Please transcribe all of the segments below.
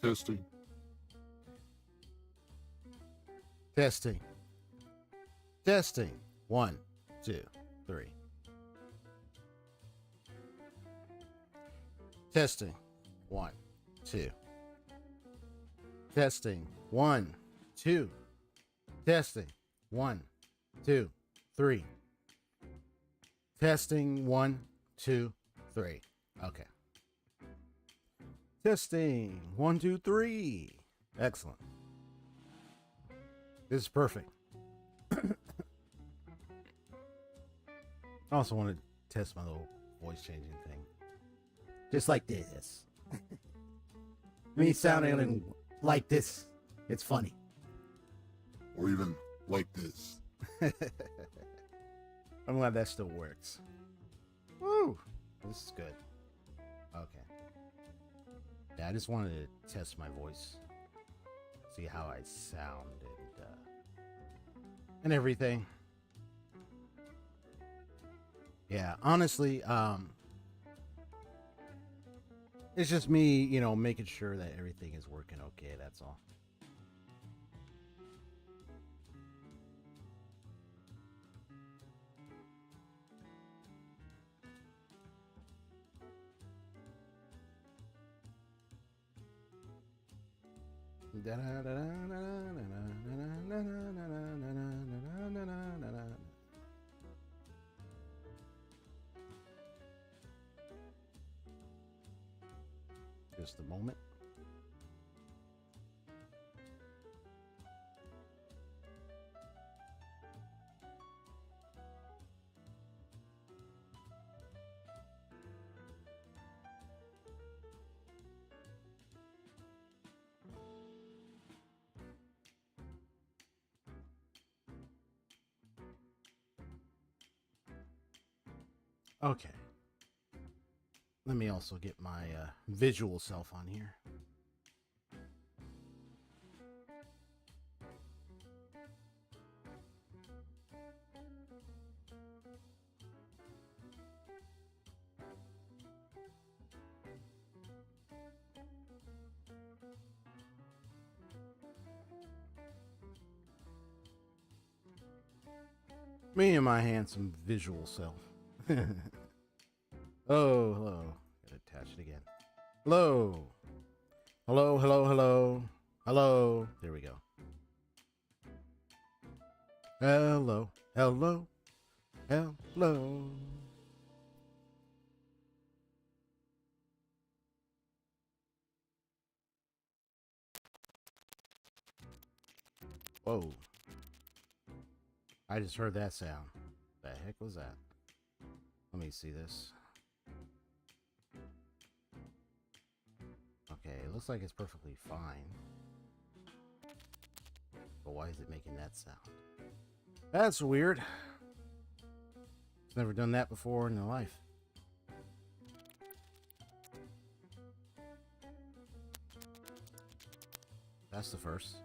Testing. Testing. Testing. 1, 2, 3. Testing. 1, 2. Testing. 1, 2. Testing. 1, 2, 3. Testing. 1, 2, 3. Okay. Testing. 1, 2, 3. Excellent. This is perfect. I also want to test my little voice changing thing. Just like this. Me sounding like this. It's funny. Or even like this. I'm glad that still works. Woo! This is good. Okay. Yeah, I just wanted to test my voice. See how I sound and everything. Yeah, honestly, it's just me, you know, making sure that everything is working okay, that's all. Just a moment. Okay. Let me also get my visual self on here. Me and my handsome visual self. Oh, hello. Gotta attach it again. Hello. Hello, hello, hello. Hello. There we go. Hello. Hello. Hello. Whoa. I just heard that sound. The heck was that? Let me see this. Okay, it looks like it's perfectly fine. But why is it making that sound? That's weird. It's never done that before in their life. That's the first.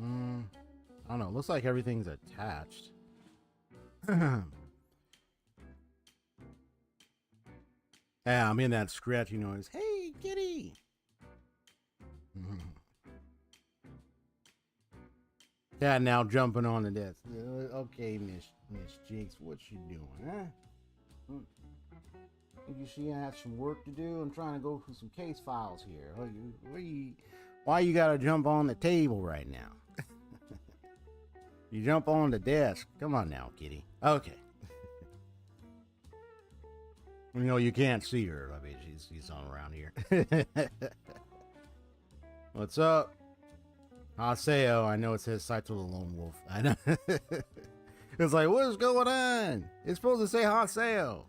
I don't know. Looks like everything's attached. Yeah, I'm in that scratchy noise. Hey, kitty. Cat now jumping on the desk. Okay, Miss Jinx, what you doing, huh? Think you see I have some work to do? I'm trying to go through some case files here. Why you gotta jump on the table right now? You jump on the desk. Come on now, kitty. Okay. You know, you can't see her. I mean, she's on around here. What's up? Haseo. I know it says Saito the Lone Wolf. I know. It's like, what is going on? It's supposed to say Haseo.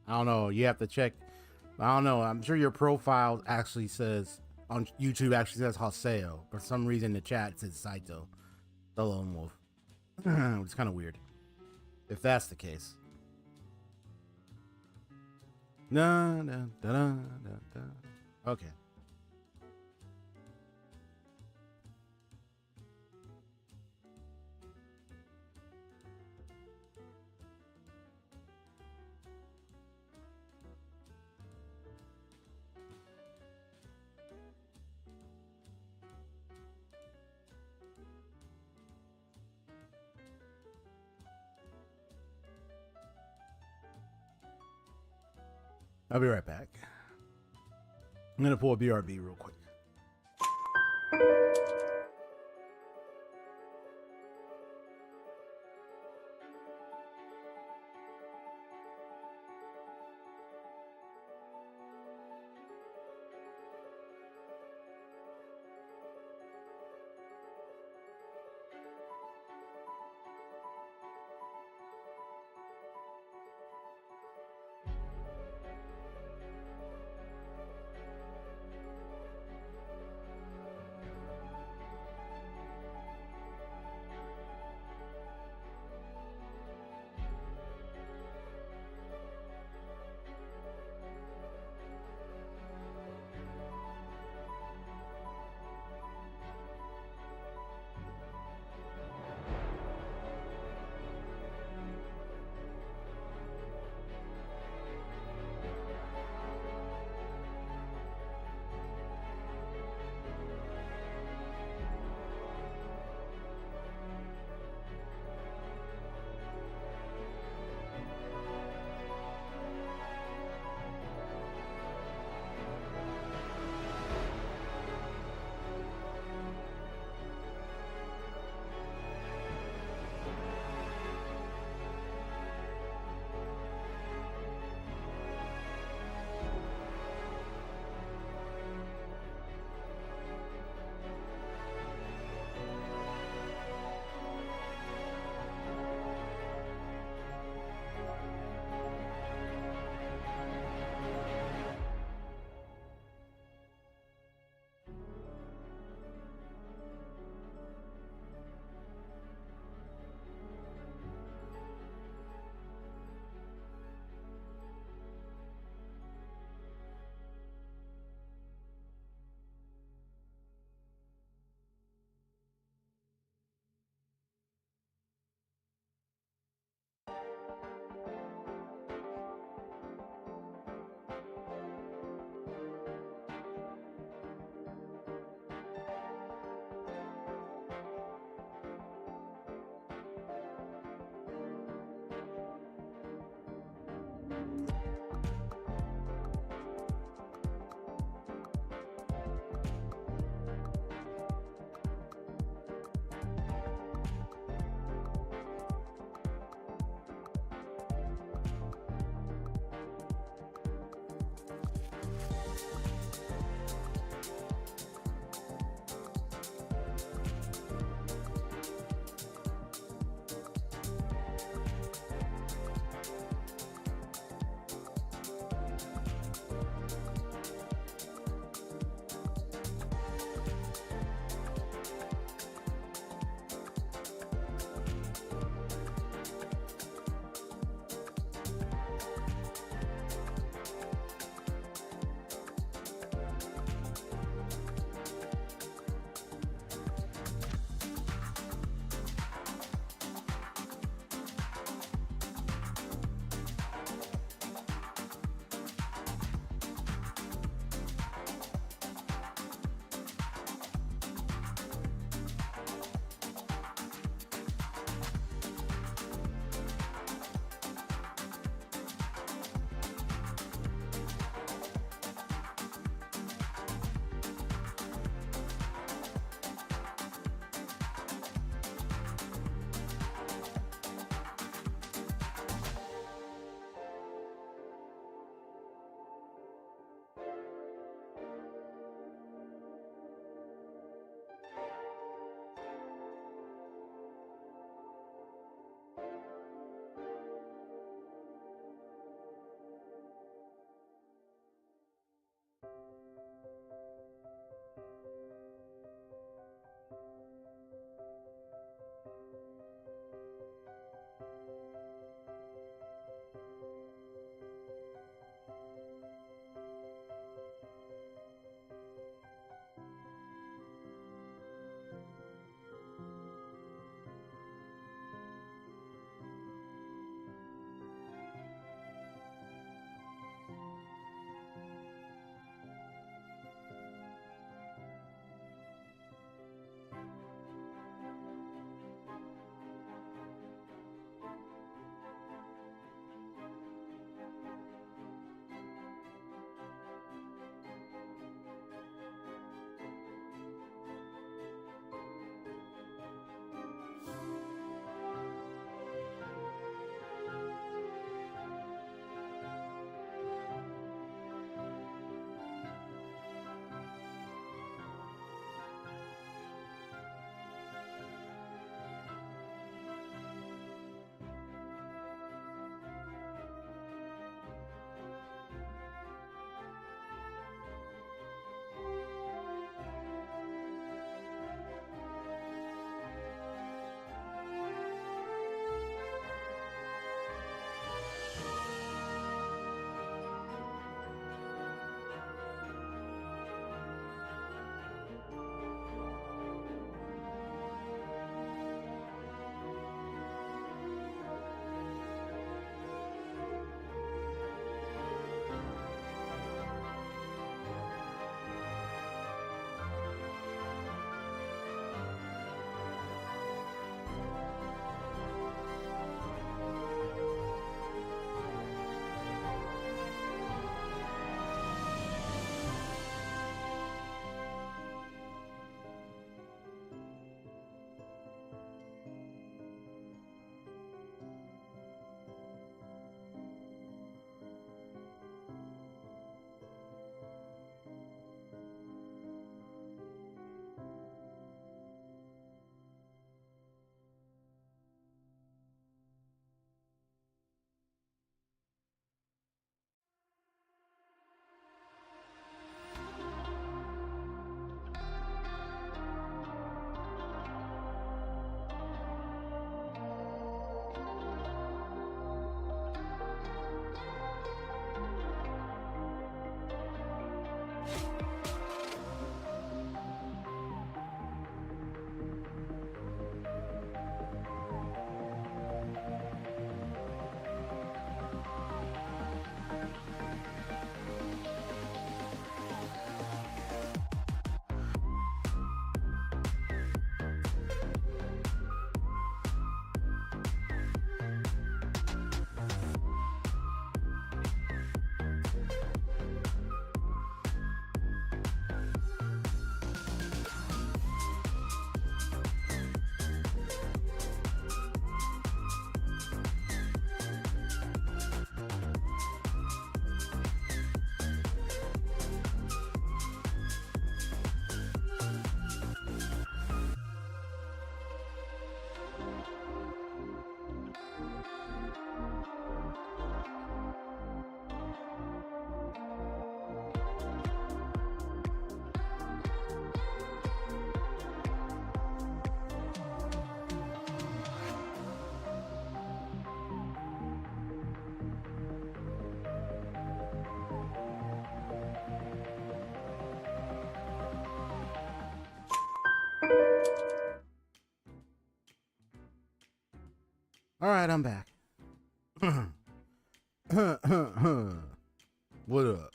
I don't know. You have to check. I don't know. I'm sure your profile actually says, on YouTube actually says Haseo. For some reason, the chat says Saito the Lone Wolf. It's kind of weird. If that's the case. Da, da, da, da, da, da. Okay. I'll be right back. I'm gonna pull a BRB real quick. right, I'm back. What up?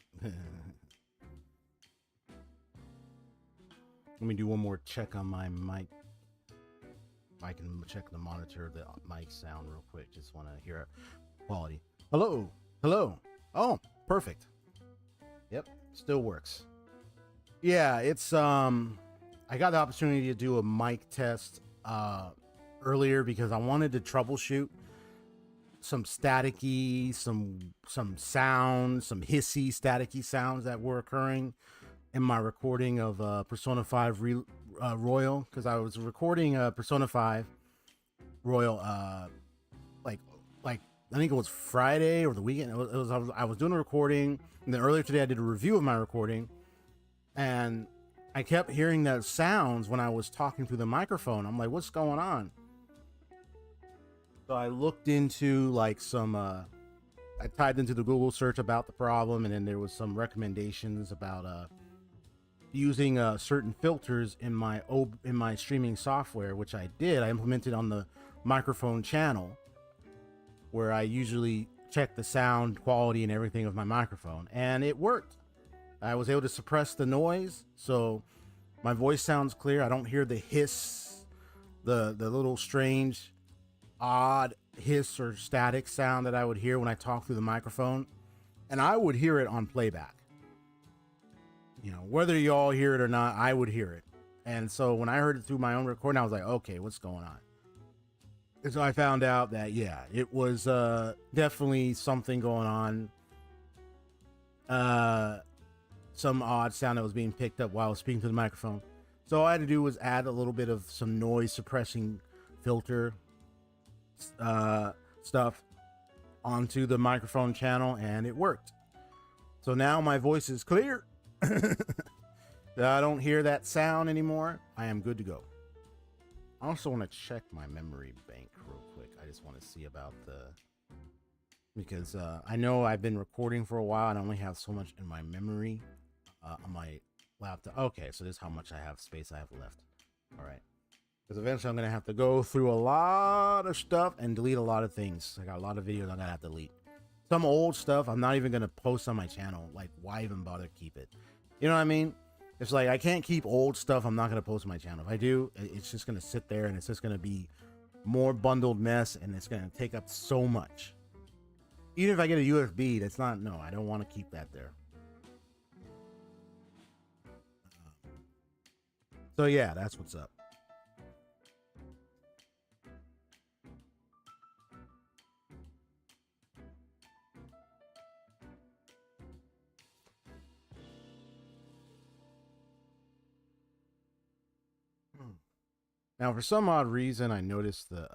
Let me do one more check on my mic. I can check the monitor, the mic sound real quick. Just want to hear quality. Hello. Hello. Oh, perfect. Yep, still works. Yeah, it's I got the opportunity to do a mic test earlier because I wanted to troubleshoot some staticky, some sounds, some hissy, staticky sounds that were occurring in my recording of Persona 5 Royal, because I was recording Persona 5 Royal like I think it was Friday or the weekend. I was doing a recording, and then earlier today I did a review of my recording, and I kept hearing those sounds when I was talking through the microphone. I'm like, what's going on? So I looked into like some I typed into the Google search about the problem, and then there was some recommendations about using certain filters in my streaming software, which I did. I implemented on the microphone channel, where I usually check the sound quality and everything of my microphone, and it worked. I was able to suppress the noise, so my voice sounds clear. I don't hear the hiss, the little strange, odd hiss or static sound that I would hear when I talk through the microphone, and I would hear it on playback. You know, whether you all hear it or not, I would hear it. And so when I heard it through my own recording, I was like, okay, what's going on? And so I found out that, yeah, it was definitely something going on. Some odd sound that was being picked up while I was speaking to the microphone. So all I had to do was add a little bit of some noise suppressing filter stuff onto the microphone channel, and it worked. So now my voice is clear. I don't hear that sound anymore. I am good to go. I also want to check my memory bank real quick. I just want to see about because I know I've been recording for a while and I only have so much in my memory on my laptop. Okay, so this is how much space I have left. All right, because eventually I'm gonna have to go through a lot of stuff and delete a lot of things. I got a lot of videos I'm gonna have to delete. Some old stuff I'm not even gonna post on my channel. Like, why even bother to keep it? You know what I mean? It's like I can't keep old stuff I'm not gonna post on my channel. If I do, it's just gonna sit there and it's just gonna be more bundled mess, and it's gonna take up so much. Even if I get a USB, that's not, no, I don't want to keep that there. So yeah, that's what's up. Now, for some odd reason, I noticed that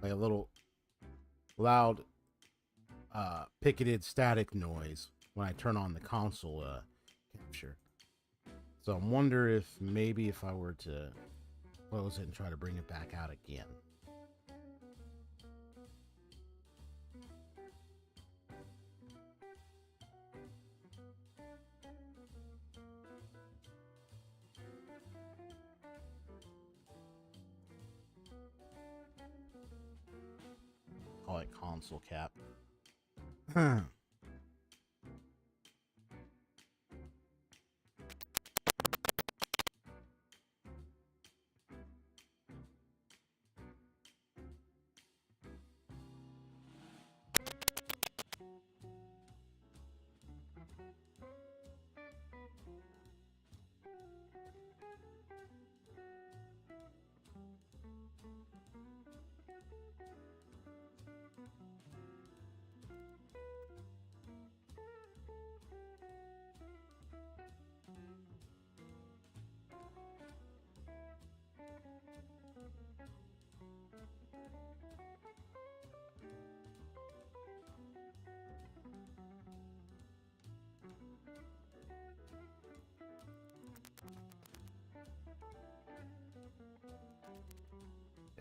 like a little loud picketed static noise when I turn on the console capture. So I wonder if maybe if I were to close it and try to bring it back out again. Call it console cap.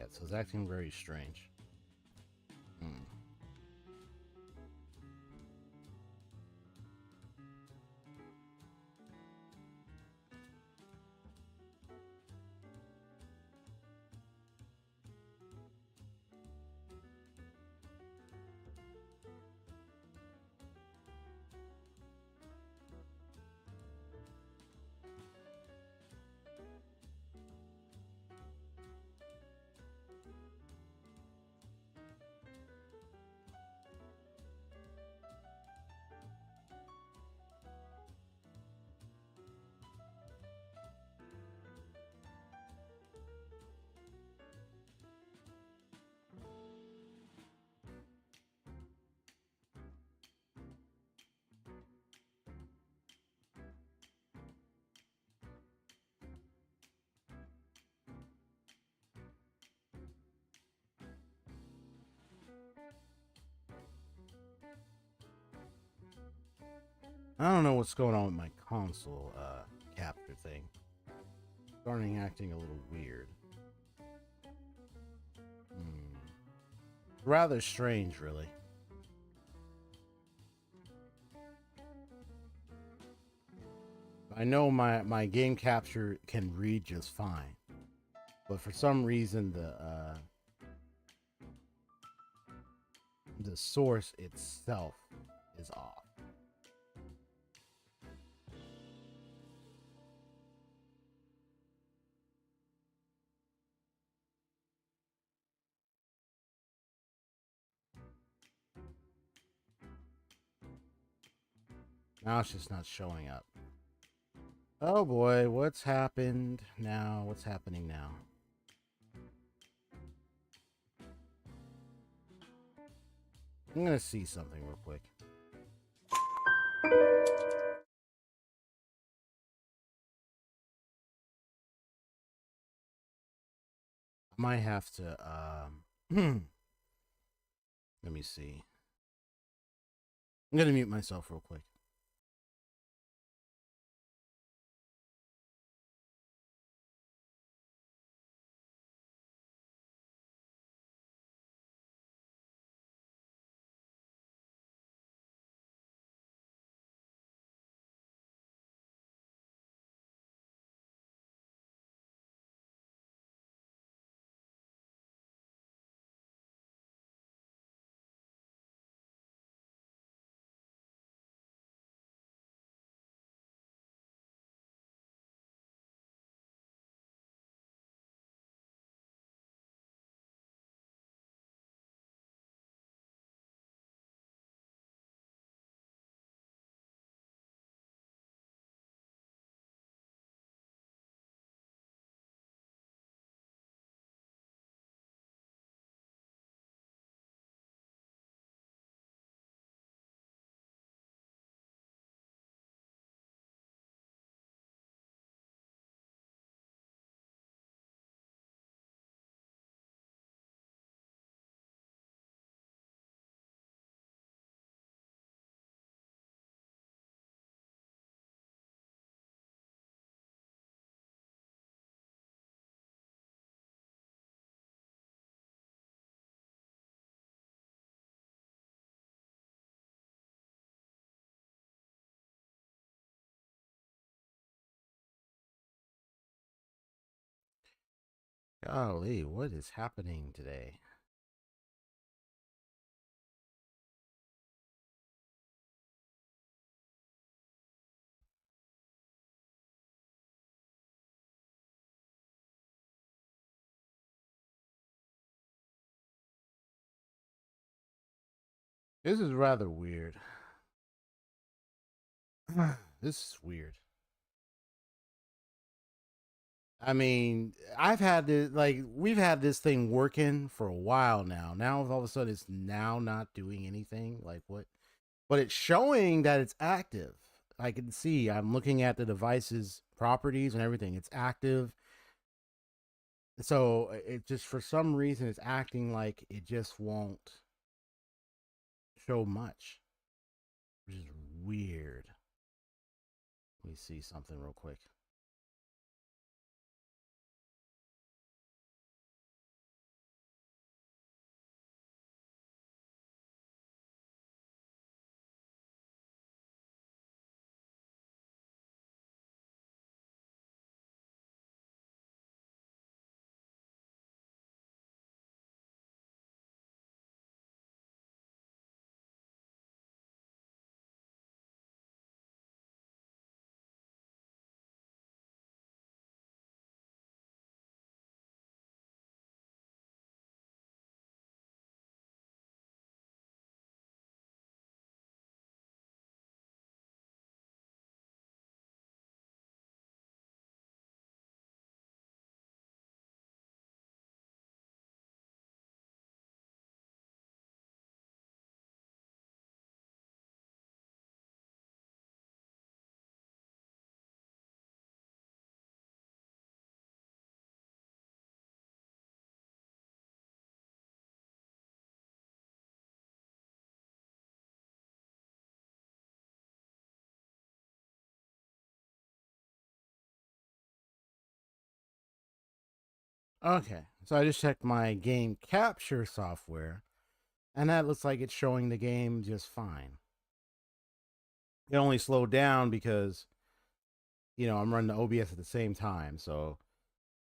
Yeah, so it's acting very strange. I don't know what's going on with my console capture thing. Starting acting a little weird. Rather strange, really. I know my game capture can read just fine, but for some reason the source itself is off. Now it's just not showing up. Oh boy, what's happened now? What's happening now? I'm gonna see something real quick. I might have to let me see. I'm gonna mute myself real quick. Golly, what is happening today? This is rather weird. This is weird. I mean, I've had this, like, we've had this thing working for a while now. Now, all of a sudden, it's now not doing anything. Like, what? But it's showing that it's active. I can see, I'm looking at the device's properties and everything. It's active. So it just, for some reason, it's acting like it just won't show much, which is weird. Let me see something real quick. Okay, so I just checked my game capture software, and that looks like it's showing the game just fine. It only slowed down because, I'm running the OBS at the same time, so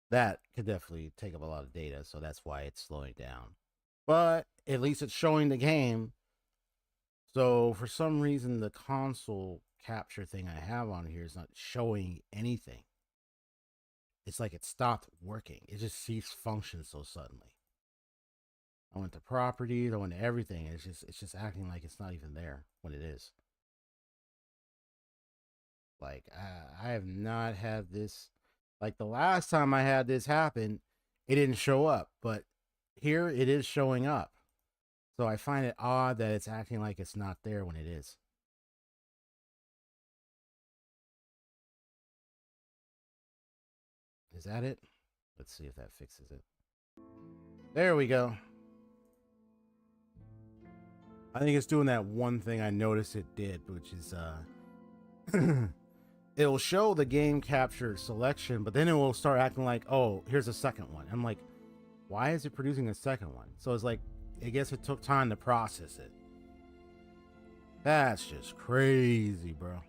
that could definitely take up a lot of data, so that's why it's slowing down. But at least it's showing the game. So for some reason, the console capture thing I have on here is not showing anything. It's like it stopped working. It just ceased function so suddenly. I went to properties, I went to everything. It's just acting like it's not even there when it is. Like I have not had this. Like the last time I had this happen, it didn't show up, but here it is showing up. So I find it odd that it's acting like it's not there when it is. Is that it? Let's see if that fixes it. There we go. I think it's doing that one thing I noticed it did, which is it'll show the game capture selection, but then it will start acting like, oh, here's a second one. I'm like, why is it producing a second one? So it's like, I guess it took time to process it. That's just crazy, bro.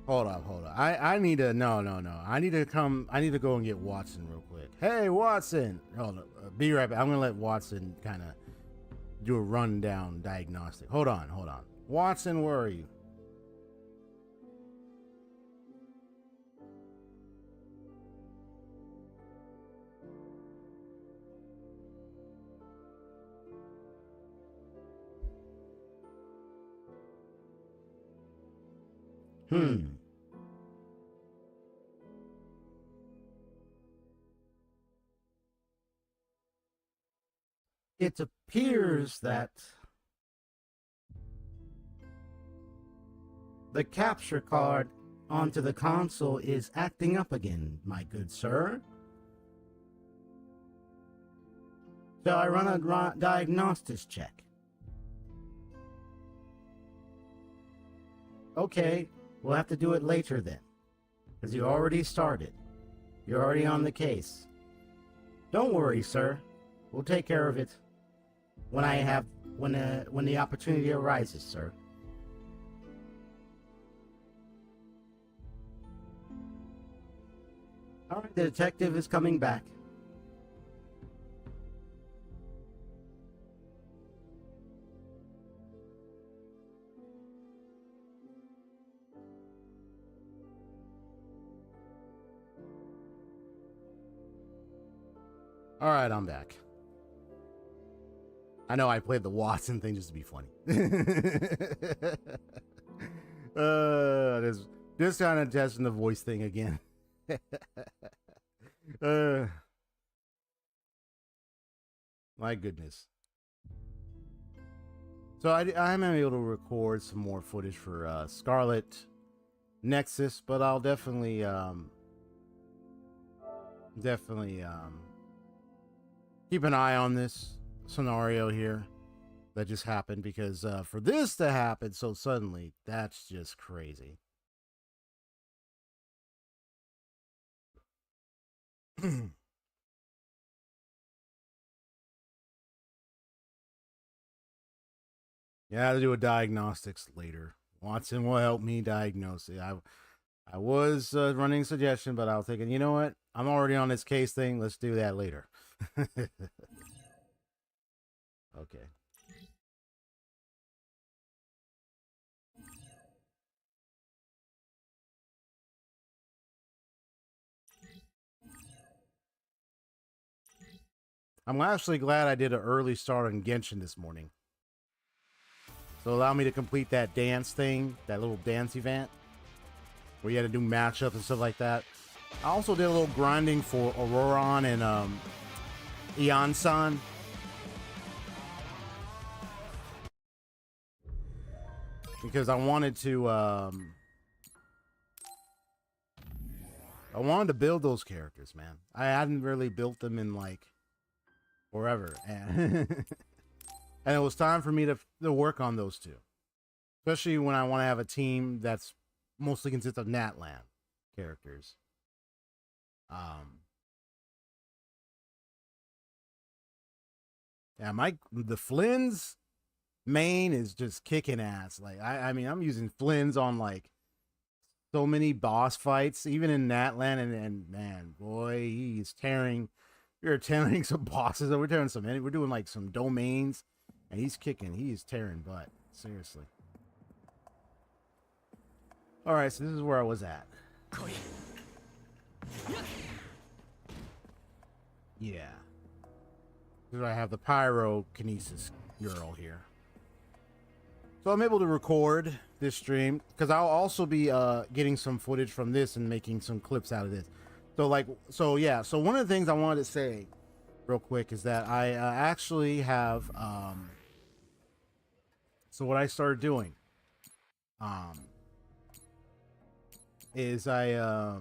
Hold up. I need to, no. I need to go and get Watson real quick. Hey, Watson. Hold up. Be right back. I'm going to let Watson kind of do a rundown diagnostic. Hold on. Watson, where are you? It appears that the capture card onto the console is acting up again, my good sir. Shall I run a diagnostics check? Okay, we'll have to do it later then, because you already started. You're already on the case. Don't worry, sir. We'll take care of it when the opportunity arises, sir. All right, the detective is coming back. All right, I'm back. I know I played the Watson thing just to be funny. This kind of testing the voice thing again. My goodness. So I'm able to record some more footage for Scarlet Nexus, but I'll definitely keep an eye on this scenario here that just happened, because for this to happen so suddenly, that's just crazy. Yeah, I'll do a diagnostics later. Watson will help me diagnose it. I was running a suggestion, but I'll take it. You know what? I'm already on this case thing. Let's do that later. Okay. I'm actually glad I did an early start on Genshin this morning. So allow me to complete that dance thing, that little dance event, where you had to do matchups and stuff like that. I also did a little grinding for Auroron and Eon-san. Because I wanted to build those characters, man. I hadn't really built them in like forever. And and it was time for me to work on those two. Especially when I want to have a team that's mostly consists of Natlan. characters. Yeah, the Flynn's main is just kicking ass. Like I mean, I'm using Flynn's on like so many boss fights, even in Natland, and man, boy, he's tearing. We're tearing some bosses. We're tearing some. We're doing like some domains, and he's kicking. He's tearing butt. Seriously. All right, so this is where I was at. Yeah. Here I have the pyrokinesis girl here. So I'm able to record this stream because I'll also be getting some footage from this and making some clips out of this. So yeah. So one of the things I wanted to say real quick is that I actually have so what I started doing is I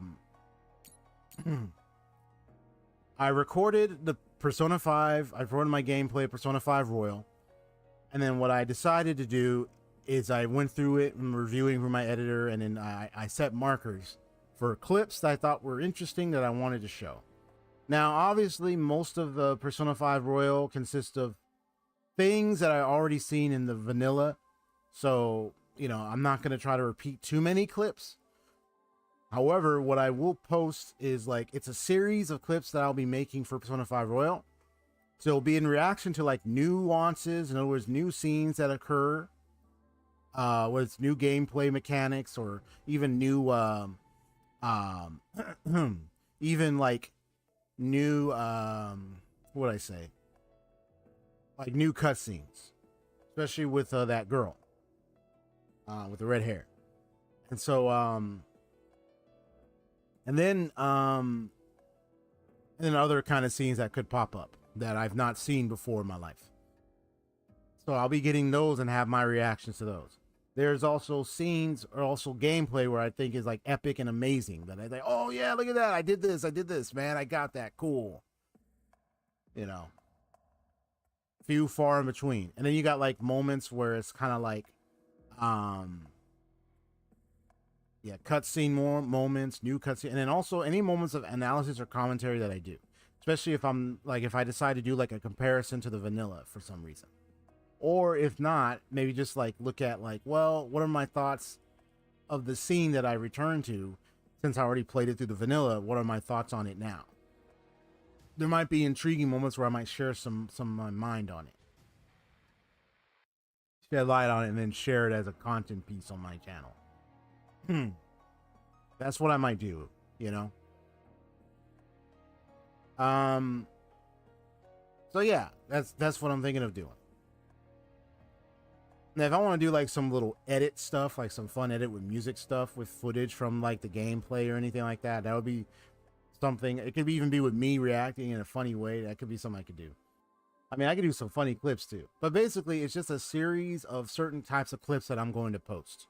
recorded the Persona 5. I recorded my gameplay Persona 5 Royal. And then what I decided to do is I went through it and reviewing for my editor, and then I set markers for clips that I thought were interesting that I wanted to show. Now, obviously, most of the Persona 5 Royal consists of things that I already seen in the vanilla. So, you know, I'm not going to try to repeat too many clips. However, what I will post is like, it's a series of clips that I'll be making for Persona 5 Royal. So it'll be in reaction to like nuances, in other words, new scenes that occur, whether it's new gameplay mechanics or even new, even like new, what would I say? Like new cutscenes, especially with that girl, with the red hair. And so, and then other kind of scenes that could pop up that I've not seen before in my life. So I'll be getting those and have my reactions to those. There's also scenes or also gameplay where I think is like epic and amazing that I think, oh yeah, look at that. I did this, man. I got that. Cool. You know, few far in between. And then you got like moments where it's kind of like, yeah, cutscene more moments, new cutscene, and then also any moments of analysis or commentary that I do. Especially if I'm like, if I decide to do like a comparison to the vanilla for some reason. Or if not, maybe just like look at like, well, what are my thoughts of the scene that I returned to since I already played it through the vanilla? What are my thoughts on it now? There might be intriguing moments where I might share some of my mind on it. Shed light on it and then share it as a content piece on my channel. That's what I might do, you know? So yeah, that's what I'm thinking of doing. Now, if I want to do like some little edit stuff, like some fun edit with music stuff with footage from like the gameplay or anything like that, that would be something. It could even be with me reacting in a funny way. That could be something I could do. I mean, I could do some funny clips too. But basically, it's just a series of certain types of clips that I'm going to post.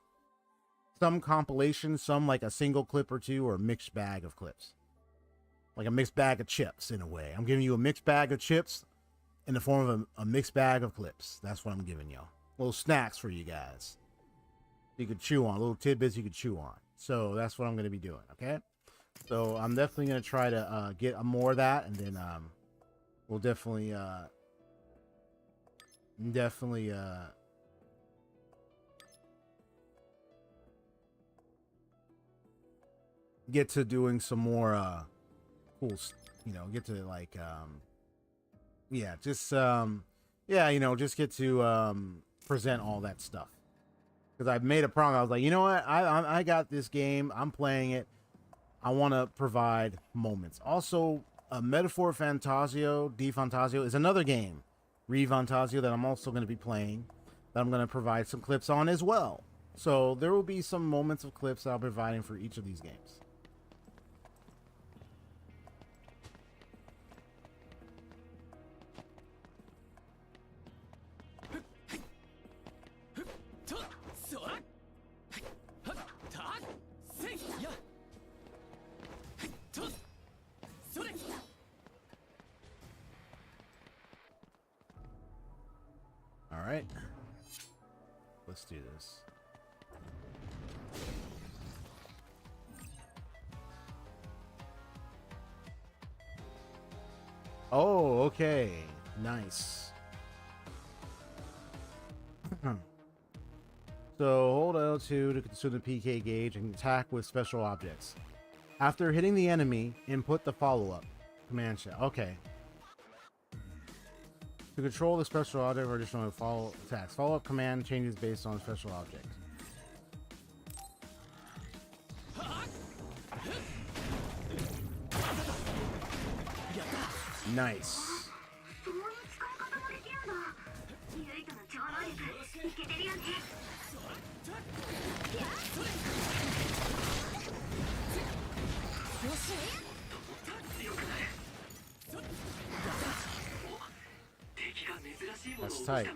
Some compilations, some like a single clip or two, or a mixed bag of clips. Like a mixed bag of chips, in a way. I'm giving you a mixed bag of chips in the form of a mixed bag of clips. That's what I'm giving y'all. Little snacks for you guys. You could chew on. Little tidbits you could chew on. So that's what I'm going to be doing, okay? So I'm definitely going to try to get more of that. And then we'll definitely get to doing some more cool, you know, get to like yeah, just yeah, you know, just get to present all that stuff. Because I've made a promise. I was like, you know what, I got this game, I'm playing it, I want to provide moments. Also, Metaphor Fantasio Di Fantasio is another game, Re Fantasio, that I'm also going to be playing, that I'm going to provide some clips on as well. So there will be some moments of clips that I'll be providing for each of these games. All right, let's do this. Oh, okay. Nice. So hold L2 to consume the PK gauge and attack with special objects. After hitting the enemy, input the follow-up command shell. Okay. To control the special object or additional follow attacks. Follow-up command changes based on special object. Nice. That's tight.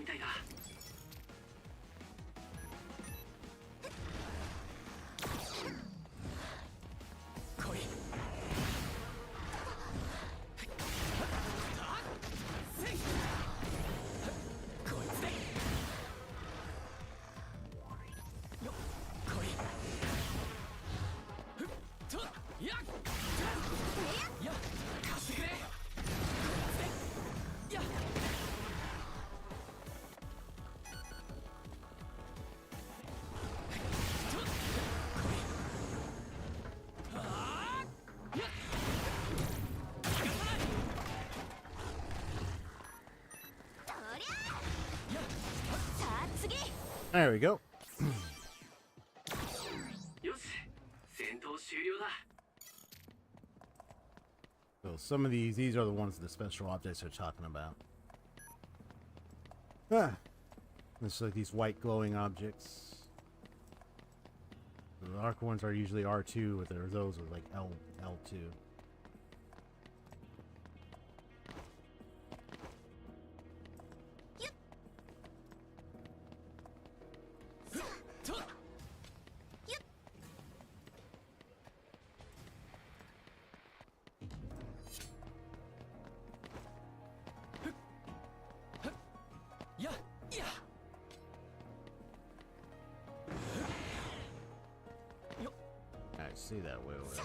There we go. So some of these are the ones the special objects are talking about. Ah, it's like these white glowing objects. The arc ones are usually R2, but there are those with like L2. I see that way over there.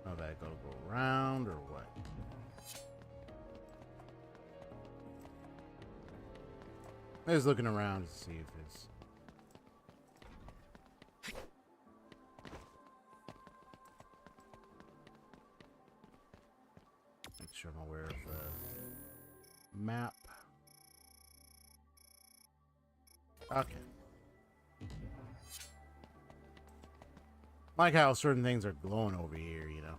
Oh, that gotta go around or what? I'm just looking around to see if it's. Make sure I'm aware of the map. Okay. Like how certain things are glowing over here, you know.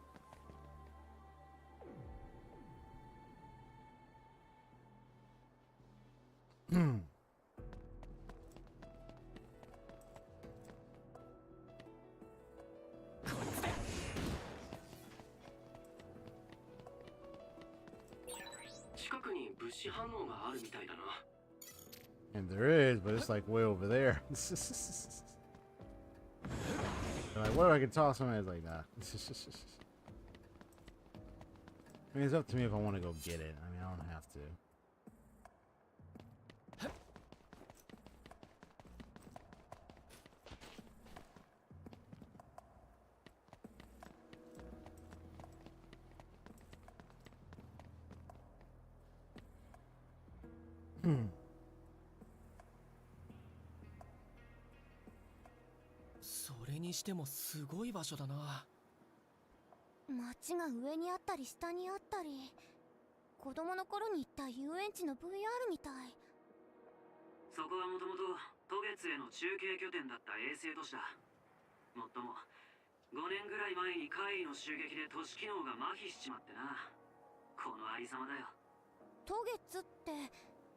And there is, but it's like way over there. Like, what if I can toss something? It's like, nah. I mean, it's up to me if I want to go get it. I mean, I don't have to.街が上にあったり下にあったり、子供の頃に行った遊園地の VR みたい。そこはもともと渡月への中継拠点だった衛星都市だ。もっとも5年ぐらい前に怪異の襲撃で都市機能が麻痺しちまってな。このありさまだよ。渡月って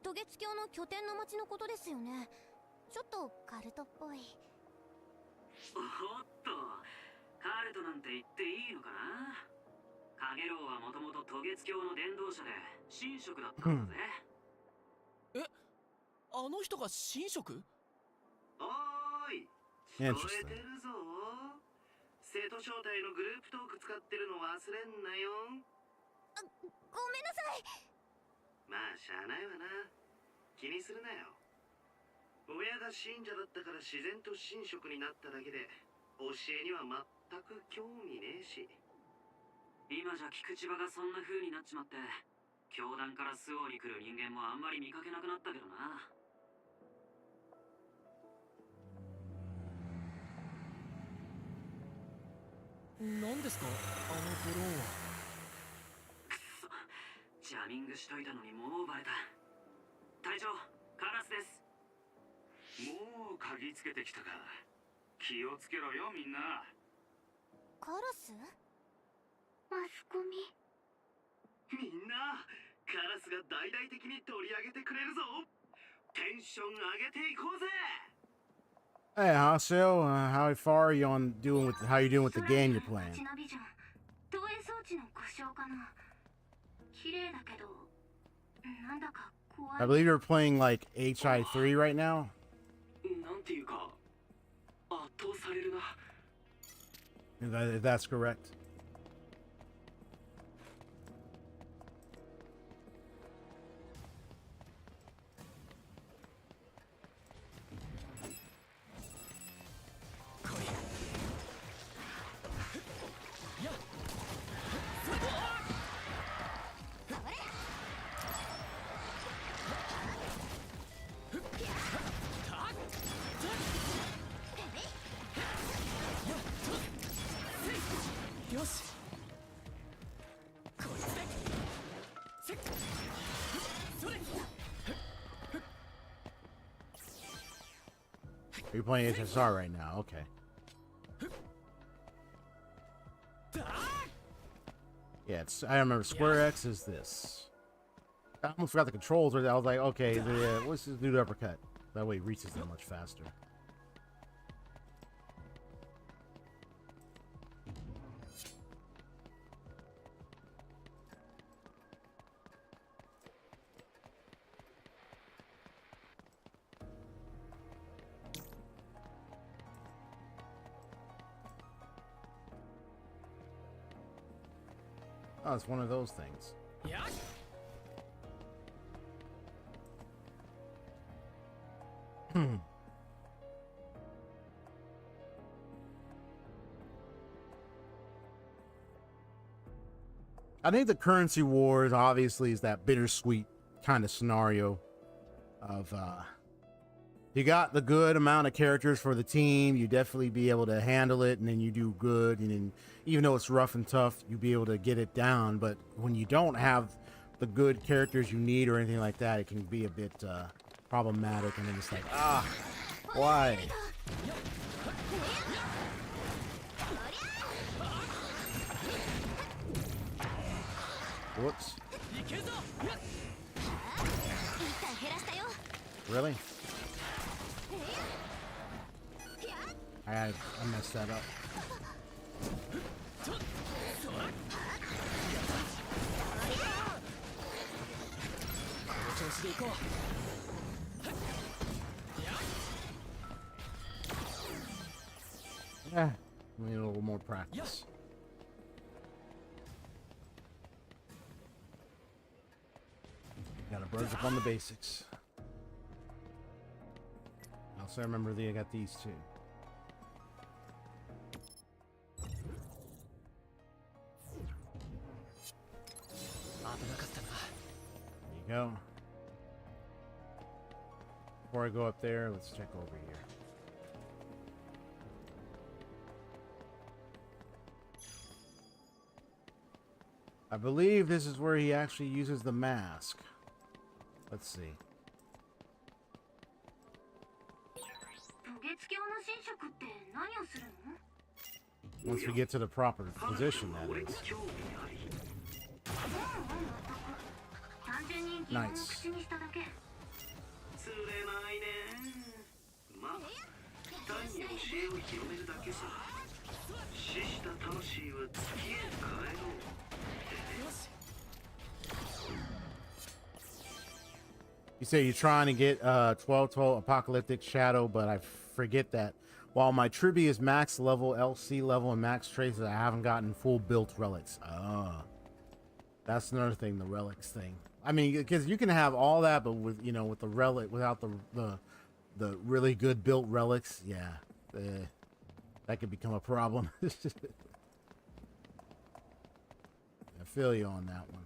渡月橋の拠点の町のことですよね。ちょっとカルトっぽい。おっと、カルトなんて言っていいのかな。カゲロウはもともと渡月橋の伝道者で神職だったんだぜ。あの人が神職？おーい、聞こえてるぞ。生徒招待のグループトーク使ってるの忘れんなよ。ごめんなさい。まあしゃあないわな。気にするなよ。親が信者だったから自然と神職になっただけで、教えには全く興味ねえし。今じゃ菊池場がそんな風になっちまって、教団から周防に来る人間もあんまり見かけなくなったけどな。何ですかあのドローンは。くそ、ジャミングしといたのにもうバレた。隊長、カラスです。もう鍵つけてきたか。気をつけろよみんな。カラス？マスコミ。みんな、カラスが大々的に取り上げてくれるぞ。テンション上げていこうぜ。 Hey, Haseo, how far are you on doing with how you doing with the game you're playing? 街のビジョン、投影装置の故障かな。綺麗だけど、なんだか怖い。 I believe you're playing like HI3 right now. なんていうか、圧倒されるな。If that's correct. You're playing HSR right now, okay. Yeah, I remember Square X is this. I almost forgot the controls. I was like, okay, let's just do the uppercut. That way it reaches them much faster. Oh, it's one of those things. Yeah. I think the currency wars obviously is that bittersweet kind of scenario of you got the good amount of characters for the team, you definitely be able to handle it, and then you do good, and then even though it's rough and tough, you be able to get it down. But when you don't have the good characters you need or anything like that, it can be a bit problematic, and then it's like, why? Whoops. Really? I messed that up. Yeah, we need a little more practice. Gotta brush up on the basics. Also, I remember I got these two. There you go. Before I go up there, let's check over here. I believe this is where he actually uses the mask. Let's see. Once we get to the proper position, that is. Nice. You say you're trying to get 1212 Apocalyptic Shadow, but I forget that while my Tribby is max level, LC level, and max traces, I haven't gotten full built relics. That's another thing, the relics thing. I mean, because you can have all that, but with with the relic, without the really good built relics, yeah, that could become a problem. I feel you on that one.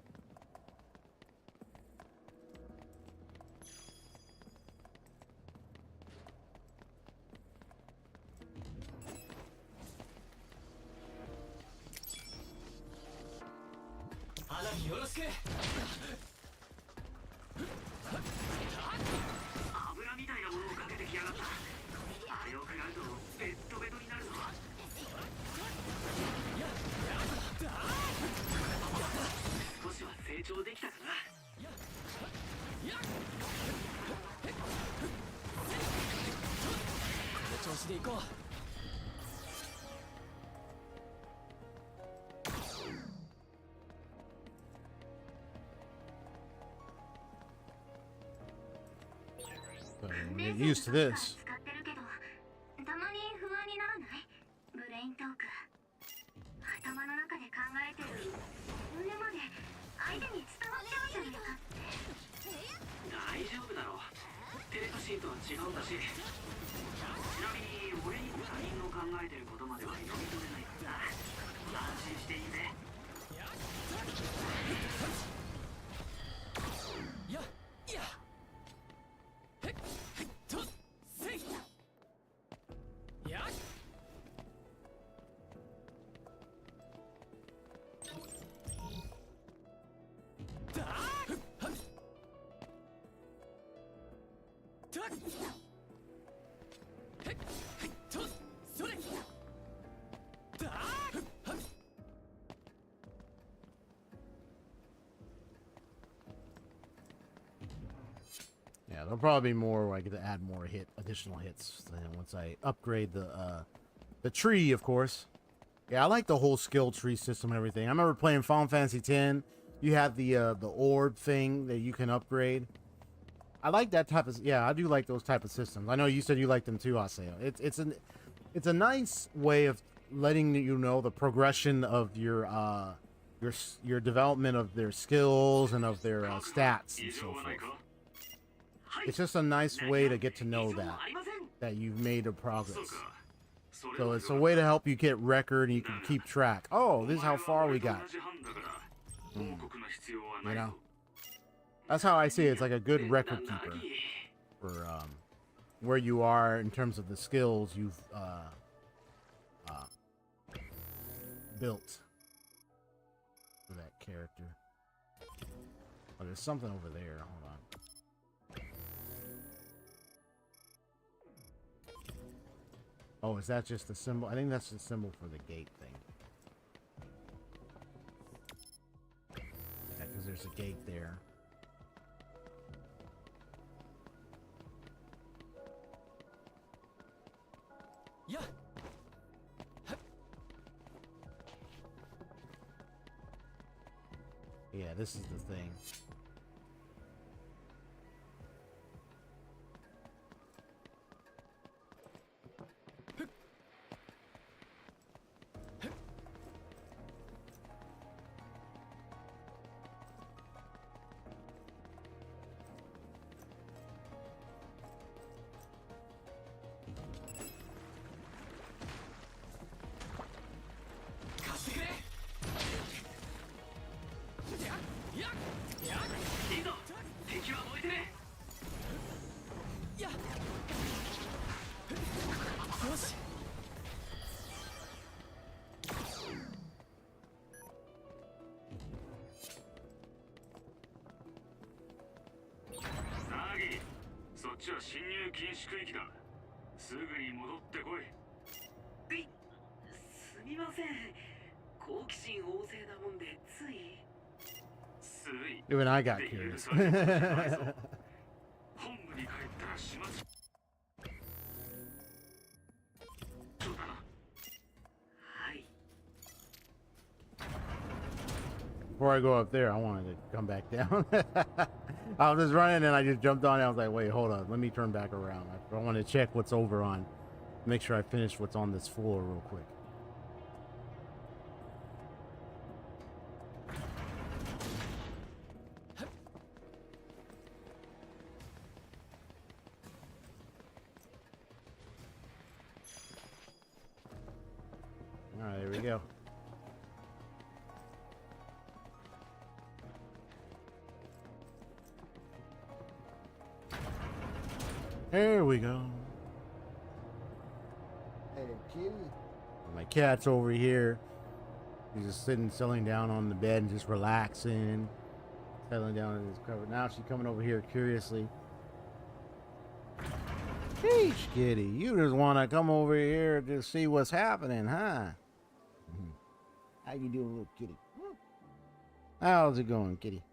油みたいなものをかけてきやがった。あれを食らうとベッドベトになるぞ。少しは成長できたかな。この調子でいこう。So we'll get used to this. 使ってるけど、たまに不安にならない？ブレイントーク。頭の中で考えてる本音まで相手に伝わっちゃうんじゃないかって。大丈夫だろう。テレパシーとは違うんだし。ちなみに俺にも他人の考えてることまでは読み取れないからな。安心していいぜ。やっやっへっへっとせいやっだーっはっだっへっへっとそれだーっはっYeah, there'll probably be more where I get to add more additional hits once I upgrade the tree, of course. Yeah, I like the whole skill tree system and everything. I remember playing Final Fantasy X. You have the orb thing that you can upgrade. I like that type of, yeah, I do like those type of systems. I know you said you like them too, Aseo. It's a nice way of letting you know the progression of your development of their skills and of their stats and so forth. It's just a nice way to get to know that you've made a progress. So it's a way to help you get record and you can keep track. Oh, this is how far we got. You know, that's how I see it. It's like a good record keeper for where you are in terms of the skills you've built for that character. Oh, there's something over there. Hold on. Oh, is that just the symbol? I think that's the symbol for the gate thing. Yeah, because there's a gate there. Yeah. Yeah, this is the thing. Even I got curious. Before I go up there, I wanted to come back down. I was just running and I just jumped on it. I was like, wait, hold on. Let me turn back around. I want to check what's over on. Make sure I finish what's on this floor real quick. All right, there we go. There we go. Hey, kitty. My cat's over here He's just settling down on the bed and just relaxing, settling down in his cover. Now she's coming over here curiously. Sheesh, kitty, you just want to come over here to see what's happening, huh? How you doing, little kitty? How's it going, kitty?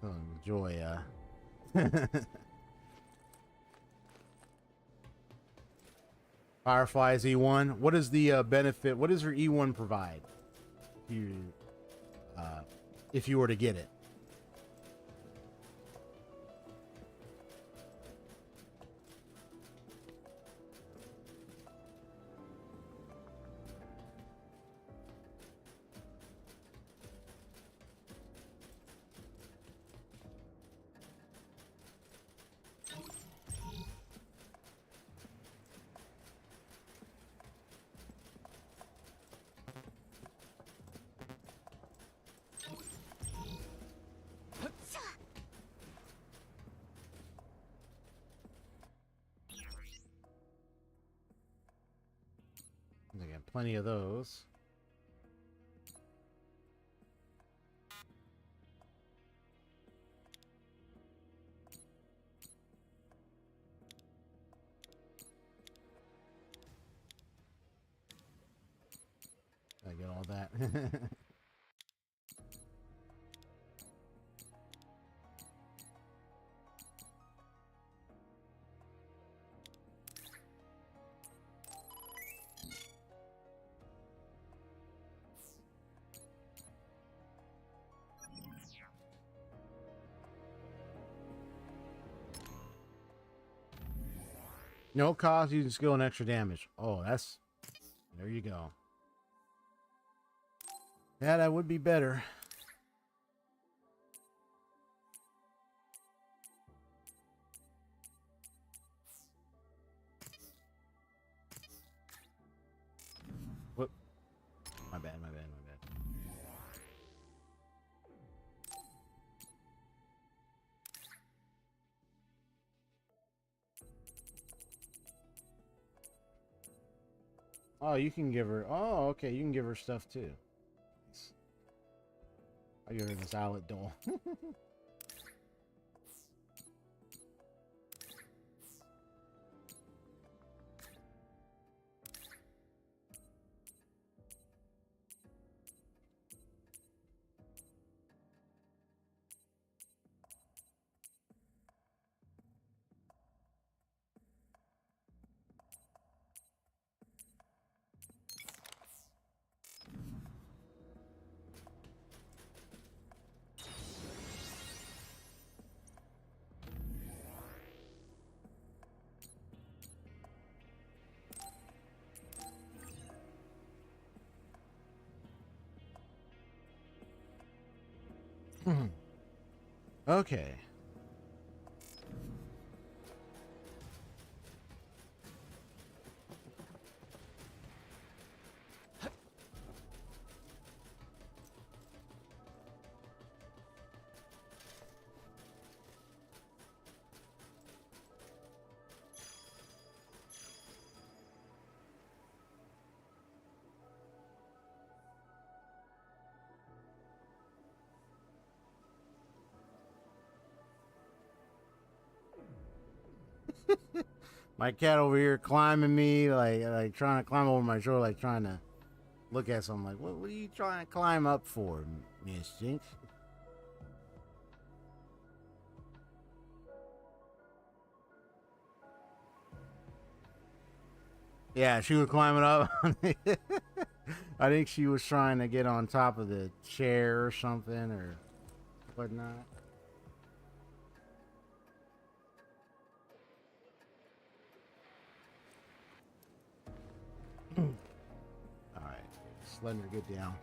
So enjoy, Firefly's E1. What is the benefit? What does her E1 provide? If you were to get it. I got plenty of those. I get all that. No cost, using skill and extra damage. Oh, that's... There you go. Yeah, that would be better. Whoop. My bad, my bad, my bad. Oh, you can give her... Oh, okay, you can give her stuff too. Nice. I'll give her the salad doll. Okay. My cat over here climbing me, like trying to climb over my shoulder, like trying to look at something. Like, what are you trying to climb up for, Miss Jinx? Yeah, she was climbing up. I think she was trying to get on top of the chair or something or whatnot. Alright, just letting her get down.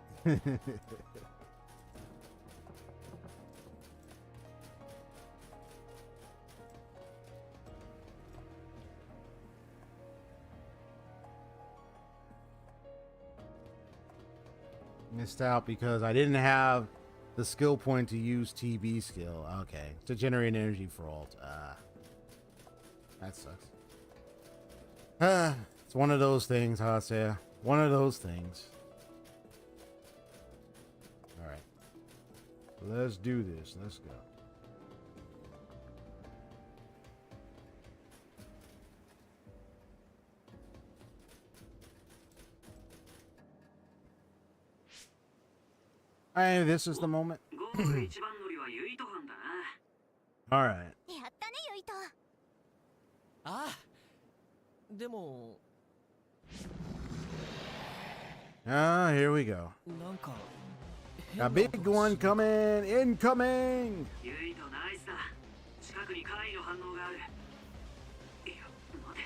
Missed out because I didn't have the skill point to use TB skill. Okay, to generate energy for alt. That sucks. It's one of those things, Hasea. One of those things. Alright. Let's do this. Let's go. Alright, this is the moment. ゴール一番乗りはユイト班だな。 Alright. やったねユイト。ああでも Ah, here we go. なんか A big one coming! Incoming! ユイトナイスだ。近くに怪異の反応がある。いや、待て。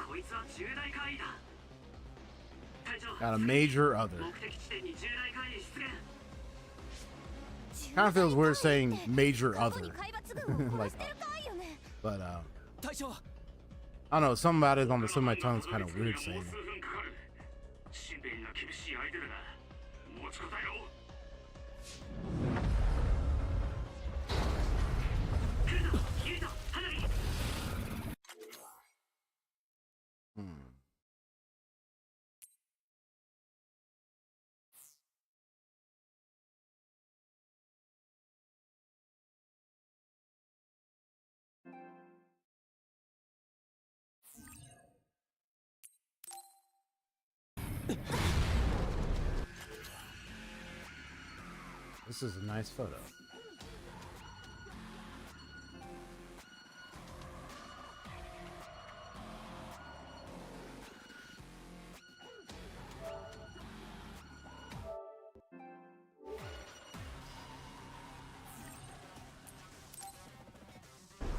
こいつは重大怪異だ。隊長。 Got a major other. 目的地点に重大怪異出現。 Kind of feels weird saying major 過去 other. に海抜軍を殺してるかいよね。 But, 隊長 I don't know. Something about it on the tip of my tongue is kind of weird saying it. 新兵が厳しい相手だな。持ちこたえろ。来るぞ、ユイト、花火。 This is a nice photo.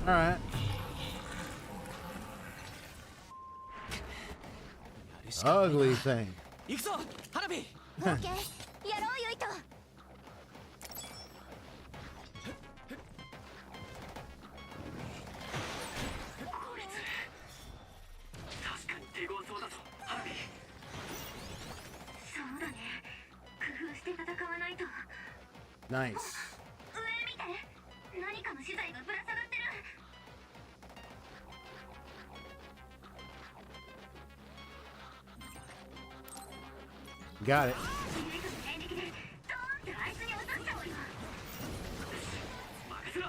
All right. やるしか Ugly thing. 行くぞ花火 オッケー、やろうユイト。 確かに手強そうだぞ、花火。そうだね。工夫して戦わないと。 Nice. 上見て。何かの資材がぶら下がってる。 Got it. ユイトの演劇でドーンってあいつに落としちゃおうよ。任せろ。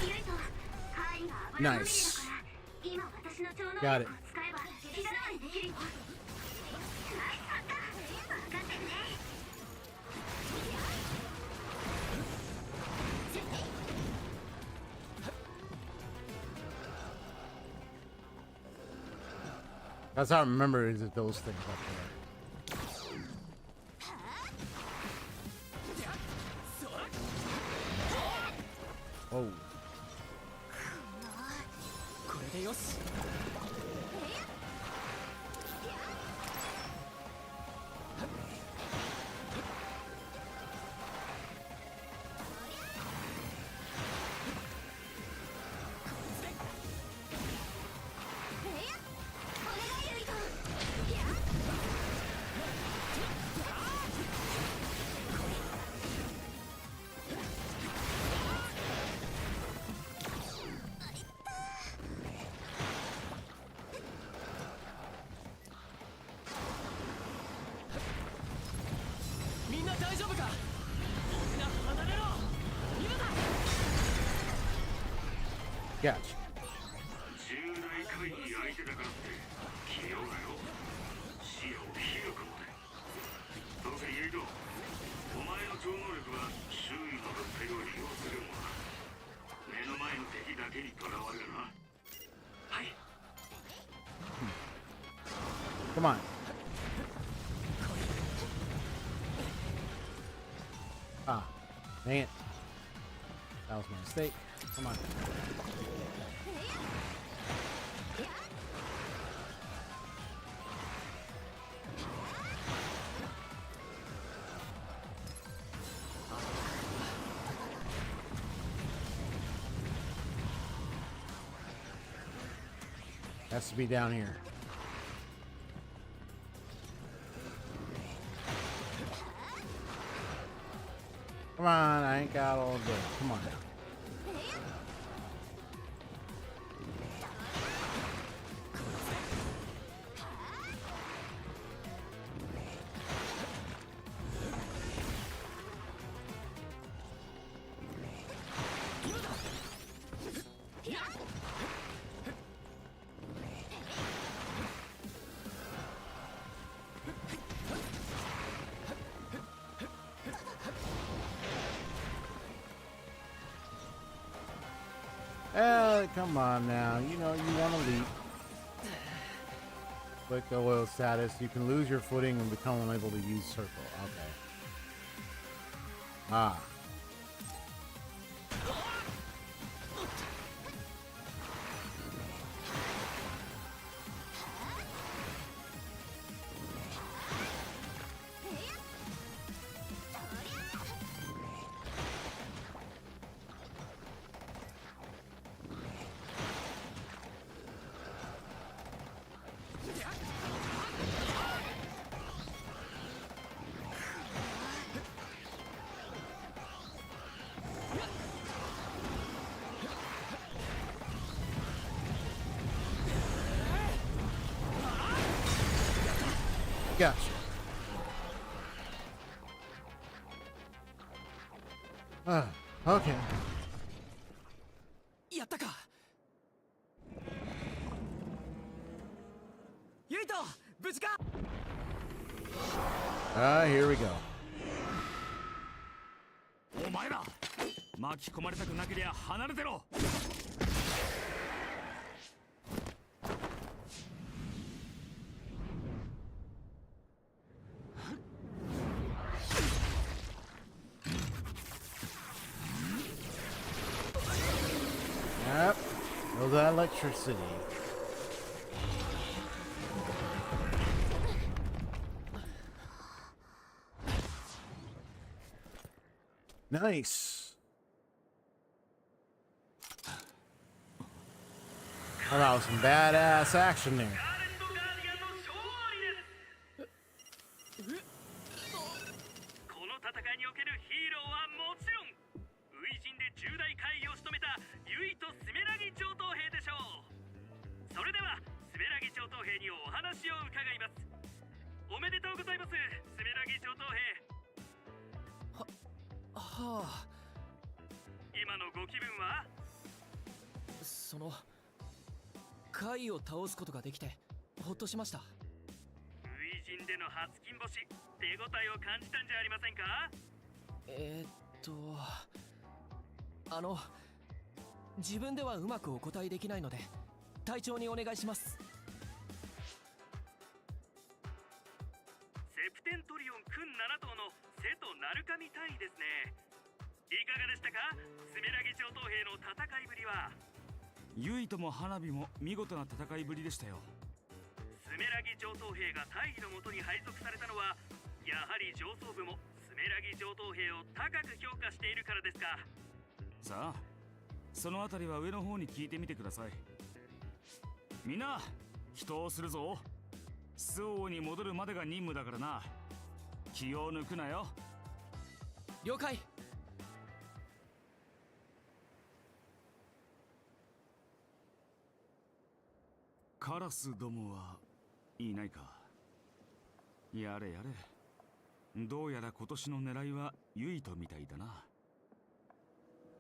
ユイト、怪異が危 Nice. ないだから今私の超能力を Got it. 使えば手柄にできるよ。ナイスハッカー。分かってるね。 That's how I remember is those things up there. Oh. これでよし みんな大丈夫かみんな離れろ今だ Gotcha. 重大怪異相手だからって気弱よ。視野を広く持て。どうせユイト、お前の超能力は周囲の物体を利用するものだ。目の前の敵だけにとらわれるな。はい。 Come on. Ah, dang it. That was my mistake. Come on. Has to be down here. Come on, I ain't got all day. Come on now. Come on now, you know you want to leap. Click oil status. You can lose your footing and become unable to use circle. Okay. Ah. Gotcha. Okay. やったか。ユイト、無事か。Here we go. お前ら巻き込まれたくなけりゃ離れてろ。Yep. Feel that electricity. Nice. That was some badass action there. この戦いにおけるヒーローはもちろん初陣で重大会議を務めたユイとスメラギ上等兵でしょう。それではスメラギ上等兵にお話を伺います。おめでとうございます、スメラギ上等兵。はあ。今のご気分は？その怪を倒すことができてほっとしました。初陣での初金星、手応えを感じたんじゃありませんか？自分ではうまくお答えできないので隊長にお願いします。セプテントリオン君7頭の瀬戸鳴神隊員ですね。いかがでしたか、スメラギ上等兵の戦いぶりは？ユイとも花火も見事な戦いぶりでしたよ。スメラギ上等兵が大尉のもとに配属されたのはやはり上層部もスメラギ上等兵を高く評価しているからですか？さあ、そのあたりは上の方に聞いてみてください。みんな祈祷するぞ。周防に戻るまでが任務だからな。気を抜くなよ。了解。カラスどもはいないか。やれやれ。どうやら今年の狙いはユイとみたいだな。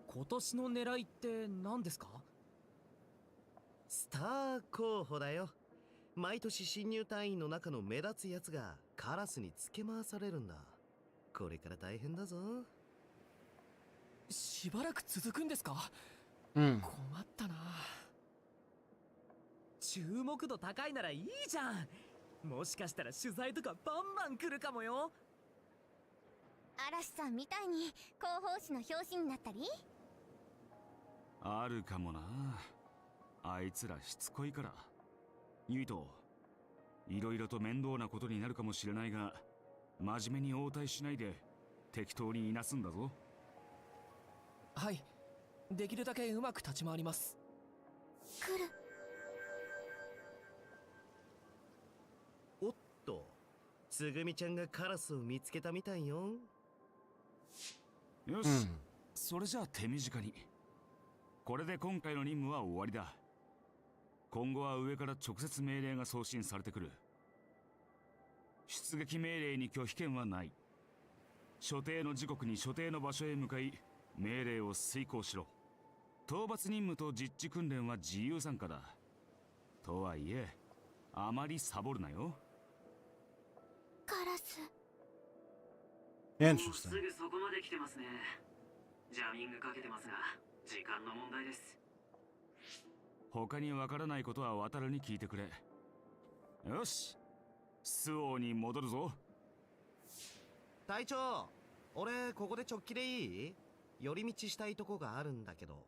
今年の狙いって何ですか？スター候補だよ。毎年新入隊員の中の目立つやつがカラスにつけ回されるんだ。これから大変だぞ。しばらく続くんですか？うん。困ったな。注目度高いならいいじゃん。もしかしたら取材とかバンバン来るかもよ。嵐さんみたいに広報誌の表紙になったり。あるかもな。あいつらしつこいから。ユイと、いろいろと面倒なことになるかもしれないが、真面目に応対しないで適当にいなすんだぞ。はい、できるだけうまく立ち回ります。来る。つぐみちゃんがカラスを見つけたみたいよ。よし、それじゃあ手短に。これで今回の任務は終わりだ。今後は上から直接命令が送信されてくる。出撃命令に拒否権はない。所定の時刻に所定の場所へ向かい命令を遂行しろ。討伐任務と実地訓練は自由参加だ。とはいえあまりサボるなよ。カラス。もう Interesting. すぐそこまで来てますね。ジャミングかけてますが時間の問題です。他にわからないことは渡るに聞いてくれ。よし、周防に戻るぞ。隊長、俺ここで直帰でいい？寄り道したいとこがあるんだけど。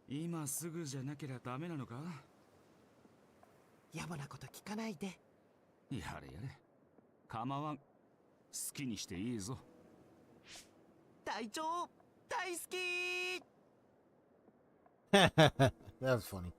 今すぐじゃなけりゃダメなのか？やぼなこと聞かないで。やれやれ、構わん。好きにしていいぞ。隊長大好き。 That was funny.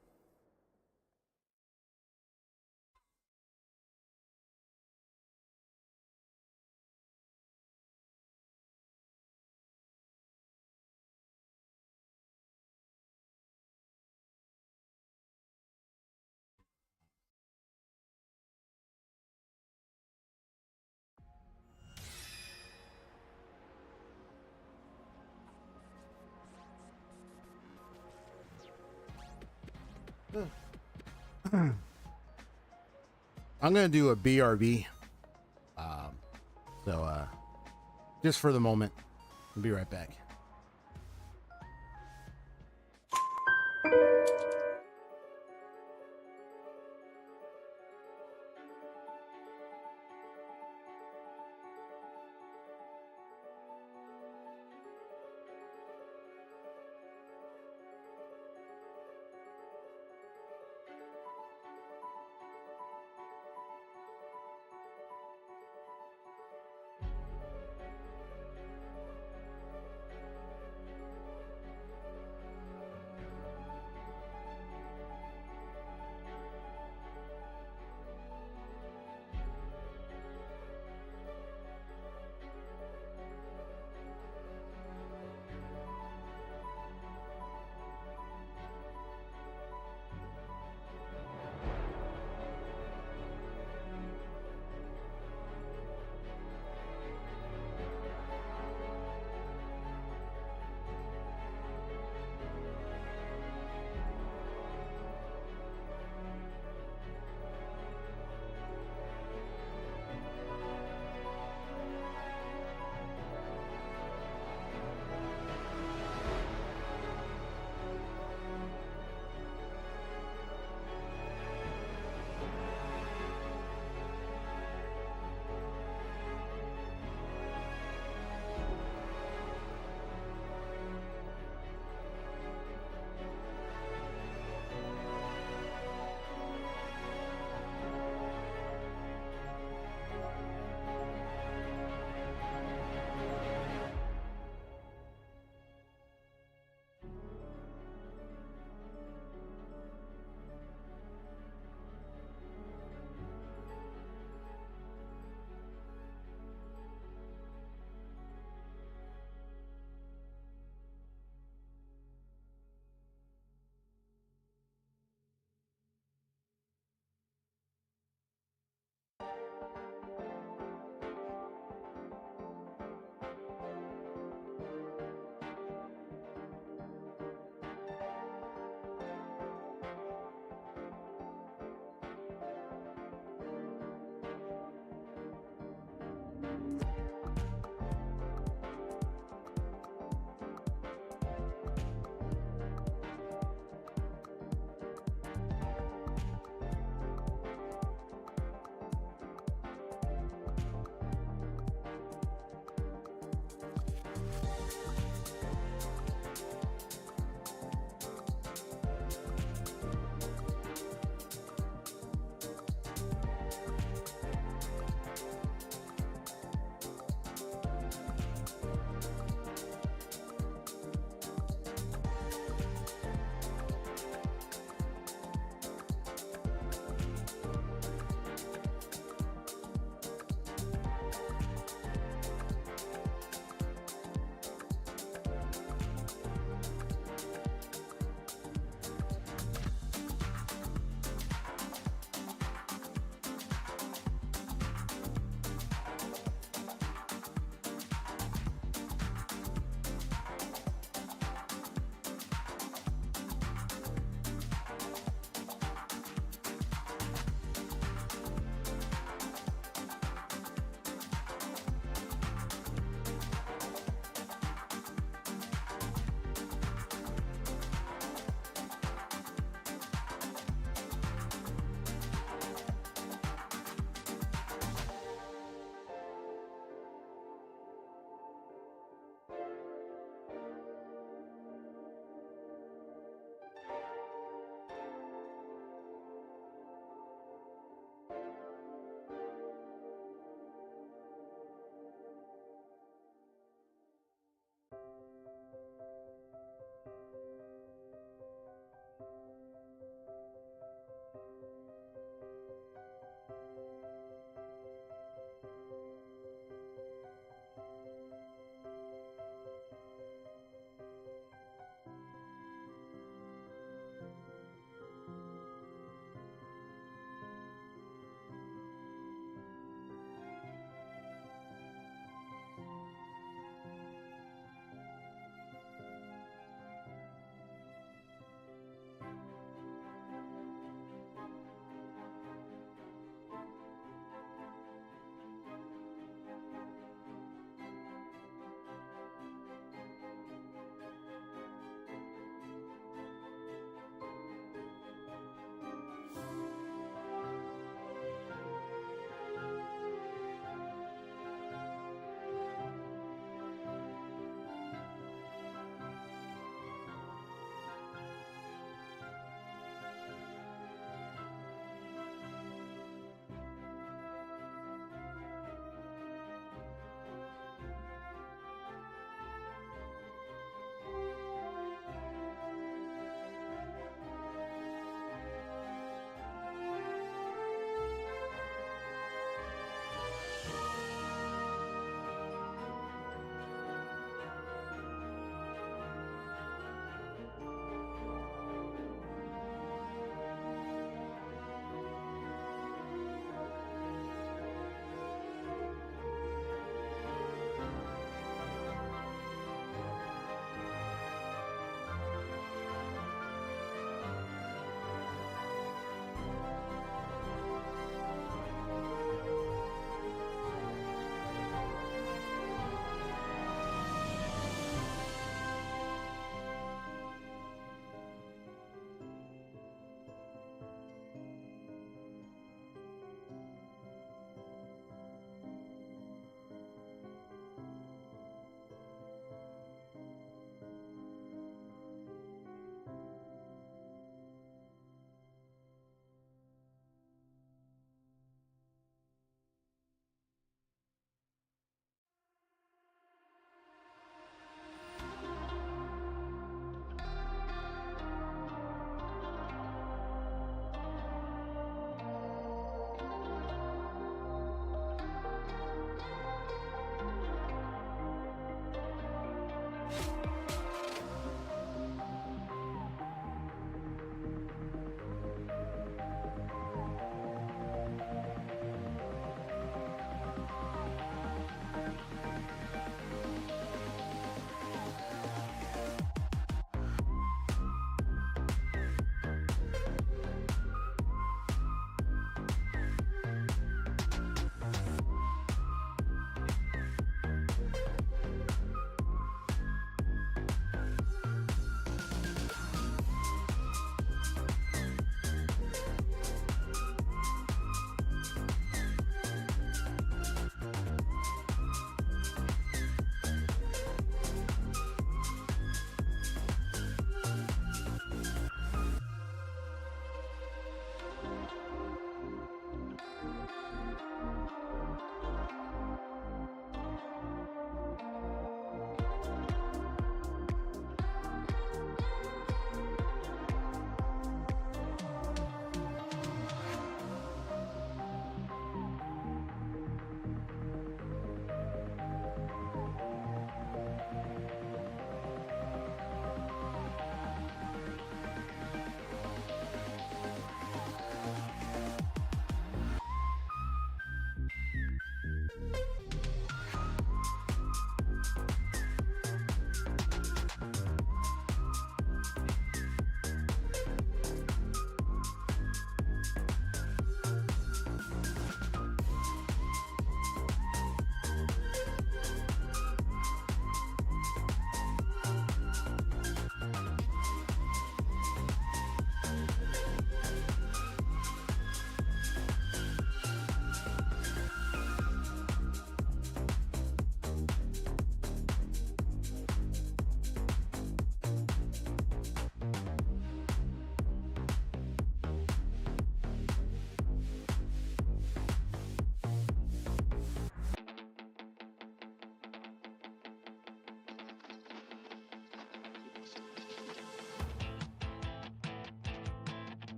I'm gonna do a BRB. So just for the moment. I'll be right back.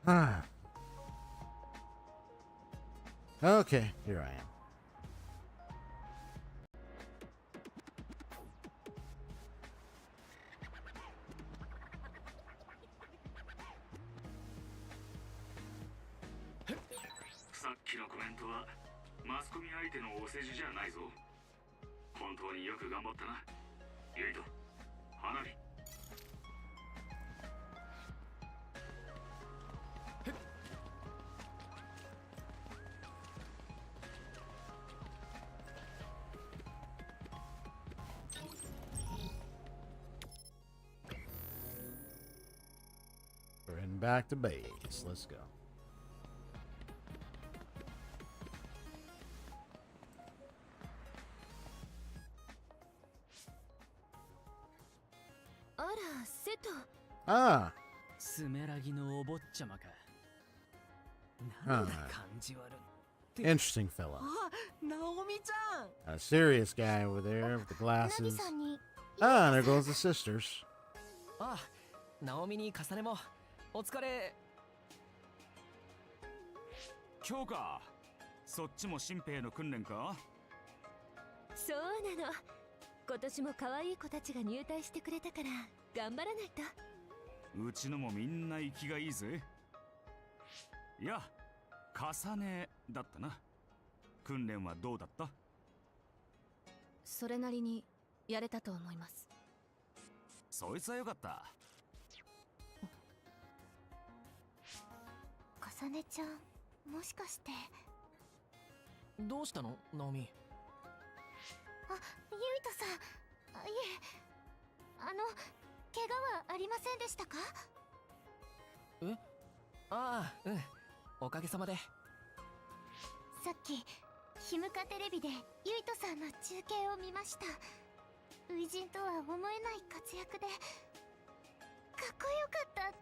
Ah. Okay, here I am.さっきのコメントはマスコミ相手のお世辞じゃないぞ。本当によく頑張ったな。ユイト、花火。We're heading back to base. Let's go. あら、セト。 Ah. スメラギのお坊ちゃまか。なんだ感じ悪い。 Interesting fella. あ、ナオミちゃん。 A serious guy over there with the ナビ glasses. さんに。 Ah, there goes the sisters. あ、ナオミに重ねも。お疲れ。今日か。そっちも新兵の訓練か。そうなの。今年も可愛い子たちが入隊してくれたから頑張らないと。うちのもみんな息がいいぜ。いや、重ねだったな。訓練はどうだった？それなりにやれたと思います。そいつはよかった。かさねちゃん、もしかして。どうしたの、ナオミ。あ、ユイトさん。いえ、怪我はありませんでしたか？え？ああ、うん。おかげさまで。さっきヒムカテレビでユイトさんの中継を見ました。初陣とは思えない活躍でかっこよかった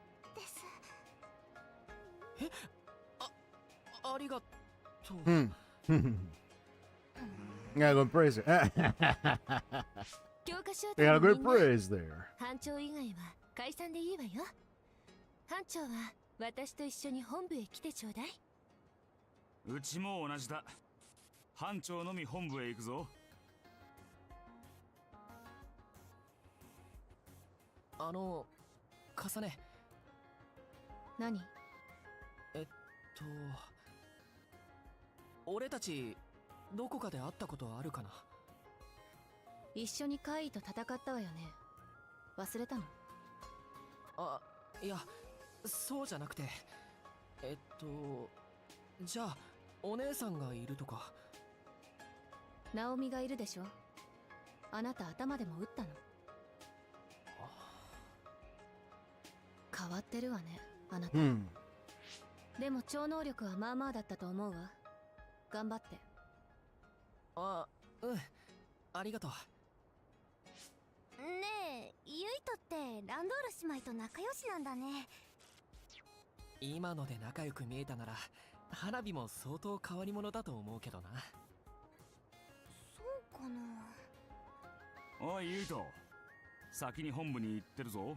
です。え？ありがとう。Hmm. Got a good praise there. 教科書 Got a み good んな praise there. 班長以外は解散でいいわよ。班長は私と一緒に本部へ来てちょうだい。うちも同じだ。班長のみ本部へ行くぞ。かさね。何？俺たちどこかで会ったことあるかな。一緒に怪異と戦ったわよね。忘れたの？あ、いや、そうじゃなくて。じゃあお姉さんがいるとか。ナオミがいるでしょ。あなた頭でも打ったの？変わってるわね、あなた。Hmm. でも超能力はまあまあだったと思うわ。頑張って。あ、うん。ありがとう。ねえ、ユイトってランドール姉妹と仲良しなんだね。今ので仲良く見えたなら花火も相当変わり者だと思うけどな。そうかな。おいユイト、先に本部に行ってるぞ。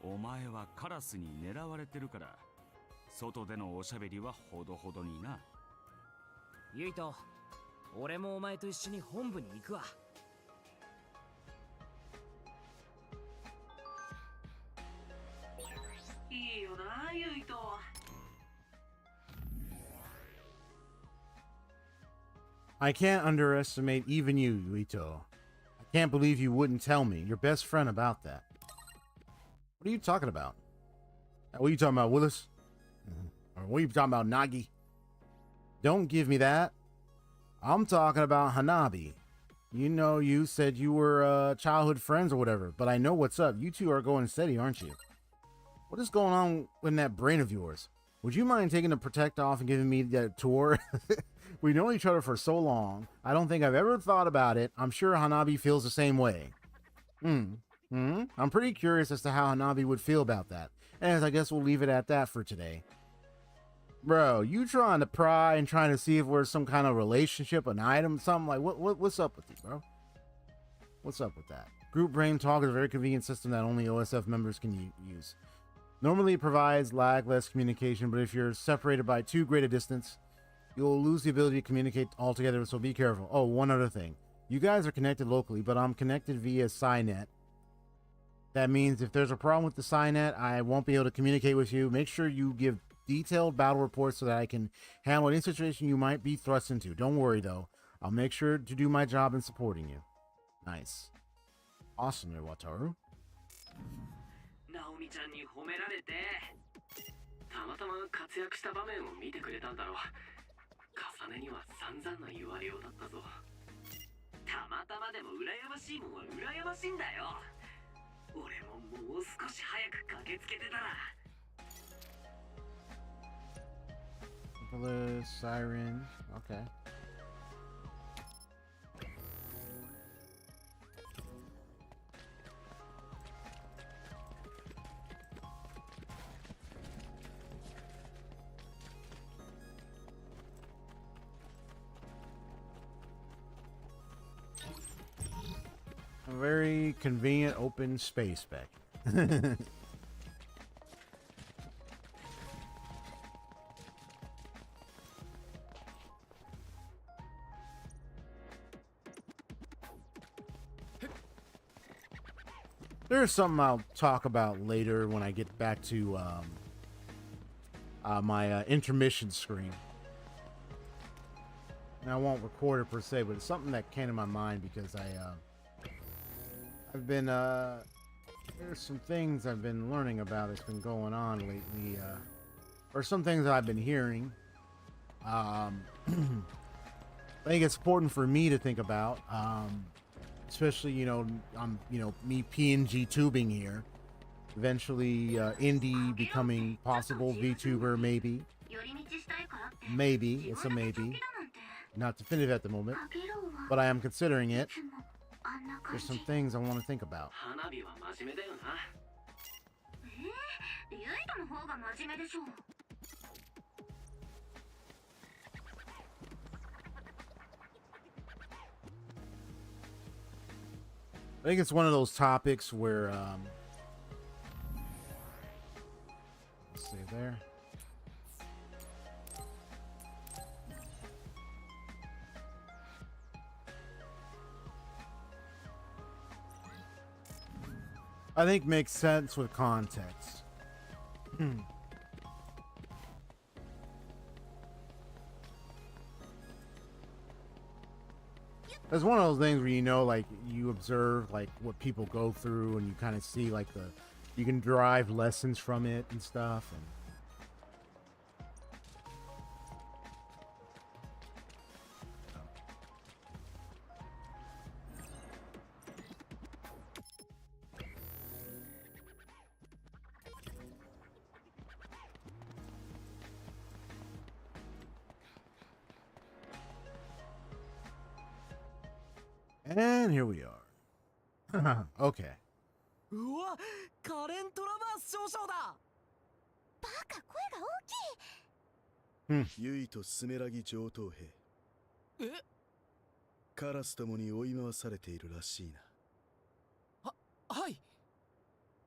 お前はカラスに狙われてるから外でのおしゃべりはほどほどにな。ユイト、俺もお前と一緒に本部に行くわ。いいよな、ユイト。I can't underestimate even you, Yuito. I can't believe you wouldn't tell me, your best friend, about that. What are you talking about? What are you talking about, Willis? Or what are you talking about, Nagi? Don't give me that. I'm talking about Hanabi. You know, you said you were childhood friends or whatever, but I know what's up. You two are going steady, aren't you? What is going on in that brain of yours? Would you mind taking the protect off and giving me that tour? We know each other for so long. I don't think I've ever thought about it. I'm sure Hanabi feels the same way. I'm pretty curious as to how Hanabi would feel about that. And I guess we'll leave it at that for today. Bro, you trying to pry and trying to see if we're some kind of relationship, an item, something like what's up with you, bro? What's up with that? Group Brain Talk is a very convenient system that only OSF members can use. Normally, it provides lagless communication, but if you're separated by too great a distance, you'll lose the ability to communicate altogether, so be careful. Oh, one other thing. You guys are connected locally, but I'm connected via Cynet. That means if there's a problem with the Cynet, I won't be able to communicate with you. Make sure you give detailed battle reports so that I can handle any situation you might be thrust into. Don't worry, though. I'll make sure to do my job in supporting you. Nice. Awesome there, Wataru. ナオミちゃんに褒められてたまたま活躍した場面を見てくれたんだろう。重ねには散々な言われようだったぞ。たまたまでも羨ましいもんは羨ましいんだよ。俺ももう少し早く駆けつけてたら。Siren. Okay. A very convenient open space back. There's something I'll talk about later when I get back to my intermission screen. And I won't record it per se, but it's something that came to my mind because I've been there's some things I've been learning about that's been going on lately, or some things I've been hearing. I think it's important for me to think about, especially me PNG tubing here, eventually indie becoming possible VTuber, maybe it's a maybe, not definitive at the moment, but I am considering it. There's some things I want to think about. I think it's one of those topics where let's see there. I think makes sense with context. It's one of those things where like you observe like what people go through, and you kind of see like you can derive lessons from it and stuff. And And here we are. Okay. うわ、カレントラバース少将だ。バカ、声が大きい。ユイとスメラギ上等兵。カラスともに追い回されているらしいな。はい。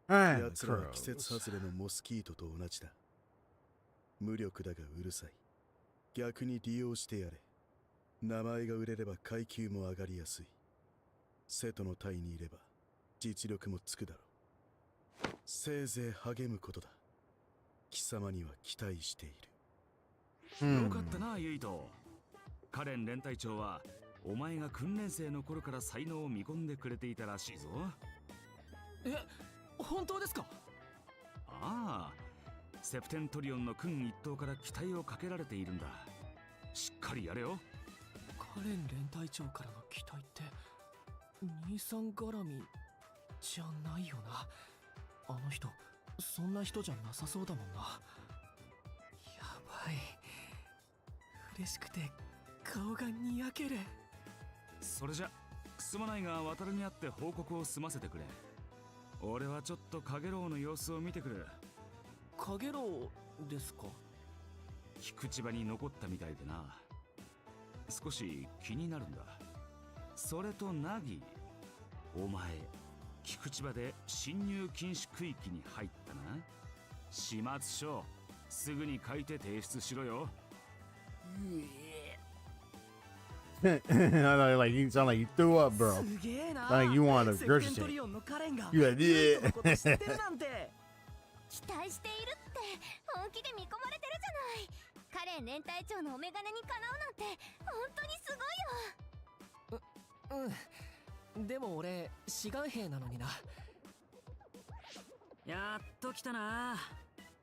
奴らは季節外れのモスキートと同じだ。無力だがうるさい。逆に利用してやれ。名前が売れれば階級も上がりやすい。瀬戸の隊にいれば実力もつくだろう。せいぜい励むことだ。貴様には期待している。よかったな、ユイト。カレン連隊長はお前が訓練生の頃から才能を見込んでくれていたらしいぞ。本当ですか？ああ、セプテントリオンの君一党から期待をかけられているんだ。しっかりやれよ。カレン連隊長からの期待って兄さん絡みじゃないよな。あの人そんな人じゃなさそうだもんな。やばい、嬉しくて顔がにやける。それじゃすまないが渡るに会って報告を済ませてくれ。俺はちょっとカゲロウの様子を見てくる。カゲロウですか？菊池場に残ったみたいでな。少し気になるんだ。それとナギ、お前菊池場で侵入禁止区域に入ったな。始末書すぐに書いて提出しろよ。Like you sound like you threw up, bro. すげえな。 Like you want to セプテント regurgitate. リオンのカレンが You like, ユイトのこと知ってるなんて。期待しているって本気で見込まれてるじゃない。カレン連隊長のお眼鏡にかなうなんて本当にすごいよ。でも俺志願兵なのにな。やっと来たな。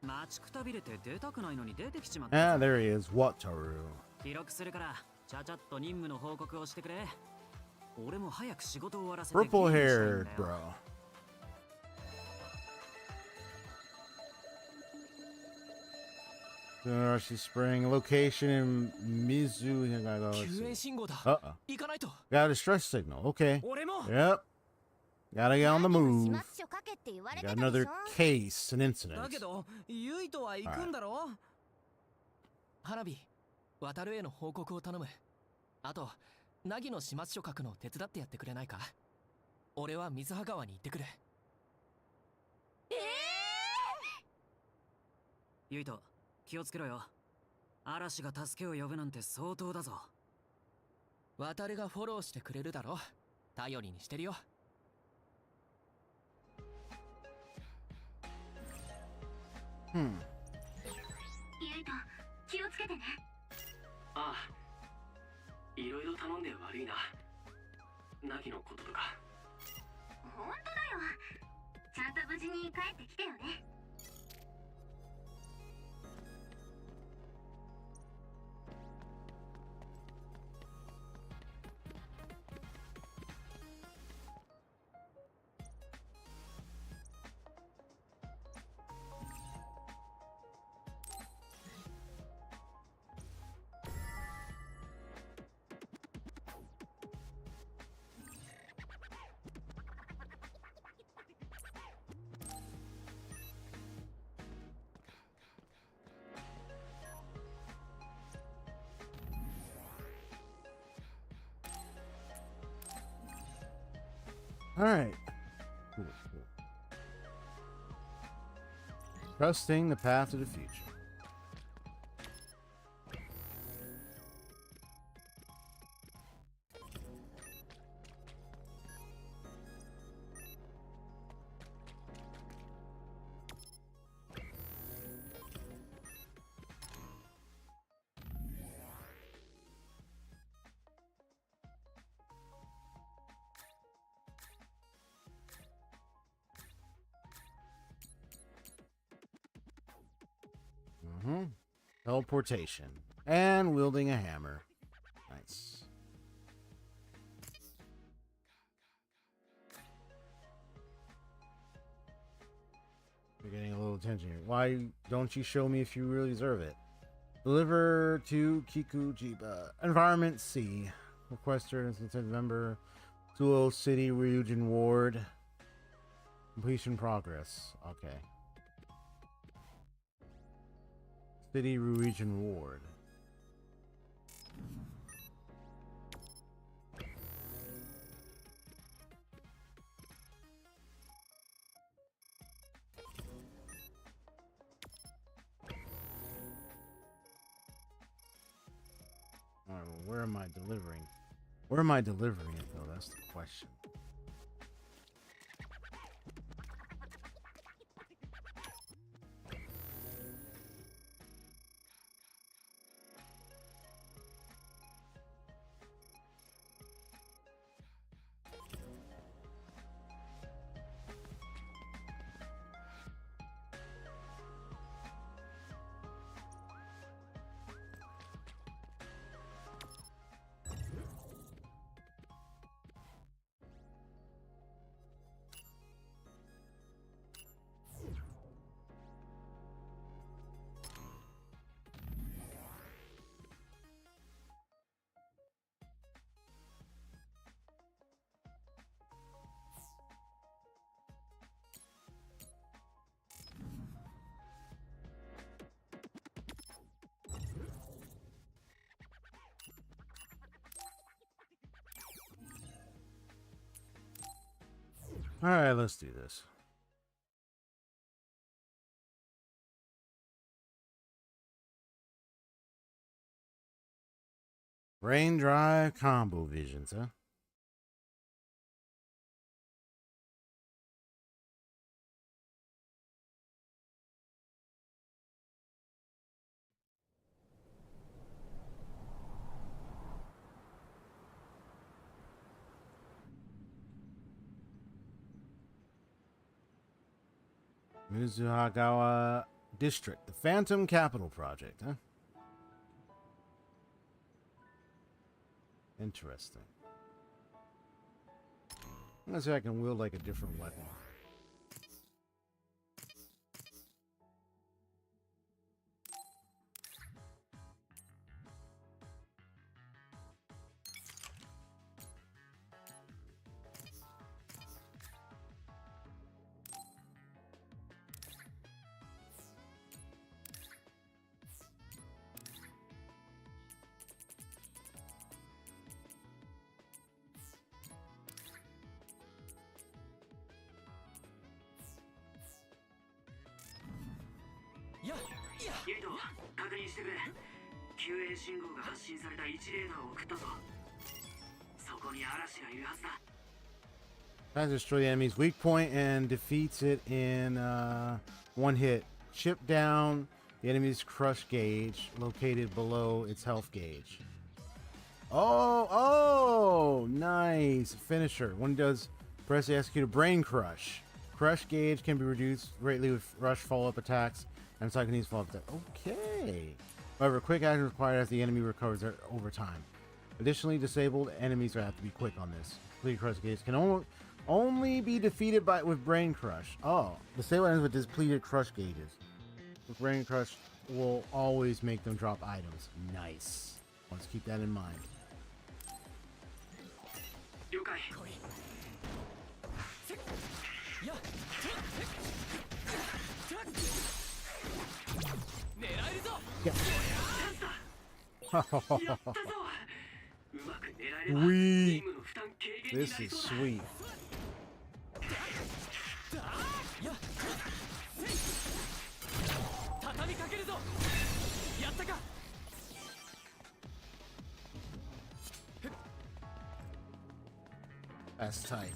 待ちくたびれて出たくないのに出てきちまった。 Ah, there he is. Wataru. 記録するからちゃちゃっと任務の報告をしてくれ。俺も早く仕事を終わらせて Purple ゲームしたいん haired, だよ。 bro. Rush Spring location in Mizu. 救援信号だ。 Uh-oh. 行かないと。 Got a distress signal. Okay. 俺も。 Yep. Gotta get on the 始 move. 末書書けって言われて Got たで another しょ。 case, an incident. だけどユイトは行くんだろ。花火、渡るへの報告を頼む。あと、ナギの始末書書くの手伝ってやってくれないか。俺は水葉川に行ってくる。ユイト、気をつけろよ。嵐が助けを呼ぶなんて相当だぞ。渡るがフォローしてくれるだろ。頼りにしてるよ。ユイト、気をつけてね。ああ、いろいろ頼んで悪いな。ナギのこととか。本当だよ。ちゃんと無事に帰ってきてよね。All right. Cool, cool. Trusting the path to the future. Teleportation. And wielding a hammer. Nice. You're getting a little attention here. Why don't you show me if you really deserve it? Deliver to Kikujiba. Environment C. Requester and incentive member. Tuo City Region Ward. Completion progress. Okay. City Region Ward. Alright, well, where am I delivering? Where am I delivering it though? That's the question. All right, let's do this. Brain drive combo visions, huh? Mizuhagawa District, the Phantom Capital Project, huh? Interesting. Let's see if I can wield like a different weapon. Yeah. ユイト、確認してくれ。救援信号が発信された1レーダーを送ったぞ。そこに嵐がいるはずだ。Tries to destroy the enemy's weak point and defeats it in one hit. Chip down the enemy's crush gauge located below its health gauge. Oh, nice. Finisher. One does press the execute a brain crush. Crush gauge can be reduced greatly with rush follow-up attacks and psychone's follow-up attack. Okay. However, quick action required as the enemy recovers over time. Additionally, disabled enemies have to be quick on this. Complete crush gauge can only be defeated with brain crush. Oh, disabled enemies with depleted crush gauges. With brain crush will always make them drop items. Nice. Let's keep that in mind. 了解。狙えるぞ。Sweet. This is sweet. That's tight.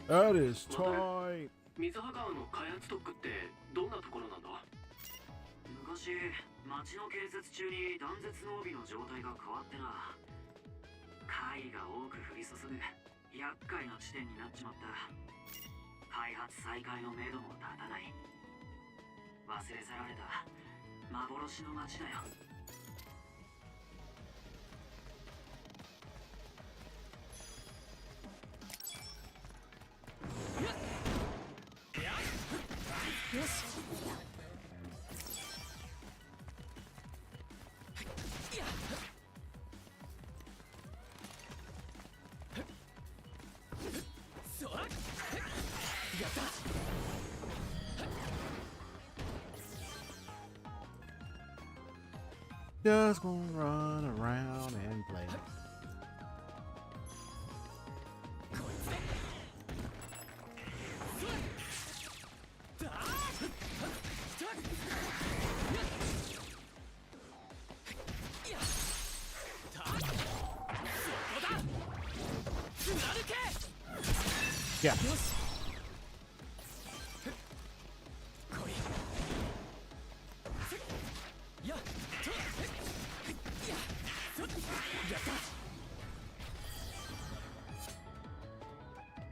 That is tight. 水葉川の開発特区ってどんなところなんだ？昔、町の建設中に断絶の帯の状態が変わってな。怪異が多く降り注ぐ厄介な地点になっちまった。開発再開のめども立たない。忘れ去られた幻の町だよ。よし。Just gonna run around and play. Yeah.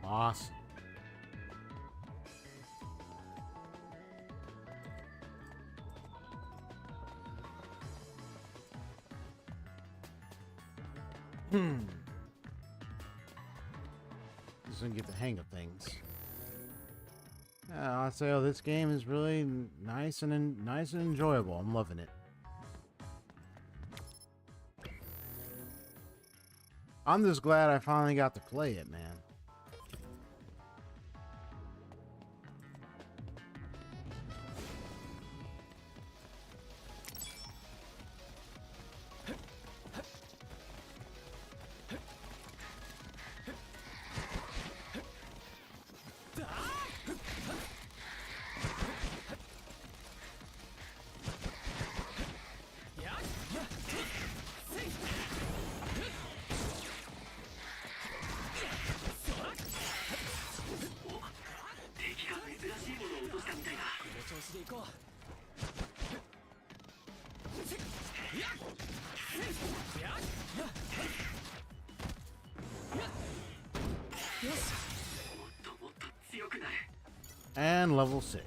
Awesome. Just gonna get the hang of things. Yeah, I'll say, this game is really nice and enjoyable. I'm loving it. I'm just glad I finally got to play it, man. And level 6.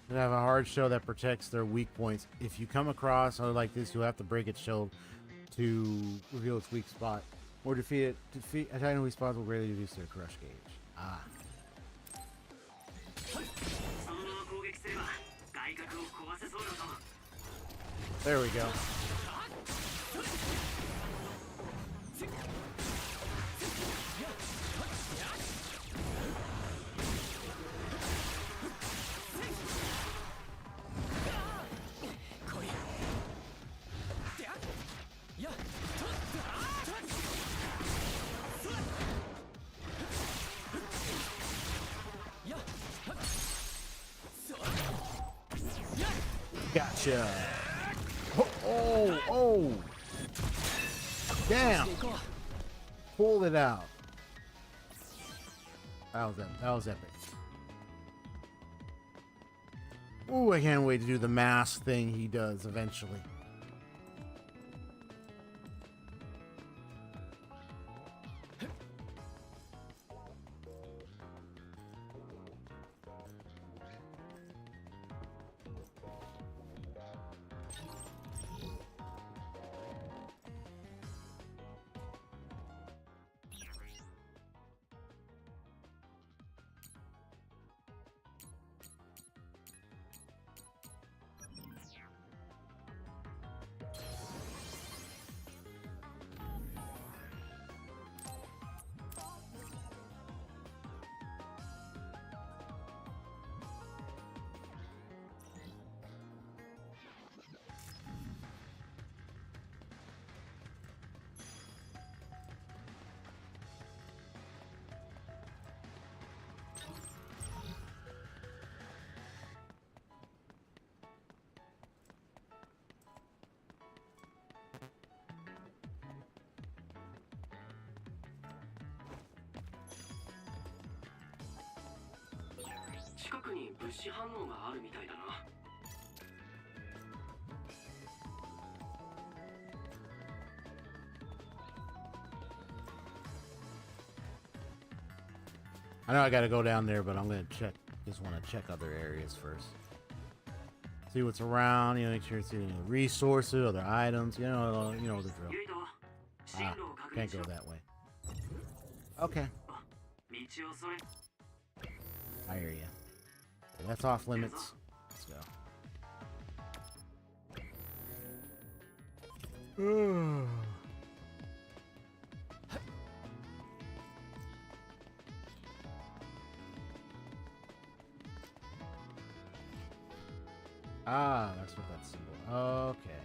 They have a hard shell that protects their weak points. If you come across something like this, you'll have to break its shell to reveal its weak spot. Or defeat attacking weak spots will greatly reduce their crush gauge. Ah. There we go. Gotcha. Oh. Damn. Pulled it out. That was epic. Ooh, I can't wait to do the mask thing he does eventually. I know I gotta go down there, but I'm gonna check. Just want to check other areas first. See what's around. Make sure it's any resources, other items. You know the drill. Ah, can't go that way. Okay. I hear you. That's off limits. Let's go. Ah, that's what that symbol. Okay.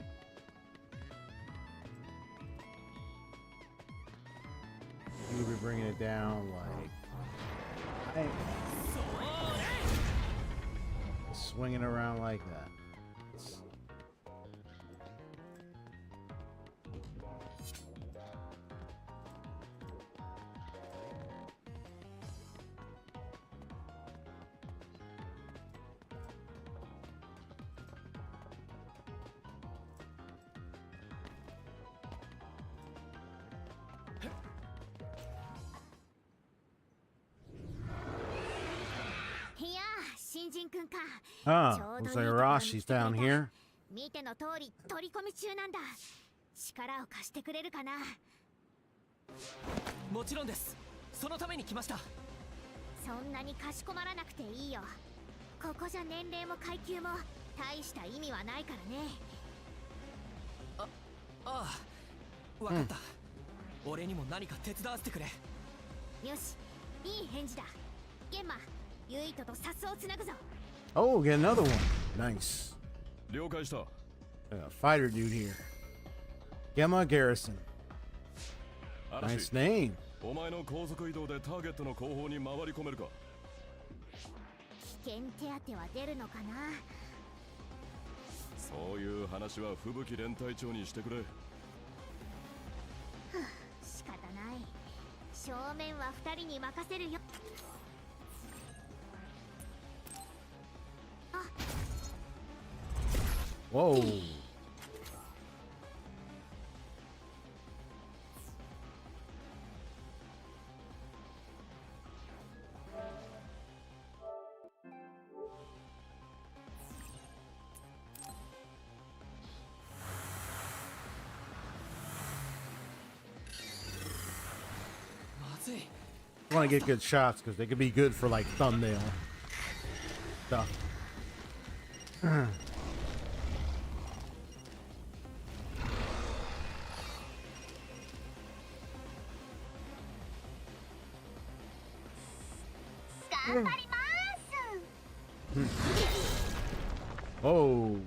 We'll be bringing it down like swinging around like that. Ah, looks like Arashi's down here. 見ての通り取り込み中なんだ。力を貸してくれるかな。もちろんです。そのために来ました。そんなにかしこまらなくていいよ。ここじゃ年齢も階級も大した意味はないからね。ああ、わかった。俺にも何か手伝わせてくれ。よし、いい返事だ。ゲンマ、ユイトとサスをつなぐぞ。Oh, get another one. Nice. 了解した。Fighter dude here. Gemma Garrison. Nice name. お前の高速移動でターゲットの後方に回り込めるか。危険手当は出るのかな。そういう話は吹雪連隊長にしてくれ。仕方ない。正面は2人に任せるよ。あ、Whoa. I want to get good shots because they could be good for like thumbnail stuff. Oh.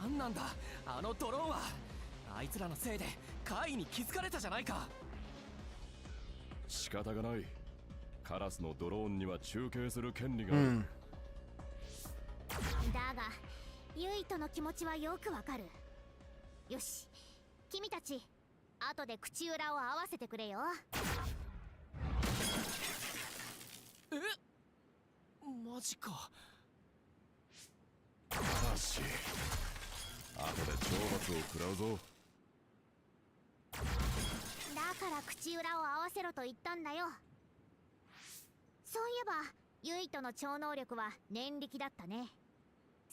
なんなんだあのドローンは。あいつらのせいで怪異に気づかれたじゃないか。仕方がない。カラスのドローンには中継する権利がある。だがユイとの気持ちはよくわかる。よし、君たち後で口裏を合わせてくれよ。え、マジか。よし、後で懲罰を食らうぞ。だから口裏を合わせろと言ったんだよ。そういえばユイとの超能力は念力だったね。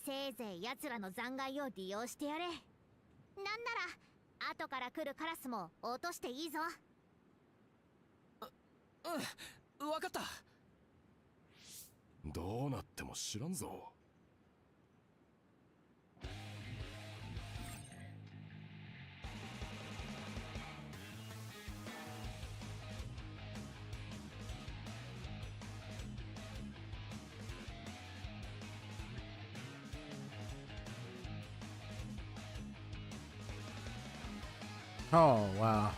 せいぜい奴らの残骸を利用してやれ。なんなら後から来るカラスも落としていいぞ。うん、わかった。どうなっても知らんぞ。Oh, wow.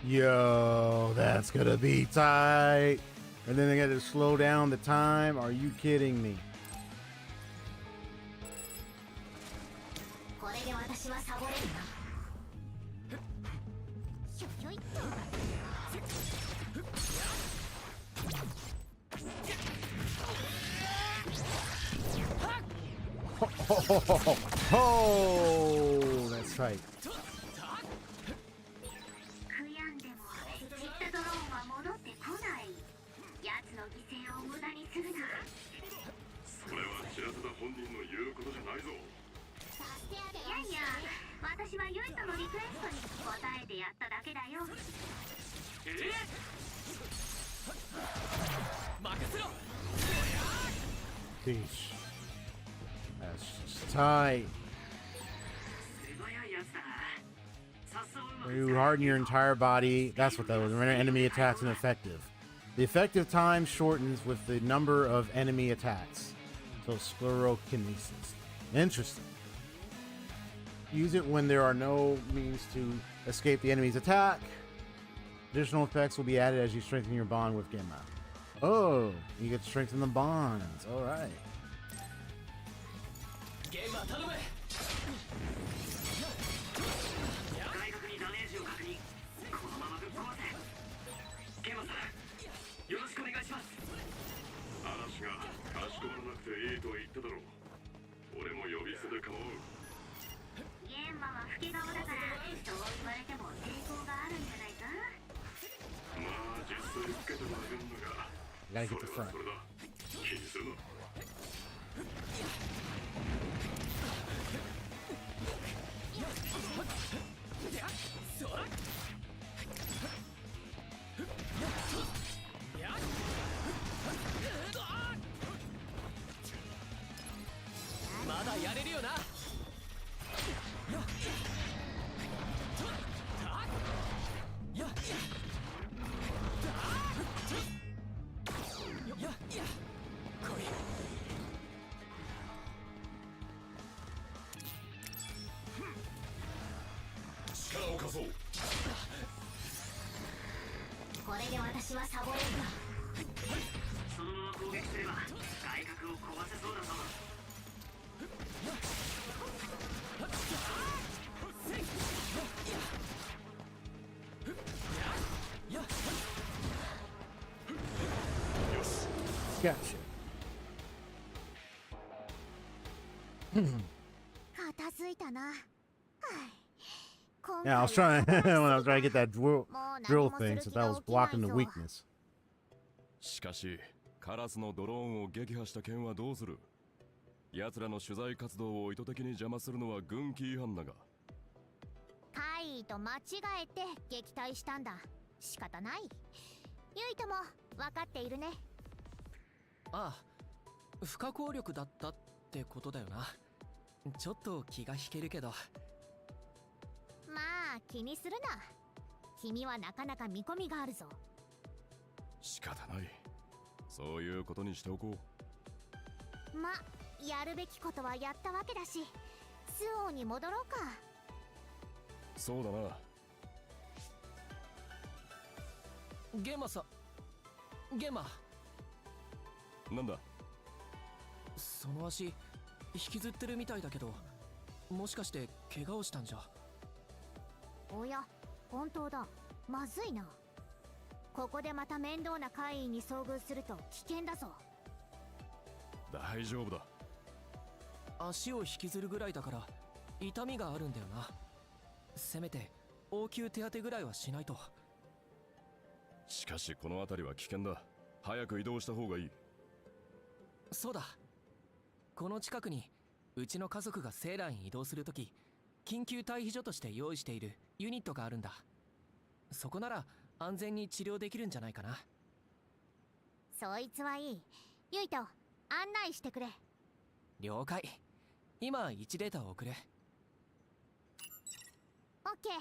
Yo, that's gonna be tight. And then they got to slow down the time. Are you kidding me? Oh, that's tight. 悔やんでも散ったドローンは戻ってこない。奴の犠牲を無駄にするな。それは知らせた本人の言うことじゃないぞ。いやいや、私はユイとのリクエストに応えてやっただけだよ。任せろ。 Sheesh. That's just tight. You harden your entire body. That's what that was. Render enemy attacks ineffective. The effective time shortens with the number of enemy attacks. So sclerokinesis. Interesting. Use it when there are no means to escape the enemy's attack. Additional effects will be added as you strengthen your bond with Gemma. Oh, you get to strengthen the bonds. All right. Gotta get the front. Gotcha. 片付いたな。はい。 Yeah, I was trying when I was trying to get that drill thing, so that was blocking the weakness. しかしカラスのドローンを撃破した件はどうする？奴らの取材活動を意図的に邪魔するのは軍規違反だが。怪異と間違えて撃退したんだ。仕方ない。ユイとも分かっているね。ああ、不可抗力だったってことだよな。ちょっと気が引けるけど。まあ気にするな。君はなかなか見込みがあるぞ。仕方ない。そういうことにしておこう。ま、やるべきことはやったわけだし、スオーに戻ろうか。そうだな。ゲンマさ、ゲンマ。なんだ？その足引きずってるみたいだけど、もしかして怪我をしたんじゃ？おや、本当だ。まずいな。ここでまた面倒な怪異に遭遇すると危険だぞ。大丈夫だ。足を引きずるぐらいだから痛みがあるんだよな。せめて応急手当てぐらいはしないと。しかしこの辺りは危険だ。早く移動した方がいい。そうだ。この近くにうちの家族がセーラーに移動するとき緊急退避所として用意しているユニットがあるんだ。そこなら安全に治療できるんじゃないかな。そいつはいい。ユイと案内してくれ。了解。今1データを送る。オッケー。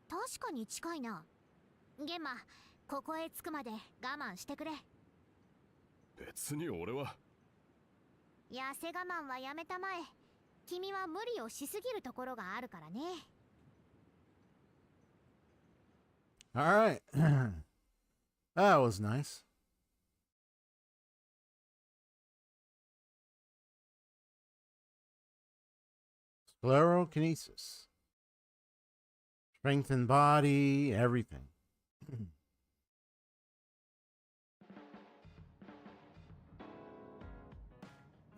確かに近いな。ゲンマ、ここへ着くまで我慢してくれ。別に俺は。痩せ我慢はやめたまえ。君は無理をしすぎるところがあるからね。All right. That was nice. Sclerokinesis. Strengthen body, everything.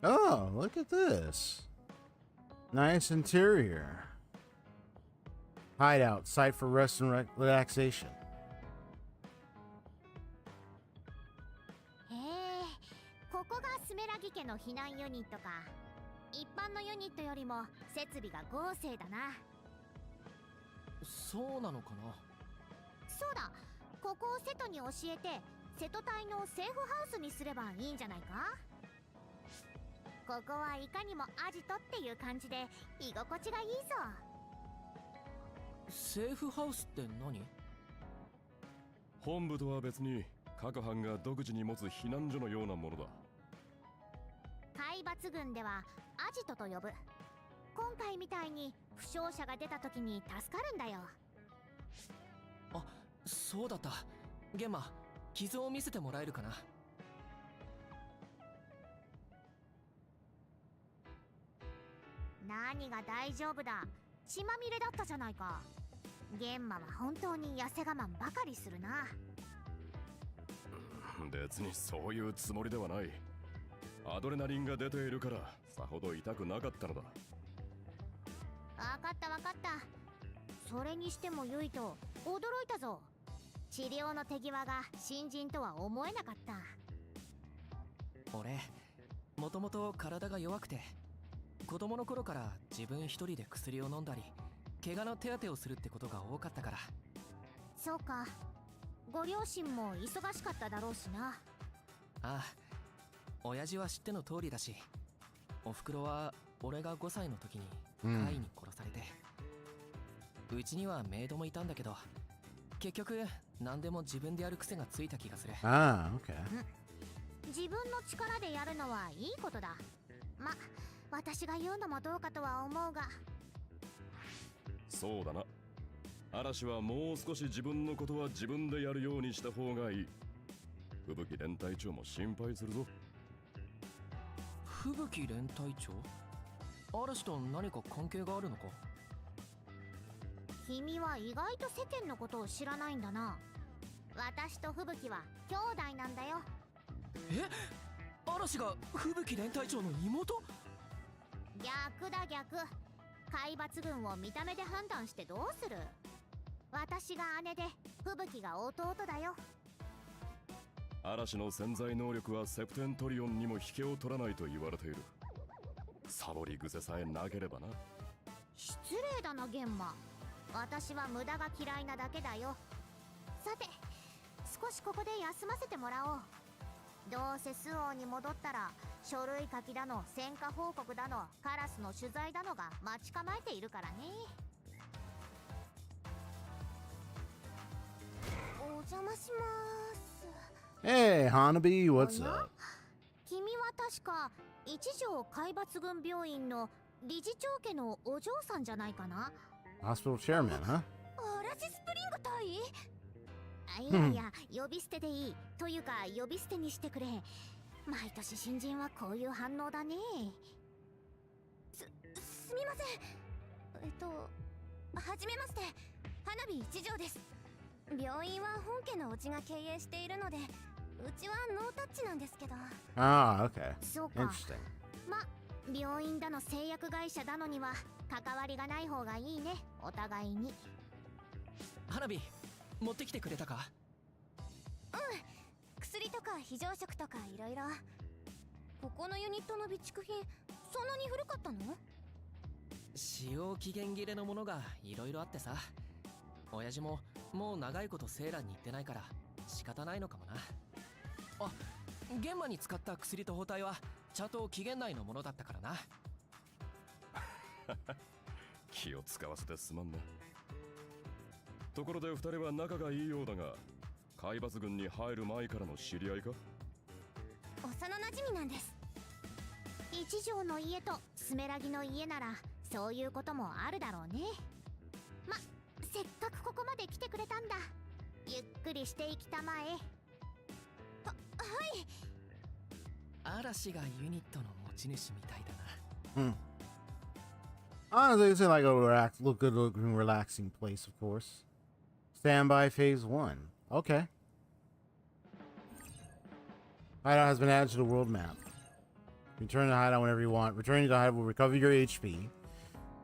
Oh, look at this. Nice interior. Hideout, site for rest and relaxation. へえ、ここがスメラギ家の避難ユニットか。一般のユニットよりも設備が豪勢だな。そうなのかな。そうだ、ここを瀬戸に教えて瀬戸隊のセーフハウスにすればいいんじゃないか。ここはいかにもアジトっていう感じで居心地がいいぞ。セーフハウスって何？本部とは別に各班が独自に持つ避難所のようなものだ。海抜軍ではアジトと呼ぶ。今回みたいに負傷者が出た時に助かるんだよ。あ、そうだった。ゲンマ、傷を見せてもらえるかな。何が大丈夫だ。血まみれだったじゃないか。ゲンマは本当に痩せ我慢ばかりするな。別にそういうつもりではない。アドレナリンが出ているからさほど痛くなかったのだ。わかったわかった。それにしてもユイと驚いたぞ。治療の手際が新人とは思えなかった。俺もともと体が弱くて、子供の頃から自分一人で薬を飲んだり怪我の手当てをするってことが多かったから。そうか。ご両親も忙しかっただろうしな。ああ、親父は知っての通りだし、おふくろは俺が5歳の時に怪異に殺されて、うちにはメイドもいたんだけど、結局何でも自分でやる癖がついた気がする。Ah, okay. 自分の力でやるのはいいことだ。ま、私が言うのもどうかとは思うが。そうだな。嵐はもう少し自分のことは自分でやるようにした方がいい。吹雪連隊長も心配するぞ。吹雪連隊長？嵐と何か関係があるのか？君は意外と世間のことを知らないんだな。私と吹雪は兄弟なんだよ。え、嵐が吹雪連隊長の妹？逆だ逆。海抜軍を見た目で判断してどうする？私が姉で吹雪が弟だよ。嵐の潜在能力はセプテントリオンにも引けを取らないと言われている。サボり癖さえなければな。失礼だな玄馬。私は無駄が嫌いなだけだよ。さて少しここで休ませてもらおう。どうせスオーに戻ったら書類書きだの戦果報告だのカラスの取材だのが待ち構えているからね。お邪魔します。 Hey, Hanabi, what's up? 君は確か一条海抜軍病院の理事長家のお嬢さんじゃないかな。 Hospital chairman, huh? アラシスプリング隊？いやいや、呼び捨てでいい。というか呼び捨てにしてくれ。毎年新人はこういう反応だね。すみません。はじめまして、花火一条です。病院は本家のお家が経営しているので、うちはノータッチなんですけど。Ah, okay. そうか。 Interesting. ま、病院だの製薬会社だのには関わりがない方がいいね、お互いに。花火持ってきてくれたか？うん、薬とか非常食とかいろいろ。ここのユニットの備蓄品そんなに古かったの？使用期限切れのものがいろいろあってさ。親父ももう長いことセーラーに行ってないから仕方ないのかもな。あ、現場に使った薬と包帯はちゃんと期限内のものだったからな。気を使わせてすまんな。ところで二人は仲がいいようだが、海抜軍に入る前からの知り合いか？幼馴染なんです。一条の家とスメラギの家ならそういうこともあるだろうね。ま、せっかくここまで来てくれたんだ。ゆっくりしていきたまえ。はい。嵐がユニットの持ち主みたいだな。Hmm. Honestly, it's like a good looking, relaxing place, of course. Standby phase 1. Okay. Hideout has been added to the world map. Return to the hideout whenever you want. Returning to the hideout will recover your HP.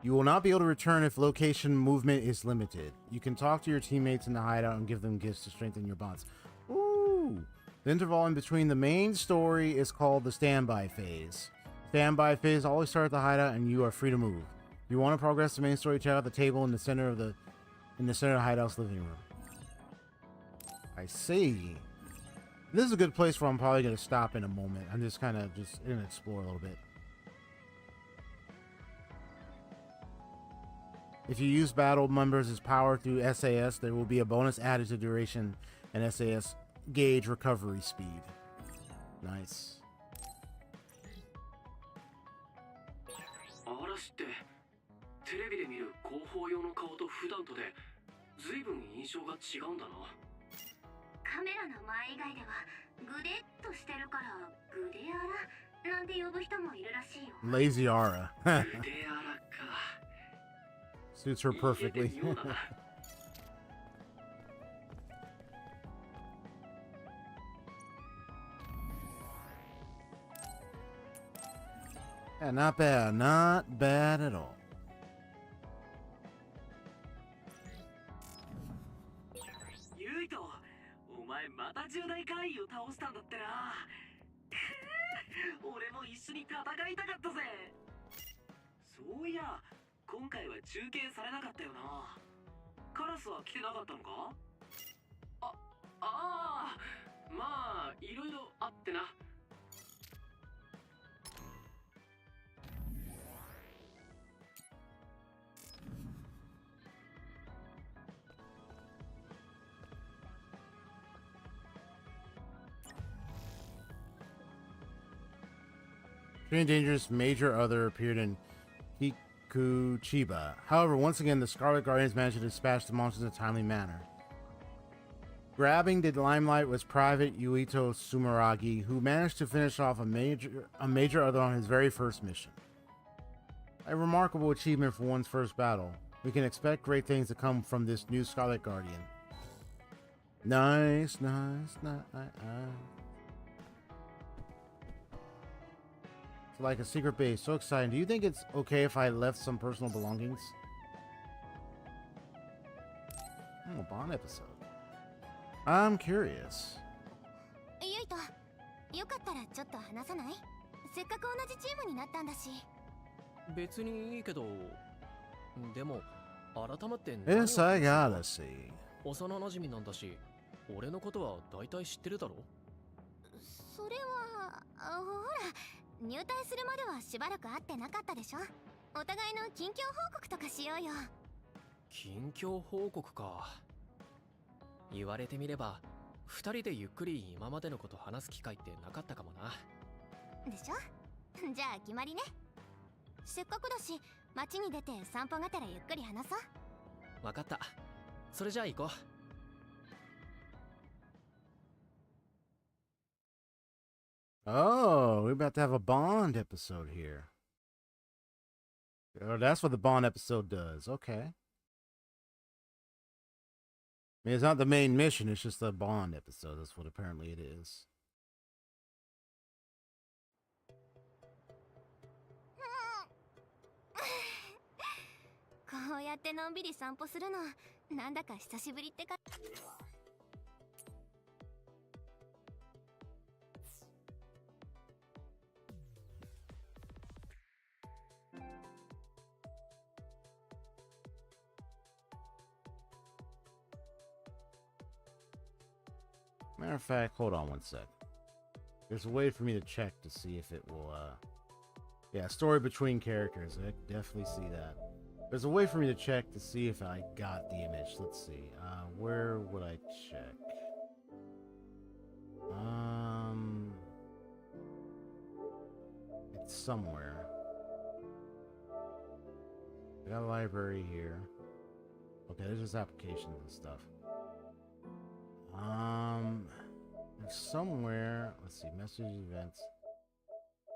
You will not be able to return if location movement is limited. You can talk to your teammates in the hideout and give them gifts to strengthen your bonds. Ooh! The interval in between the main story is called the standby phase. Standby phase always starts at the hideout and you are free to move. If you want to progress the main story, check out the table in the center of the hideout's living room. I see. This is a good place where I'm probably going to stop in a moment. I'm just kind of going to explore a little bit. If you use battle members as power through SAS, there will be a bonus added to duration and SAS gauge recovery speed. Nice. 嵐ってテレビで見る広報用の顔と普段とで随分印象が違うんだな。カメラの前以外ではグデッとしてるからグデアラなんて呼ぶ人もいるらしいよ。 Lazy Aura. グデアラか。 Suits her perfectly. Yeah, not bad. Not bad at all. ユイト、お前また重大怪異を倒したんだってな。俺も一緒に戦いたかったぜ。そういや、今回は中継されなかったよな。カラスは来てなかったのか？まあいろいろあってな。Extremely dangerous major other appeared in Hikuchiba. However, once again, the Scarlet Guardians managed to dispatch the monsters in a timely manner. Grabbing the limelight was Private Yuito Sumeragi, who managed to finish off a major other on his very first mission. A remarkable achievement for one's first battle. We can expect great things to come from this new Scarlet Guardian. Nice. like a secret base. So exciting. Do you think it's okay if I left some personal belongings? Oh, Bond episode. I'm curious. ユイト、よかったらちょっと話さない？せっかく同じチームになったんだし。別にいいけど、でも改まって何を Yes, I gotta see. 幼馴染なんだし、俺のことは大体知ってるだろ？それは、ほら、入隊するまではしばらく会ってなかったでしょ。お互いの近況報告とかしようよ。近況報告か。言われてみれば、二人でゆっくり今までのこと話す機会ってなかったかもな。でしょ？じゃあ決まりね。せっかくだし、街に出て散歩がてらゆっくり話そう。わかった。それじゃあ行こう。Oh, we're about to have a Bond episode here. Oh, that's what the Bond episode does. Okay. I mean, it's not the main mission, it's just the Bond episode. That's what apparently it is. こうやってのんびり散歩するの、なんだか久しぶりってか。Matter of fact, hold on one sec. There's a way for me to check to see if it will, yeah, story between characters. I can definitely see that. There's a way for me to check to see if I got the image. Let's see. Where would I check? It's somewhere. I got a library here. Okay, there's just applications and stuff. There's somewhere. Let's see. Message events.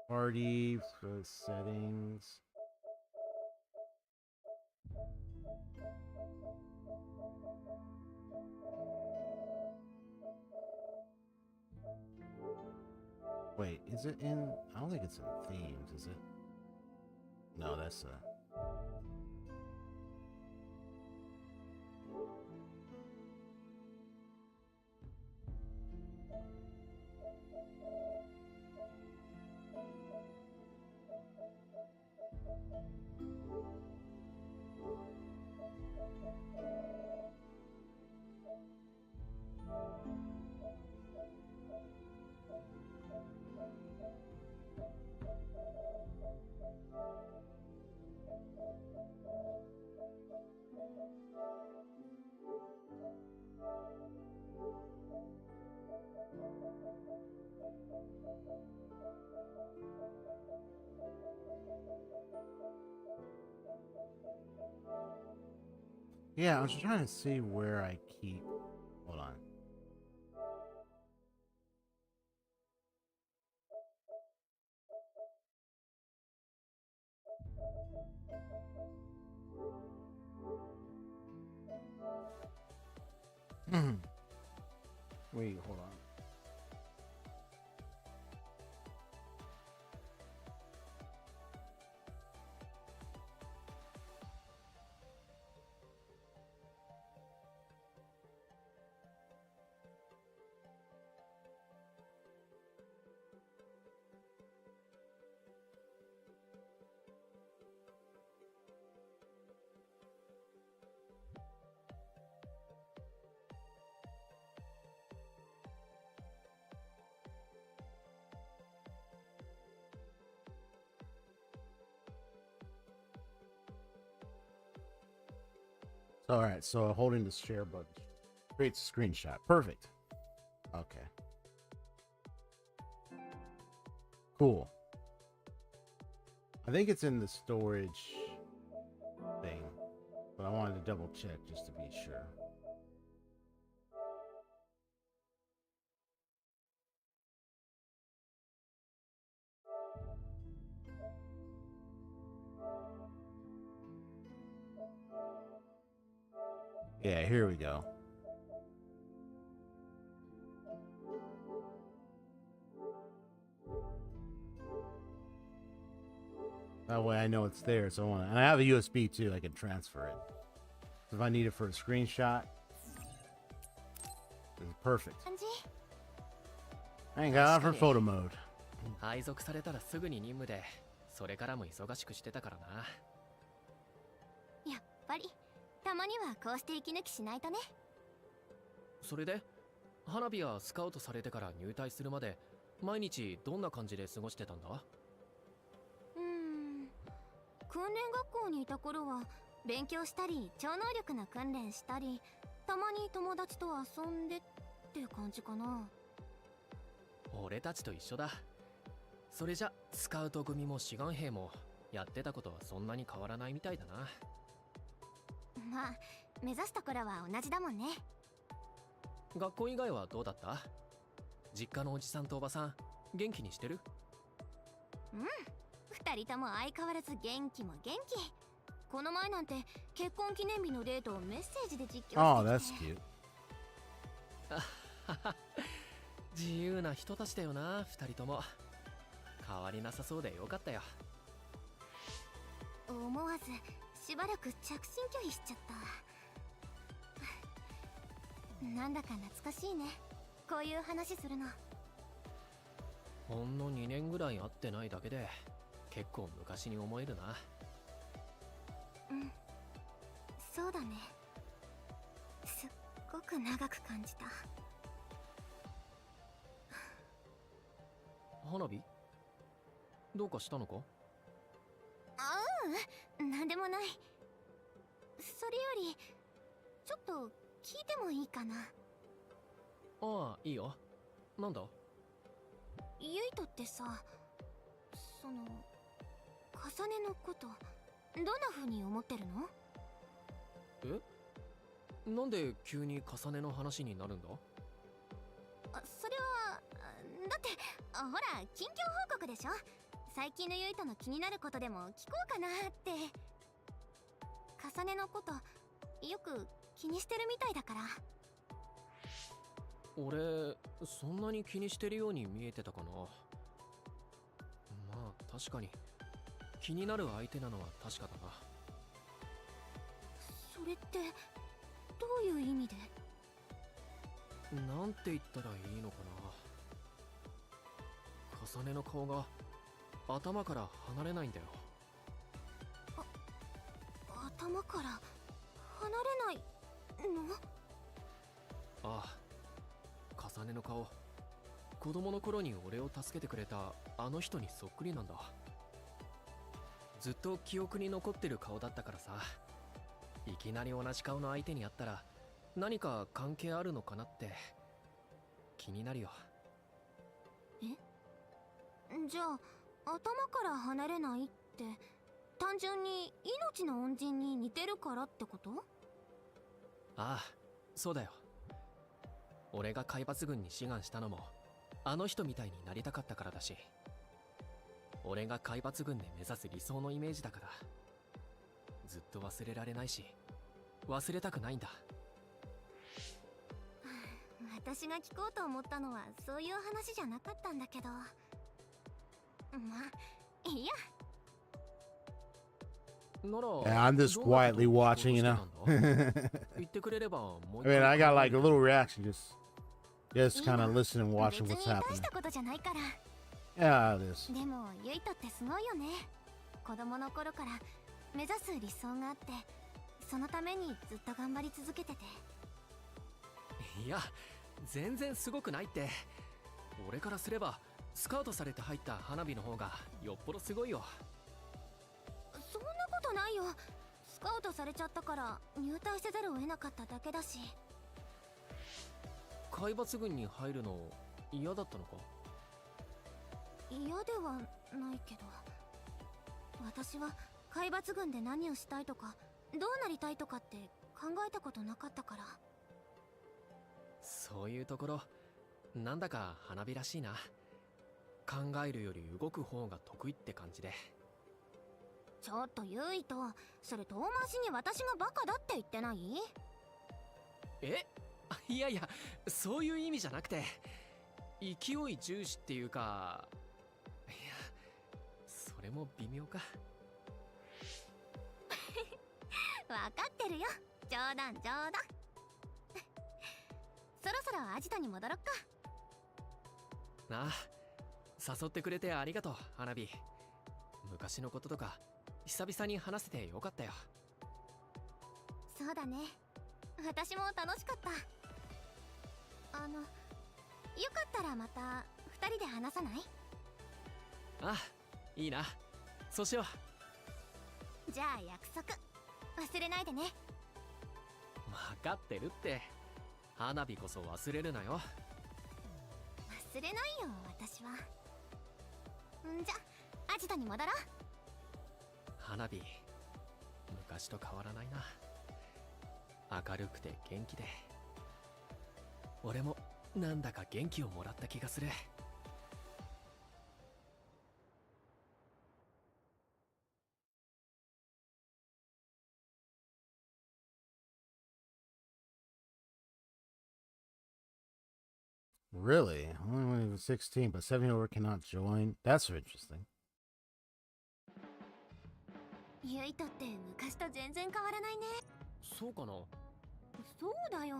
Party settings. Wait, is it in? I don't think it's in themes, is it? No, that's yeah, I was trying to see where I keep. Hold on. Wait, hold on. All right, so holding the share button creates a screenshot. Perfect. Okay. Cool. I think it's in the storage thing, but I wanted to double check just to be sure. Yeah, here we go. That way I know it's there. So and I have a USB too. I can transfer it. So if I need it for a screenshot, it's perfect. I ain't got it for photo mode. 配属されたらすぐに任務で、それからも忙しくしてたからな。やっぱりたまにはこうして息抜きしないとね。それで花火はスカウトされてから入隊するまで毎日どんな感じで過ごしてたんだ？訓練学校にいた頃は勉強したり超能力の訓練したり、たまに友達と遊んでって感じかな。俺たちと一緒だ。それじゃスカウト組も志願兵もやってたことはそんなに変わらないみたいだな。まあ目指すところは同じだもんね。学校以外はどうだった？実家のおじさんとおばさん元気にしてる？うん、二人とも相変わらず元気も元気。この前なんて結婚記念日のデートをメッセージで実況してきて。Oh, that's cute. 自由な人たちだよな、二人とも。変わりなさそうでよかったよ。思わずしばらく着信拒否しちゃった。なんだか懐かしいね、こういう話するの。ほんの2年ぐらい会ってないだけで結構昔に思えるな。うん、そうだね。すっごく長く感じた。花火？どうかしたのか？ああ、なんでもない。それよりちょっと聞いてもいいかな。ああ、いいよ。なんだ？ユイトってさ、その重ねのことどんな風に思ってるの？え？なんで急に重ねの話になるんだ？それはだってほら近況報告でしょ。最近のユイトの気になることでも聞こうかなって。重ねのことよく気にしてるみたいだから。俺そんなに気にしてるように見えてたかな。まあ確かに気になる相手なのは確かだな。それってどういう意味で？なんて言ったらいいのかな。重ねの顔が頭から離れないんだよ。頭から離れないの？ああ、重ねの顔、子供の頃に俺を助けてくれたあの人にそっくりなんだ。ずっと記憶に残ってる顔だったからさ、いきなり同じ顔の相手に会ったら何か関係あるのかなって気になるよ。え？じゃあ頭から離れないって単純に命の恩人に似てるからってこと？ああ、そうだよ。俺が海抜軍に志願したのもあの人みたいになりたかったからだし、俺が海抜軍で目指す理想のイメージだからずっと忘れられないし忘れたくないんだ。私が聞こうと思ったのはそういう話じゃなかったんだけど、まあいいや。Yeah, I'm just quietly watching, you know. I 言ってくれればもう mean, I got like a little reaction, just kind of listening and watching what's 別に大 happening. したことじゃないから。 Yeah, it is. でもユイトってすごいよね。子供の頃から目指す理想があって、そのためにずっと頑張り続けてて。いや、全然すごくないって。俺からすればスカウトされて入った花火の方がよっぽどすごいよ。そんなことないよ。スカウトされちゃったから入隊せざるを得なかっただけだし。海抜軍に入るの嫌だったのか？嫌ではないけど、私は海抜軍で何をしたいとかどうなりたいとかって考えたことなかったから。そういうところなんだか花火らしいな。考えるより動く方が得意って感じで。ちょっとユイト、それ遠回しに私がバカだって言ってない？え？いやいや、そういう意味じゃなくて、勢い重視っていうか、いや、それも微妙か。わかってるよ。冗談冗談。そろそろアジトに戻ろっか。ああ、誘ってくれてありがとう、花火。昔のこととか久々に話せてよかったよ。そうだね。私も楽しかった。よかったらまた2人で話さない？ああ、いいな。そうしよう。じゃあ約束忘れないでね。分かってるって。花火こそ忘れるなよ。忘れないよ、私は。んじゃ、アジトに戻ろう。花火、昔と変わらないな。明るくて元気で。俺もなんだか元気をもらった気がする。Really? Only when he was 16, but 7-year-old cannot join? That's interesting. ユイトって昔と全然変わらないね。そうかな。そうだよ。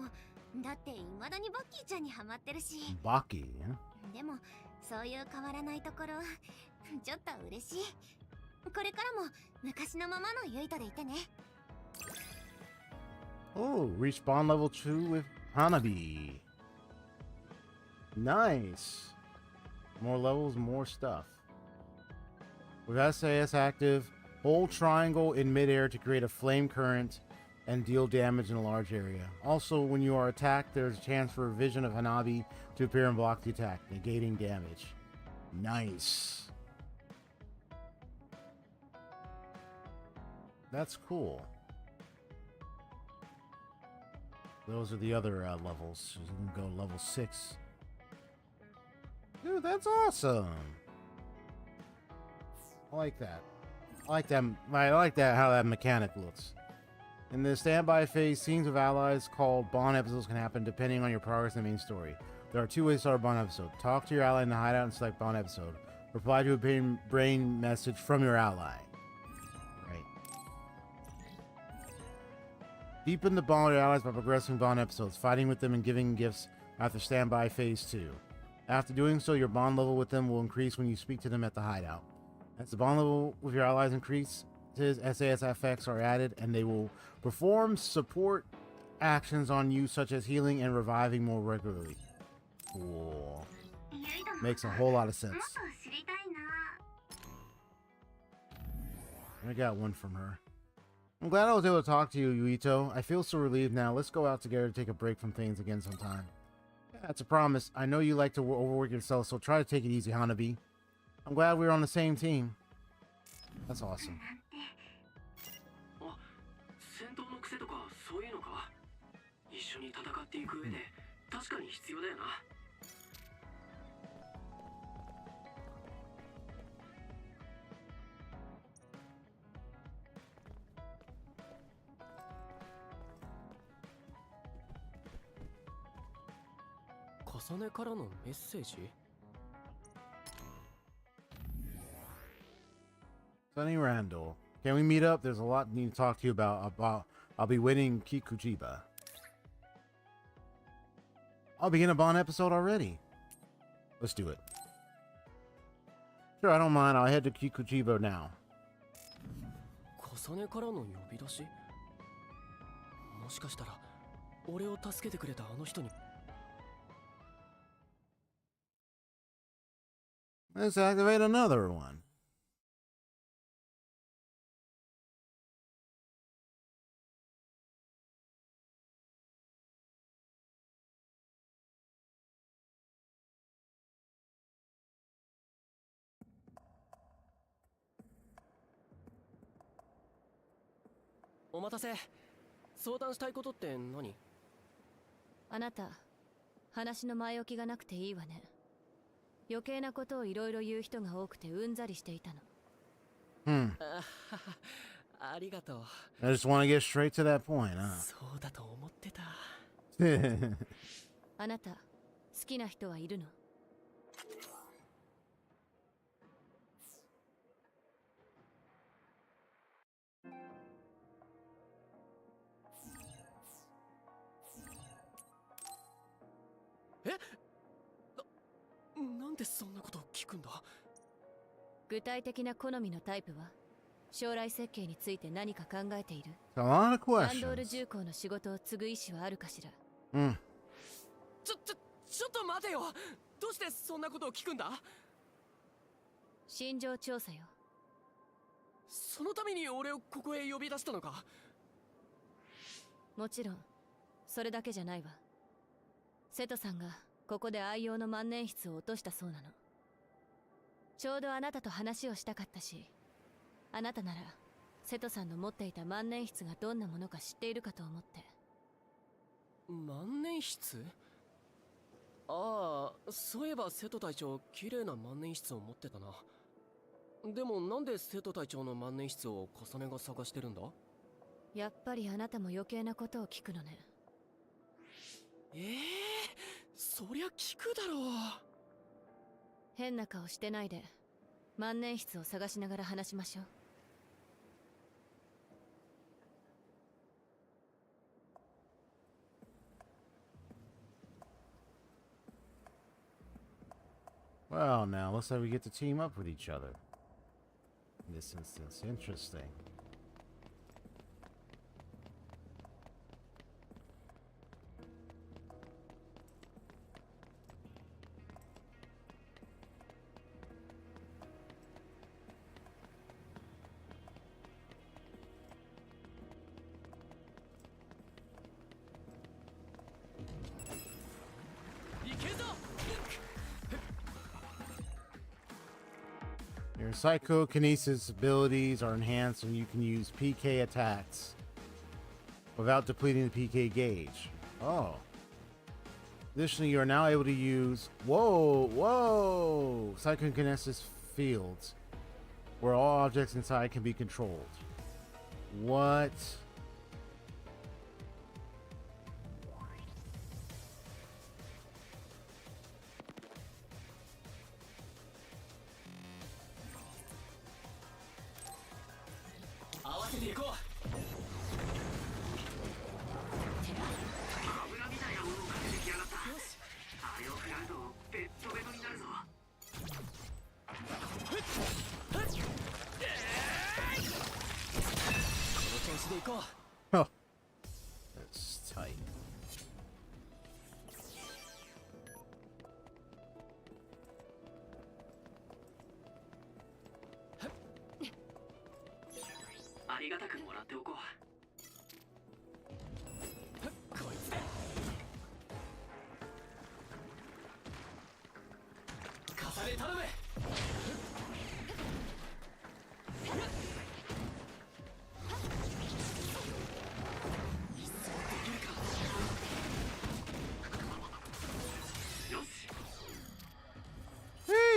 だって未だにバッキーちゃんにハマってるし。バッキー？でもそういう変わらないところちょっと嬉しい。これからも昔のままのユイトでいてね。Oh, reach bond level 2 with Hanabi. Nice. More levels, more stuff. With SAS active, hold triangle in midair to create a flame current and deal damage in a large area. Also, when you are attacked, there's a chance for a vision of Hanabi to appear and block the attack, negating damage. Nice. That's cool. Those are the other levels. You can go level 6. Dude, that's awesome. I like that. I like that how that mechanic looks. In the standby phase, scenes with allies called Bond episodes can happen depending on your progress in the main story. There are 2 ways to start a Bond episode. Talk to your ally in the hideout and select Bond episode. Reply to a brain message from your ally. Right. Deepen the bond with your allies by progressing Bond episodes, fighting with them and giving gifts after standby phase 2. After doing so, your bond level with them will increase when you speak to them at the hideout. As the bond level with your allies increases, SAS effects are added, and they will perform support actions on you, such as healing and reviving more regularly. Cool. Makes a whole lot of sense. I got one from her. I'm glad I was able to talk to you, Yuito. I feel so relieved now. Let's go out together to take a break from things again sometime. That's a promise. I know you like to overwork yourself, so try to take it easy, Hanabi. I'm glad we're on the same team. That's awesome. 戦闘の癖とかそういうのか。一緒に戦っていく上で確かに必要だよな。重ねからのメッセージ。Sunny Randall. Can we meet up? There's a lot I need to talk to you about. I'll be waiting Kikujiba. I'll begin a Bond episode already. Let's do it. Sure, I don't mind. I'll head to Kikujiba now. 重ねからの呼び出し。もしかしたら俺を助けてくれたあの人に。Let's activate another one.お待たせ。相談したいことって何？あなた、話の前置きがなくていいわね。余計なことをいろいろ言う人が多くてうんざりしていたの。ありがとう。I just want to get straight to that point, huh? そうだと思ってた。あなた、好きな人はいるの？なんでそんなことを聞くんだ？具体的な好みのタイプは将来設計について何か考えている？ A lot of ランドール questions. 重工の仕事を継ぐ意思はあるかしら？ちょっと待てよ。どうしてそんなことを聞くんだ？心情調査よ。そのために俺をここへ呼び出したのか？もちろんそれだけじゃないわ。瀬戸さんがここで愛用の万年筆を落としたそうなの。ちょうどあなたと話をしたかったし、あなたなら瀬戸さんの持っていた万年筆がどんなものか知っているかと思って。万年筆？ああ、そういえば瀬戸隊長綺麗な万年筆を持ってたな。でもなんで瀬戸隊長の万年筆を重ねが探してるんだ？やっぱりあなたも余計なことを聞くのね。そりゃ聞くだろう。変な顔してないで万年筆を探しながら話しましょう。Well, now looks like we get to team up with each other. In this instance, interesting. Your psychokinesis abilities are enhanced and you can use PK attacks without depleting the PK gauge. Oh. Additionally, you are now able to use psychokinesis fields where all objects inside can be controlled. What? Oh, that's tight.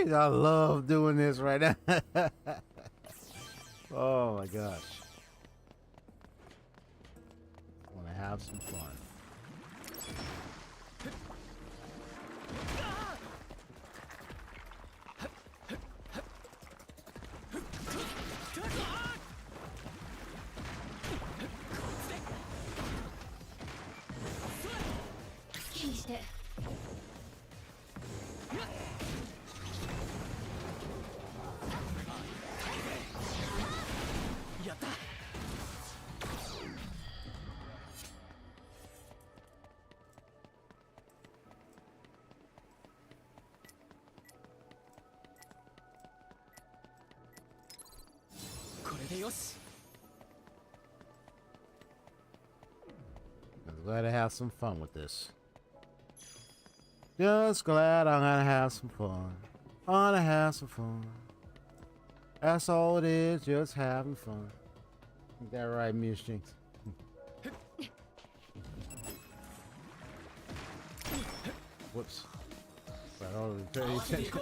I love doing this right now. Oh my gosh. I want to have some fun. I'm glad to have some fun with this. Just glad I'm gonna have some fun. Wanna have some fun. That's all it is, just having fun. Ain't that right, Miss Jinx? Whoops. Right, already paid attention.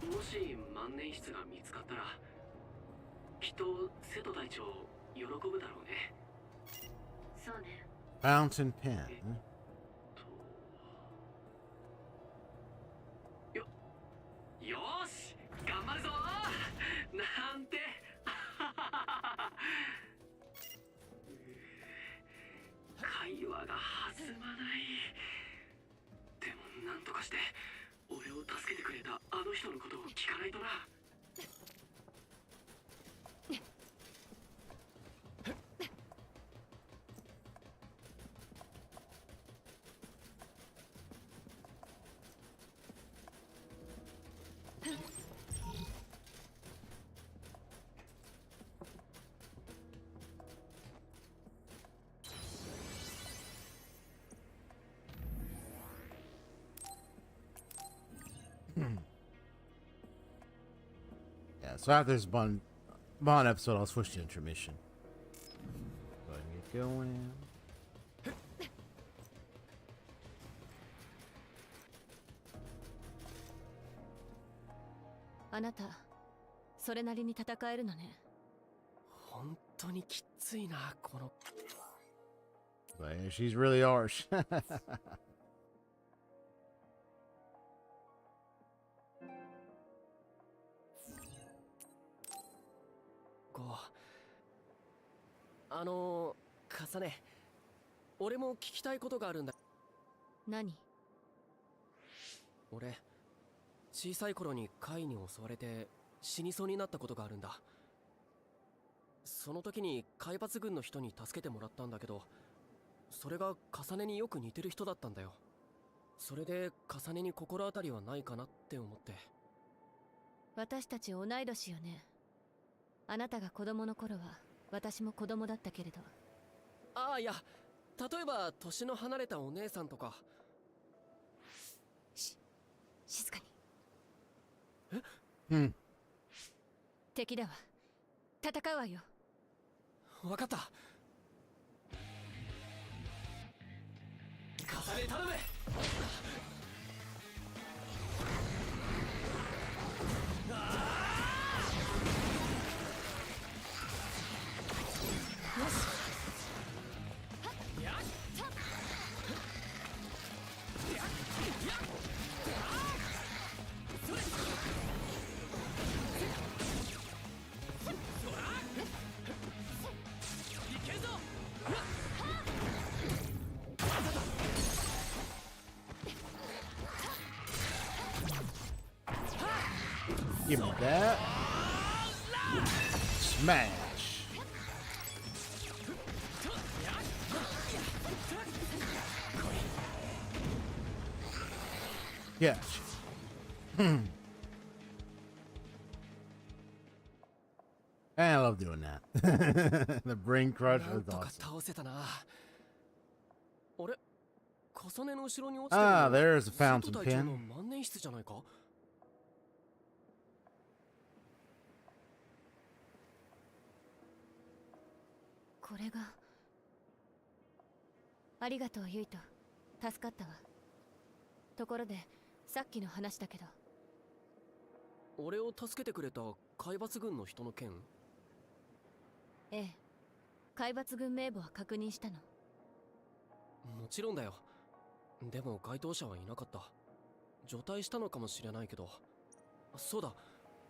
もし万年筆が見つかったらきっと瀬戸隊長喜ぶだろうね。そうね。 Fountain pen. よーし頑張るぞーなんて会話が弾まない。でもなんとかして俺を助けてくれたあの人のことを聞かないとな。Yeah, so after this Bond episode, I'll switch to intermission. Go ahead and get going. あなた、それなりに戦えるのね。本当にきついな、この。 But yeah, she's really harsh. カサネ、俺も聞きたいことがあるんだ。何？俺、小さい頃に怪に襲われて死にそうになったことがあるんだ。その時に海抜軍の人に助けてもらったんだけど、それがカサネによく似てる人だったんだよ。それでカサネに心当たりはないかなって思って。私たち同い年よね。あなたが子供の頃は私も子供だったけれど。ああ、いや、例えば年の離れたお姉さんとか。静かに。え？うん。敵だわ。戦うわよ。わかった。カサネ頼む。Give me that. Smash. Yes. I love doing that. The brain crush was awesome. Ah, there's a fountain pen. これが。ありがとう、ユイト。助かったわ。ところで、さっきの話だけど。俺を助けてくれた海抜軍の人の件？ええ。海抜軍名簿は確認したの。もちろんだよ。でも該当者はいなかった。除隊したのかもしれないけど。そうだ、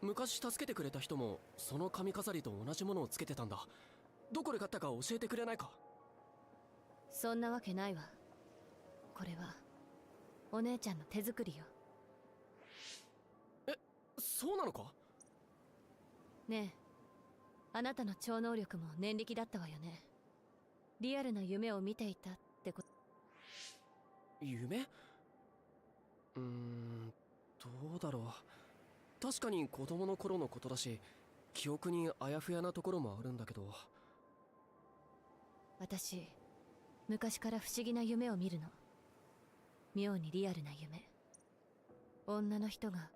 昔助けてくれた人もその髪飾りと同じものをつけてたんだ。どこで買ったか教えてくれないか？そんなわけないわ。これはお姉ちゃんの手作りよ。え、そうなのか？ねえ、あなたの超能力も念力だったわよね。リアルな夢を見ていたってこと。夢？どうだろう。確かに子供の頃のことだし、記憶にあやふやなところもあるんだけど。私、昔から不思議な夢を見るの。妙にリアルな夢。女の人が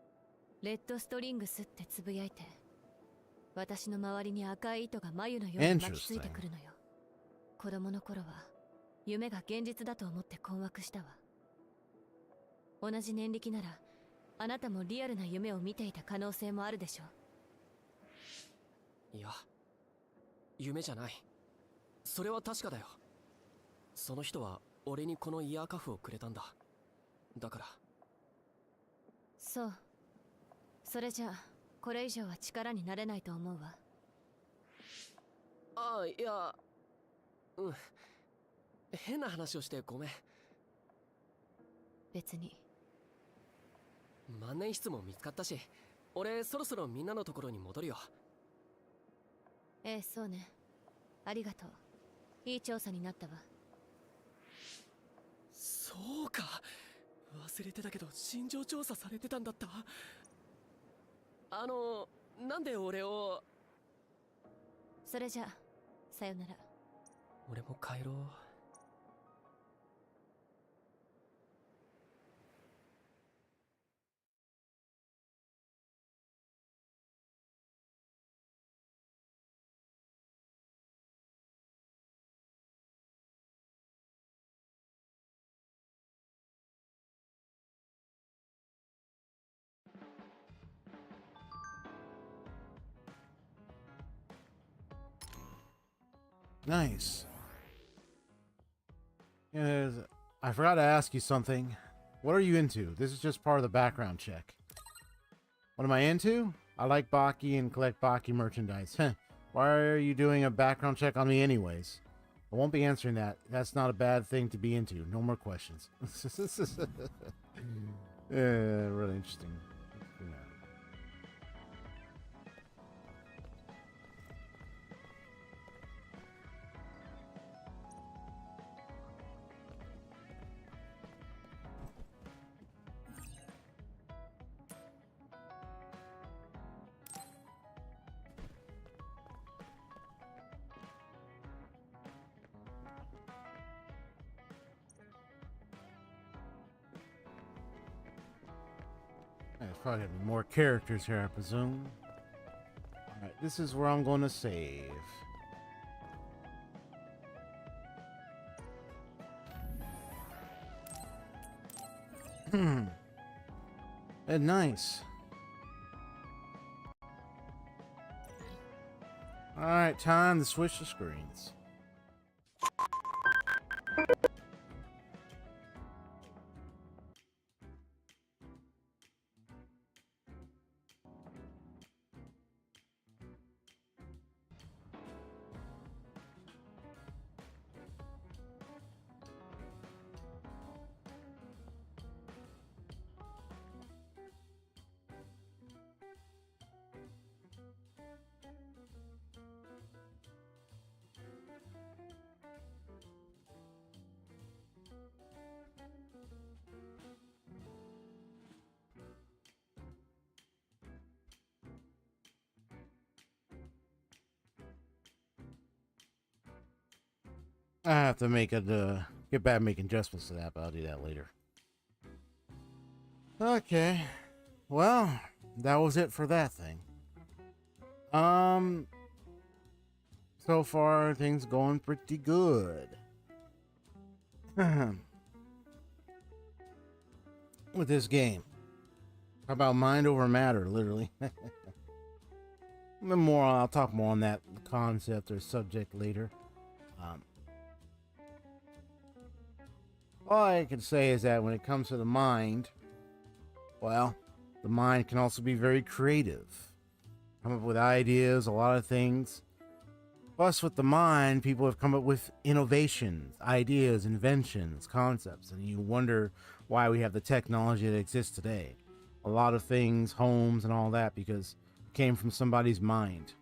レッドストリングスってつぶやいて、私の周りに赤い糸が眉のように巻きついてくるのよ。子供の頃は夢が現実だと思って困惑したわ。同じ念力ならあなたもリアルな夢を見ていた可能性もあるでしょう。いや、夢じゃない。それは確かだよ。その人は俺にこのイヤーカフをくれたんだ。だから。そう。それじゃあこれ以上は力になれないと思うわ。ああ、いや、うん。変な話をしてごめん。別に。万年筆も見つかったし、俺そろそろみんなのところに戻るよ。ええ、そうね。ありがとう。いい調査になったわ。そうか。忘れてたけど心情調査されてたんだった。なんで俺を。それじゃあさよなら。俺も帰ろう。Nice. Yes, I forgot to ask you something. What are you into? This is just part of the background check. What am I into? I like Baki and collect Baki merchandise. Why are you doing a background check on me anyways? I won't be answering that. That's not a bad thing to be into. No more questions. Yeah, really interesting. Yeah. There's probably gonna be more characters here, I presume. Alright, this is where I'm going to save. And nice. Alright, time to switch the screens. I have to make it, get back making adjustments to that, but I'll do that later. Okay. Well, that was it for that thing. So far, things going pretty good. With this game. How about mind over matter, literally? I'll talk more on that concept or subject later. All I can say is that when it comes to the mind, well, the mind can also be very creative. Come up with ideas, a lot of things. Plus, with the mind, people have come up with innovations, ideas, inventions, concepts, and you wonder why we have the technology that exists today. A lot of things, homes and all that, because it came from somebody's mind.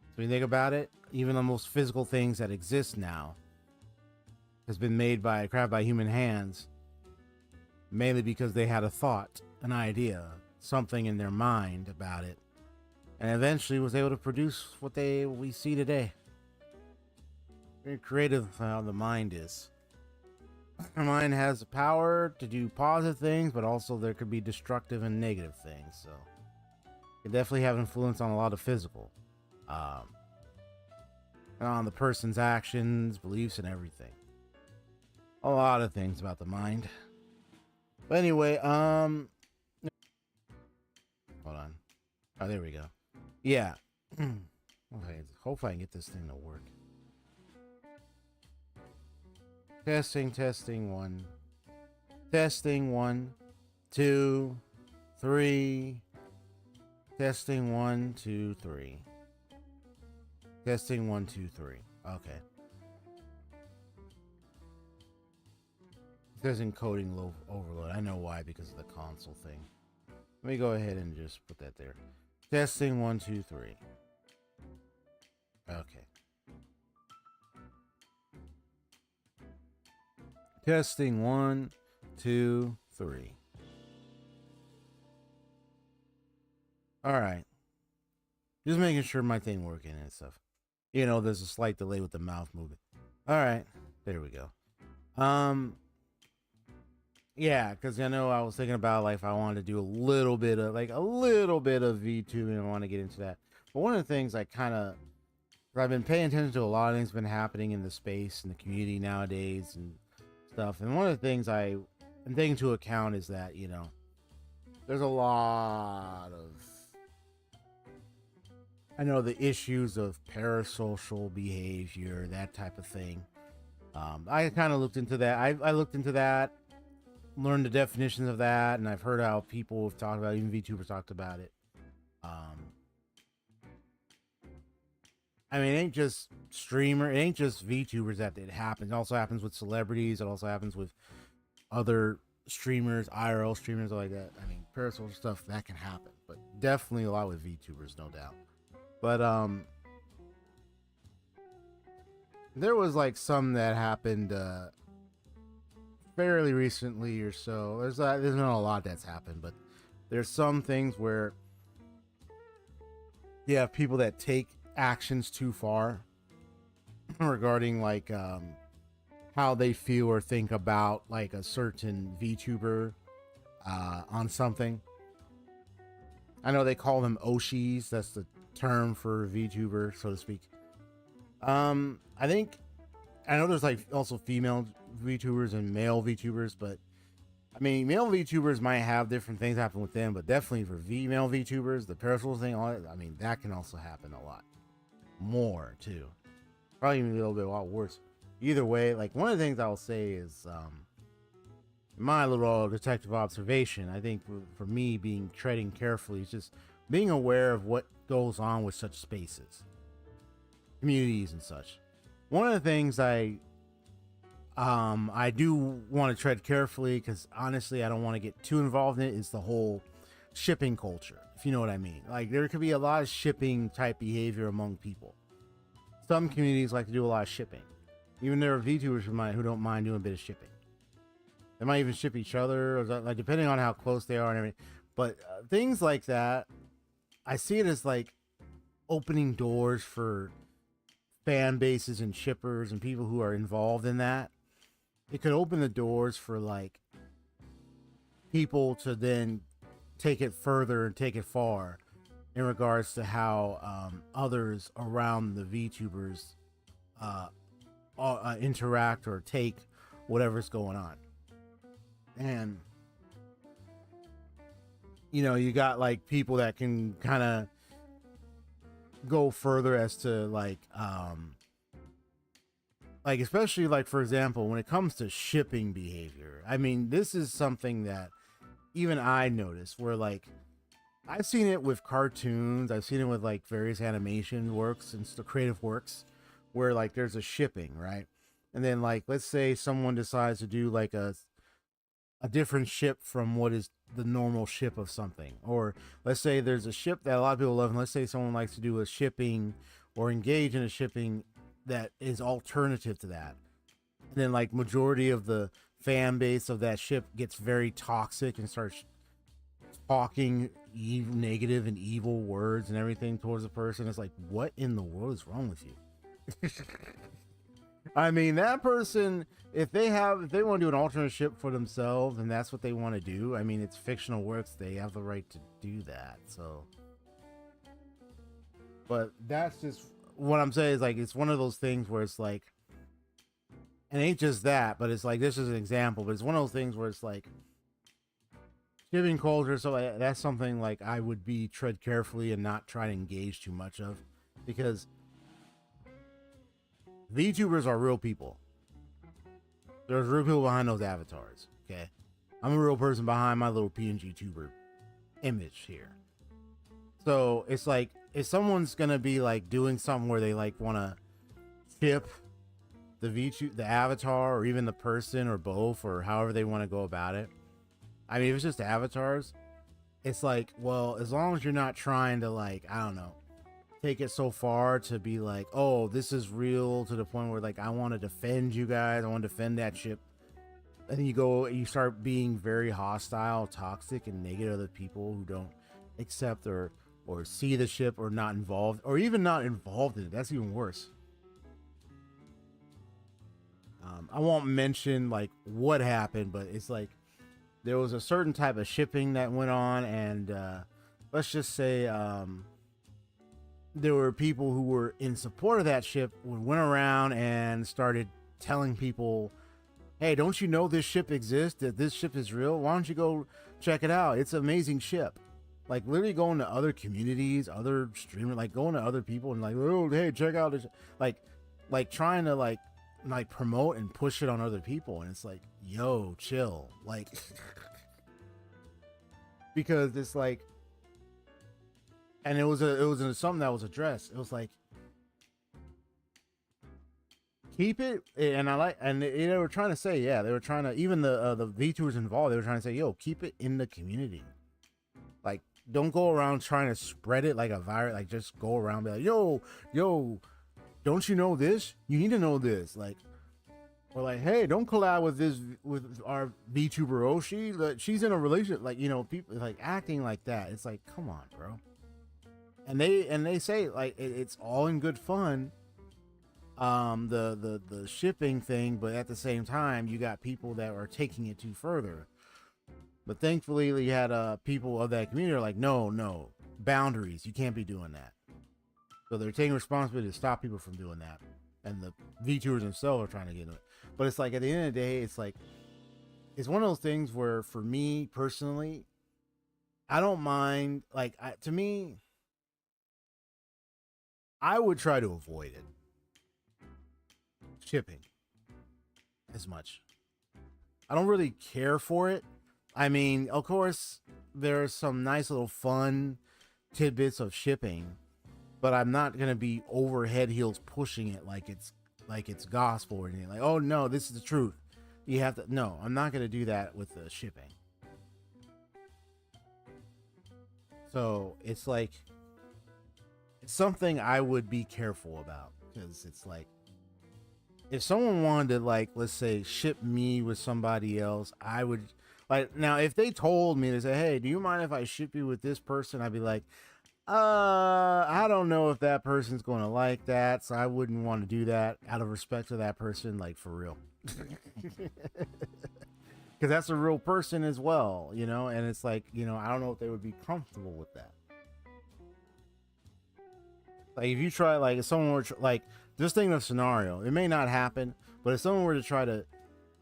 So when you think about it, even the most physical things that exist now has been made by crafted by human hands, mainly because they had a thought, an idea, something in their mind about it, and eventually was able to produce what we see today. Very creative how the mind is. The mind has the power to do positive things, but also there could be destructive and negative things. So it definitely have influence on a lot of physical, and on the person's actions, beliefs, and everything. A lot of things about the mind. But anyway, Oh, there we go. Yeah. Okay, hopefully I can get this thing to work. Testing, 1. Testing, 1, 2, 3. Testing, 1, 2, 3. Testing, 1, 2, 3. Okay. It says encoding low overload. I know why, because of the console thing. Let me go ahead and just put that there. Testing, 1, 2, 3. Okay. Testing, 1, 2, 3. All right. Just making sure my thing working and stuff. You know, there's a slight delay with the mouth movement. All right. There we go. Yeah, because I know I was thinking about like if I wanted to do a little bit of VTubing. I want to get into that. But one of the things I've been paying attention to, a lot of things been happening in the space and the community nowadays and stuff. And one of the things I am taking into account is that, you know, there's a lot of, I know, the issues of parasocial behavior, that type of thing. I kind of looked into that. I looked into that, learned the definitions of that, and I've heard how people have talked about it, even VTubers talked about it. I mean, it ain't just it ain't just VTubers that it happens. It also happens with celebrities. It also happens with other streamers, IRL streamers like that. I mean, parasocial stuff, that can happen. But definitely a lot with VTubers, no doubt. But, there was like some that happened, fairly recently or so. There's not a lot that's happened, but there's some things where you have people that take actions too far regarding like how they feel or think about like a certain VTuber on something. I know they call them Oshis. That's the term for VTuber, so to speak. I know there's like also female VTubers and male VTubers, but I mean, male VTubers might have different things happen with them, but definitely for female VTubers, the parasocial thing, I mean, that can also happen a lot more too. Probably even a lot worse. Either way, like one of the things I'll say is, my little detective observation, I think for me treading carefully is just being aware of what goes on with such spaces, communities and such. One of the things I do want to tread carefully, because honestly I don't want to get too involved in it, is the whole shipping culture, if you know what I mean. Like there could be a lot of shipping type behavior among people. Some communities like to do a lot of shipping. Even there are VTubers who don't mind doing a bit of shipping. They might even ship each other, or like depending on how close they are and everything. But things like that, I see it as like opening doors for fan bases and shippers and people who are involved in that. It could open the doors for like people to then take it further and take it far in regards to how others around the VTubers interact or take whatever's going on. And you know, you got like people that can kind of go further as to like especially like, for example, when it comes to shipping behavior. I mean, this is something that even I noticed, where like I've seen it with cartoons, I've seen it with like various animation works and creative works, where like there's a shipping, right? And then like, let's say someone decides to do like a different ship from what is the normal ship of something. Or let's say there's a ship that a lot of people love, and let's say someone likes to do a shipping or engage in a shipping that is alternative to that. And then like majority of the fan base of that ship gets very toxic and starts talking negative and evil words and everything towards the person. It's like, what in the world is wrong with you? I mean, that person, if they want to do an alternate ship for themselves and that's what they want to do, I mean, it's fictional works, they have the right to do that. So, but that's just what I'm saying, is like, it's one of those things where it's like, and it ain't just that, but it's like, this is an example, but it's one of those things where it's like, shipping culture, so that's something like I would be tread carefully and not try to engage too much of, because VTubers are real people. There's real people behind those avatars. Okay, I'm a real person behind my little PNG tuber image here. So it's like, if someone's gonna be like doing something where they like want to ship the avatar, or even the person, or both, or however they want to go about it. I mean, if it's just avatars, it's like, well, as long as you're not trying to, like, I don't know, take it so far to be like, oh, this is real, to the point where like, I want to defend you guys, I want to defend that ship. And then you start being very hostile, toxic, and negative to other people who don't accept or see the ship, or not involved, or even not involved in it. That's even worse. I won't mention like what happened, but it's like there was a certain type of shipping that went on, and let's just say there were people who were in support of that ship who went around and started telling people, hey, don't you know this ship exists, that this ship is real? Why don't you go check it out? It's an amazing ship. Like literally going to other communities, other streamers, like going to other people and like, oh, hey, check out this, like trying to like promote and push it on other people. And it's like, yo, chill. Like, because it's like, and it was something that was addressed. It was like, keep it. And they were trying to say, yeah, they were trying to, even the VTubers involved, they were trying to say, yo, keep it in the community. Like, don't go around trying to spread it like a virus. Like, just go around and be like, yo, don't you know this? You need to know this. Like, or like, hey, don't collab with our VTuber Oshi. Like, she's in a relationship. Like, you know, people like acting like that. It's like, come on, bro. And they say like it's all in good fun. The shipping thing, but at the same time, you got people that are taking it too further. But thankfully, you had people of that community are like, no, boundaries. You can't be doing that. So they're taking responsibility to stop people from doing that. And the VTubers themselves are trying to get into it. But it's like, at the end of the day, it's like, it's one of those things where, for me personally, I don't mind. Like, to me, I would try to avoid it. Shipping. As much. I don't really care for it. I mean, of course, there's some nice little fun tidbits of shipping, but I'm not gonna be over head heels pushing it like it's gospel or anything. Like, oh no, this is the truth. You have to. No, I'm not gonna do that with the shipping. So it's like, it's something I would be careful about, because it's like, if someone wanted to, like, let's say, ship me with somebody else, I would, like, now if they told me to say, hey, do you mind if I ship you with this person? I'd be like, I don't know if that person's going to like that, so I wouldn't want to do that out of respect to that person, like, for real. Because that's a real person as well, you know, and it's like, you know, I don't know if they would be comfortable with that. Like, if you try, like, if someone were like, just think of a scenario, it may not happen, but if someone were to try to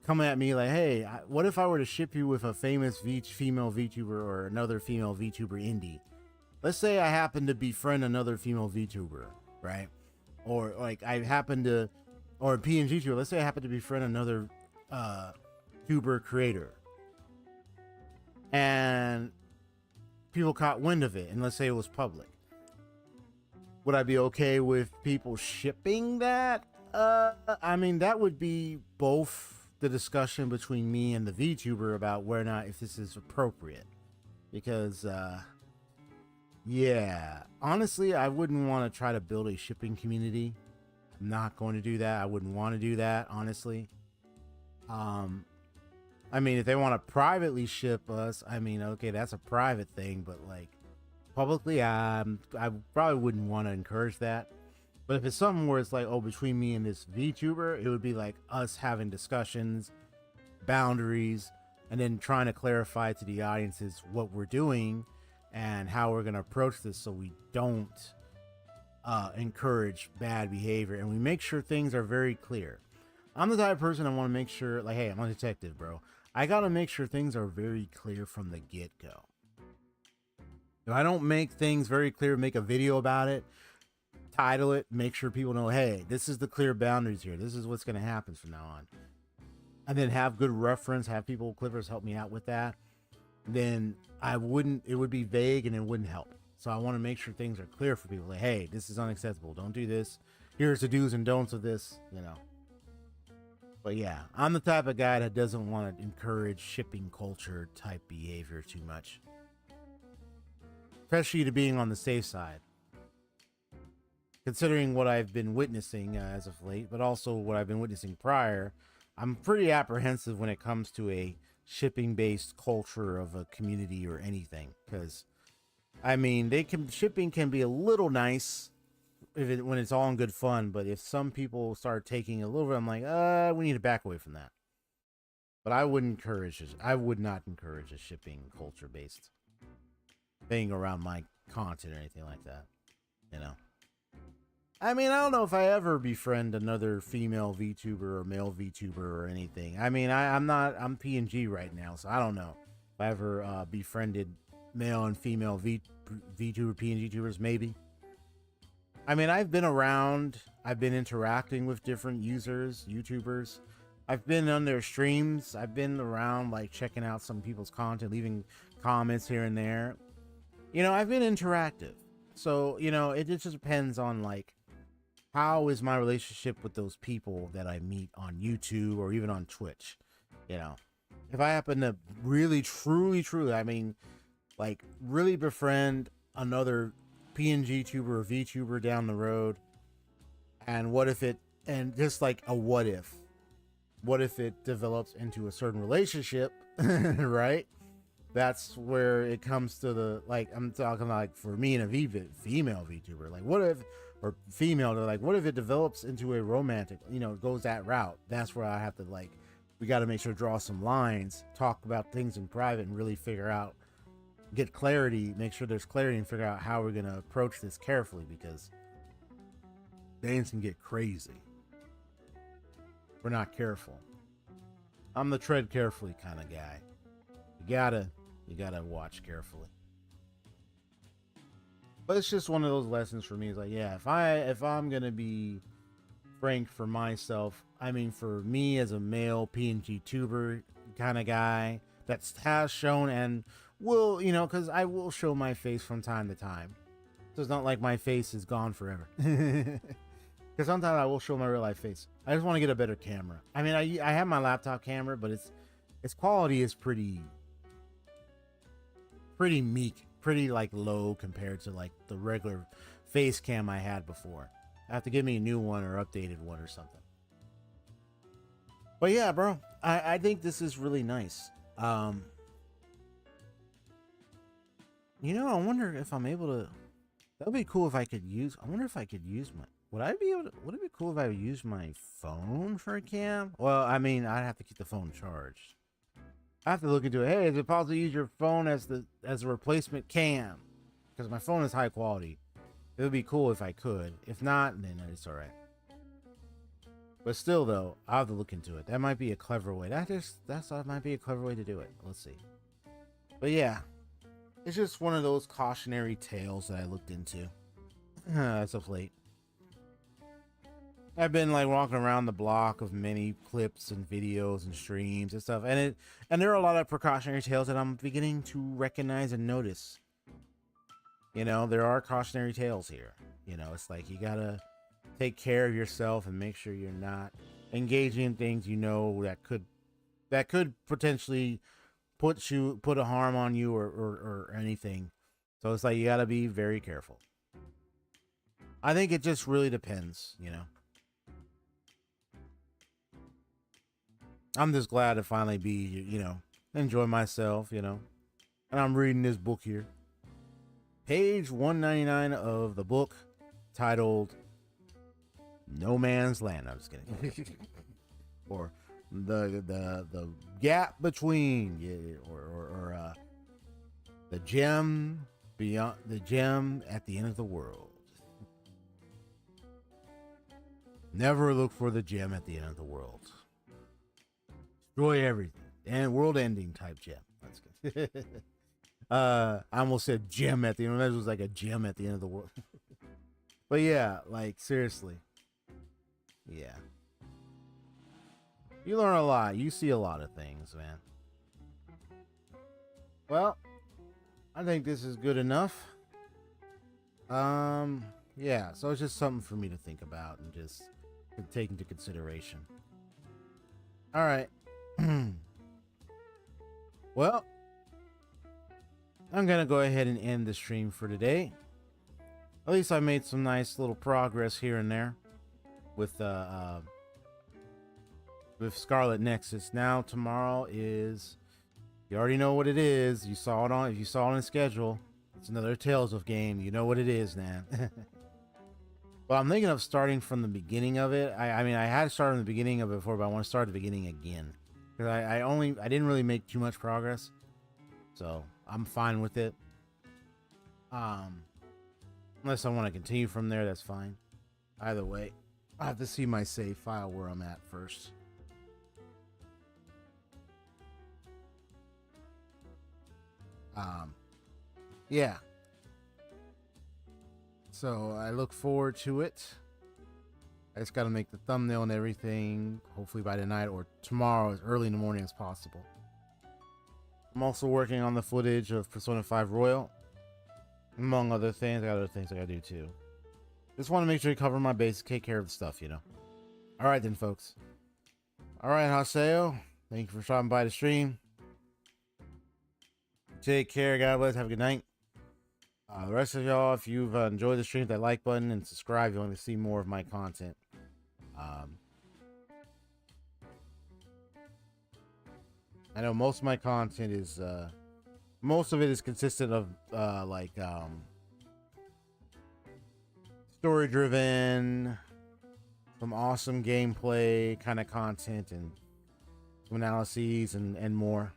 come at me like, hey, what if I were to ship you with a famous female VTuber or another female VTuber indie? Let's say I happen to befriend another female VTuber, right? Or like I happen to, or a PNG tuber, let's say I happen to befriend another tuber creator. And people caught wind of it, and let's say it was public. Would I be okay with people shipping that? I mean, that would be both the discussion between me and the VTuber about whether or not if this is appropriate. Because, yeah, honestly, I wouldn't want to try to build a shipping community. I'm not going to do that. I wouldn't want to do that, honestly. I mean, if they want to privately ship us, I mean, okay, that's a private thing, but like, publicly, I probably wouldn't want to encourage that. But if it's something where it's like, oh, between me and this VTuber, it would be like us having discussions, boundaries, and then trying to clarify to the audiences what we're doing and how we're going to approach this, so we don't encourage bad behavior, and we make sure things are very clear. I'm the type of person I want to make sure, like, hey, I'm a detective, bro. I gotta make sure things are very clear from the get-go. If I don't make things very clear, make a video about it, title it, make sure people know, hey, this is the clear boundaries here. This is what's going to happen from now on. And then have good reference, have people, clippers help me out with that. Then it would be vague and it wouldn't help. So I want to make sure things are clear for people. Like, hey, this is unacceptable. Don't do this. Here's the do's and don'ts of this, you know. But yeah, I'm the type of guy that doesn't want to encourage shipping culture type behavior too much. Especially to being on the safe side. Considering what I've been witnessing as of late, but also what I've been witnessing prior, I'm pretty apprehensive when it comes to a shipping-based culture of a community or anything. Because, I mean, shipping can be a little nice when it's all in good fun, but if some people start taking a little bit, I'm like, we need to back away from that. But I would not encourage a shipping culture-based thing around my content or anything like that, you know. I mean, I don't know if I ever befriend another female VTuber or male VTuber or anything. I mean, I'm PNG right now, so I don't know if I ever befriended male and female VTuber, PNG tubers, maybe. I mean, I've been around, I've been interacting with different users, YouTubers. I've been on their streams. I've been around, like, checking out some people's content, leaving comments here and there. You know, I've been interactive. So, you know, it just depends on, like, how is my relationship with those people that I meet on YouTube or even on Twitch? You know, if I happen to really, truly, I mean, like, really befriend another PNG tuber or VTuber down the road, and just like a what if it develops into a certain relationship, right? That's where it comes to the, like, I'm talking like for me and a female VTuber, like what if it develops into a romantic, you know, goes that route. That's where I have to, like, we got to make sure to draw some lines, talk about things in private and really figure out, get clarity, make sure there's clarity and figure out how we're going to approach this carefully, because things can get crazy. We're not careful. I'm the tread carefully kind of guy. You gotta watch carefully. But it's just one of those lessons for me. It's like, yeah, if I'm gonna be frank for myself, I mean, for me as a male PNG tuber kind of guy that has shown and will, you know, because I will show my face from time to time. So it's not like my face is gone forever. Because sometimes I will show my real life face. I just want to get a better camera. I mean, I have my laptop camera, but its quality is pretty meek, pretty like low compared to like the regular face cam I had before. I have to give me a new one or updated one or something. But yeah, bro, I think this is really nice. You know, I wonder if I'm able to. That would be cool if I could use. I wonder if I could use my. Would it be cool if I would use my phone for a cam? Well, I mean, I'd have to keep the phone charged. I have to look into it. Hey, is it possible to use your phone as a replacement cam? Because my phone is high quality. It would be cool if I could. If not, then it's all right. But still, though, I'll have to look into it. That might be a clever way. That might be a clever way to do it. Let's see. But yeah, it's just one of those cautionary tales that I looked into as of late. I've been like walking around the block of many clips and videos and streams and stuff, and there are a lot of precautionary tales that I'm beginning to recognize and notice. You know, there are cautionary tales here. You know, it's like you gotta take care of yourself and make sure you're not engaging in things you know that could potentially put a harm on you or anything. So it's like you gotta be very careful. I think it just really depends, you know. I'm just glad to finally be, you know, enjoy myself, you know. And I'm reading this book here. Page 199 of the book, titled No Man's Land. I'm just kidding. Or the gap between, yeah, or the gem beyond, the gem at the end of the world. Never look for the gem at the end of the world. Destroy everything. And world-ending type gem. That's good. I almost said gem at the end. It was like a gem at the end of the world. But yeah, like seriously. Yeah. You learn a lot. You see a lot of things, man. Well, I think this is good enough. Yeah, so it's just something for me to think about and just take into consideration. All right. Well, I'm gonna go ahead and end the stream for today. At least I made some nice little progress here and there with Scarlet Nexus. Now tomorrow is, you already know what it is. You saw it on, if you saw it on the schedule, it's another Tales of game. You know what it is, man. Well, I'm thinking of starting from the beginning of it. I mean, I had started from the beginning of it before, but I want to start at the beginning again. Because I didn't really make too much progress. So I'm fine with it. Unless I want to continue from there, that's fine. Either way, I have to see my save file where I'm at first. Yeah. So I look forward to it. I just got to make the thumbnail and everything, hopefully by tonight or tomorrow as early in the morning as possible. I'm also working on the footage of Persona 5 Royal, among other things. I got other things I got to do too. Just want to make sure you cover my base, take care of the stuff, you know. All right then, folks. All right, Haseo, thank you for stopping by the stream. Take care, God bless, have a good night. The rest of y'all, if you've enjoyed the stream, hit that like button and subscribe if you want to see more of my content. I know most of my content is most of it is consistent of story driven, some awesome gameplay kind of content and some analyses and more.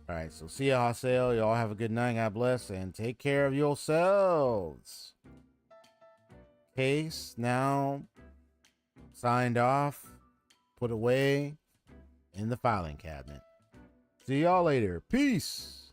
All right, so see ya, Haseo. Y'all have a good night. God bless, and take care of yourselves. Case now signed off, put away in the filing cabinet. See y'all later. Peace.